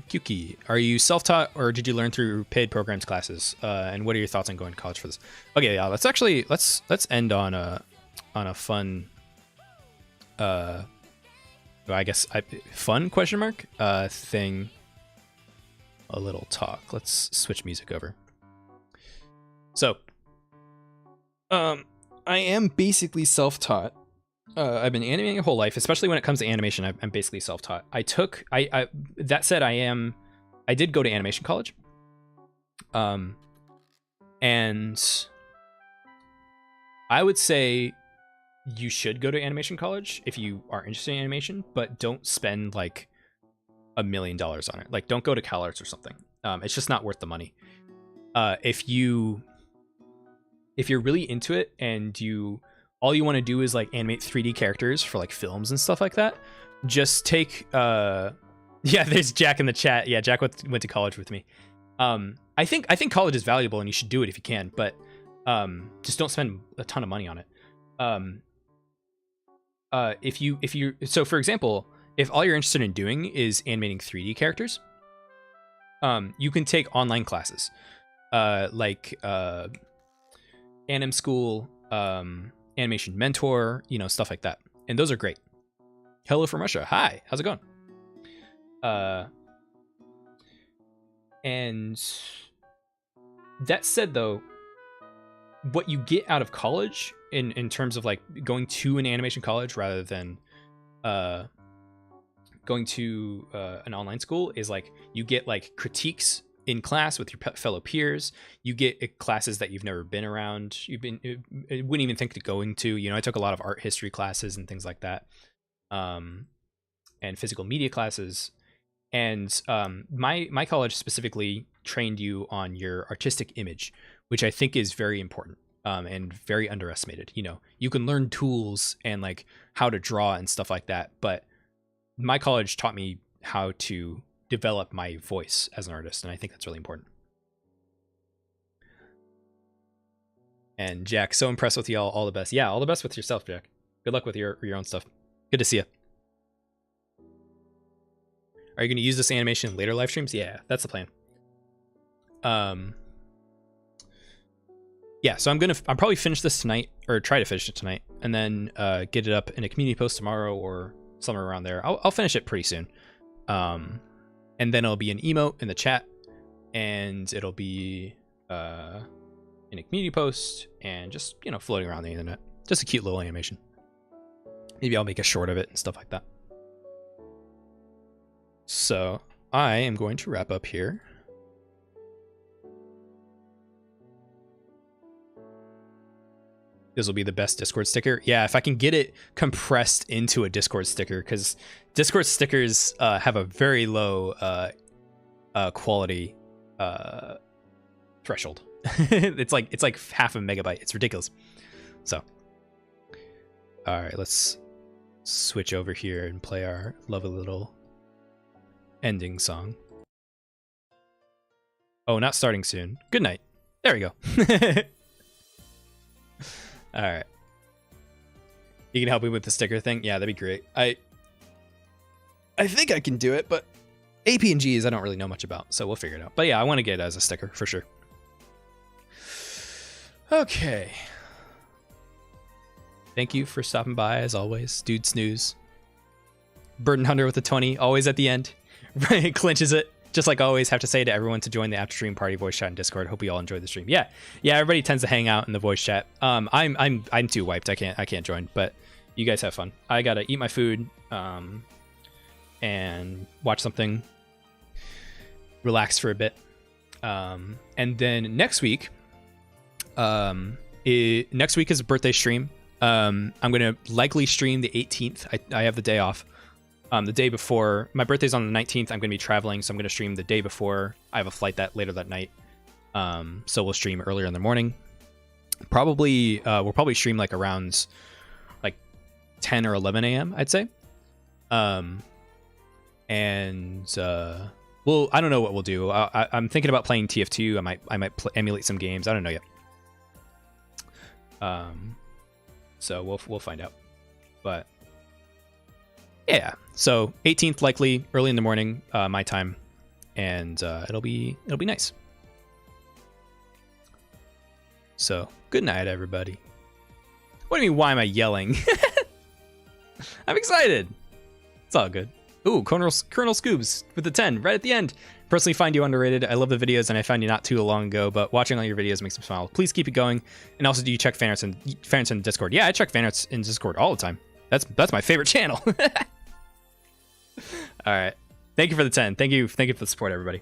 Kyuki, are you self-taught or did you learn through paid programs classes? And what are your thoughts on going to college for this? Okay, yeah, let's end on a fun, I guess fun question mark thing. A little talk. Let's switch music over. So, I am basically self-taught. I've been animating a whole life, especially when it comes to animation. I'm basically self-taught. That said, I did go to animation college. And I would say you should go to animation college if you are interested in animation, but don't spend like $1 million on it. Like, don't go to CalArts or something. It's just not worth the money. If you're really into it and all you want to do is like animate 3D characters for like films and stuff like that, just take yeah, there's Jack in the chat. Yeah, Jack went to college with me. I think college is valuable and you should do it if you can, but just don't spend a ton of money on it. If you so for example, if all you're interested in doing is animating 3D characters, you can take online classes, like Anim School, Animation Mentor, stuff like that, and those are great. Hello from Russia. Hi, how's it going? And that said, though, what you get out of college in terms of like going to an animation college rather than going to an online school is like you get like critiques in class with your fellow peers. You get classes that you've never been around. Wouldn't even think to going to. I took a lot of art history classes and things like that, and physical media classes. And my college specifically trained you on your artistic image, which I think is very important and very underestimated. You can learn tools and like how to draw and stuff like that, but my college taught me how to develop my voice as an artist, and I think that's really important. And Jack, so impressed with y'all. All the best. Yeah, all the best with yourself, Jack. Good luck with your own stuff. Good to see you. Are you going to use this animation in later live streams? Yeah, that's the plan. Yeah, so I'm probably finish this tonight, or try to finish it tonight, and then get it up in a community post tomorrow or somewhere around there. I'll finish it pretty soon. And then it'll be an emote in the chat, and it'll be in a community post, and just, floating around the internet. Just a cute little animation. Maybe I'll make a short of it and stuff like that. So I am going to wrap up here. This will be the best Discord sticker. Yeah, if I can get it compressed into a Discord sticker, because Discord stickers have a very low quality threshold. it's like half a megabyte. It's ridiculous. So, all right, let's switch over here and play our lovely little ending song. Oh, not starting soon. Good night. There we go. All right. You can help me with the sticker thing? Yeah, that'd be great. I think I can do it, but APNGs I don't really know much about, so we'll figure it out. But yeah, I want to get it as a sticker for sure. Okay. Thank you for stopping by as always, Dude Snooze. Burden Hunter with a 20, always at the end. Right, clinches it. Just like always, have to say to everyone to join the after stream party voice chat in Discord. Hope you all enjoyed the stream. Yeah, everybody tends to hang out in the voice chat. I'm too wiped. I can't join, but you guys have fun. I gotta eat my food, and watch something, relax for a bit, and then next week, next week is a birthday stream. I'm gonna likely stream the 18th. I have the day off. The day before, my birthday's on the 19th. I'm going to be traveling, so I'm going to stream the day before. I have a flight later that night. So we'll stream earlier in the morning. We'll probably stream like around like 10 or 11 a.m. I'd say. Well, I don't know what we'll do. I'm thinking about playing TF2. I might emulate some games. I don't know yet. So we'll find out. But yeah, so 18th likely early in the morning, my time, and it'll be nice. So good night, everybody. What do you mean? Why am I yelling? I'm excited. It's all good. Ooh, Colonel Scoobs with the 10 right at the end. Personally find you underrated. I love the videos, and I found you not too long ago, but watching all your videos makes me smile. Please keep it going. And also, do you check fan arts in Discord? Yeah, I check fan arts in Discord all the time. That's my favorite channel. All right. Thank you for the 10. Thank you for the support, everybody.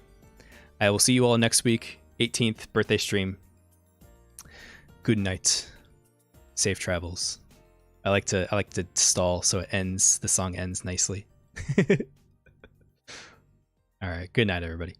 I will see you all next week, 18th birthday stream. Good night. Safe travels. I like to stall so the song ends nicely. All right, good night, everybody.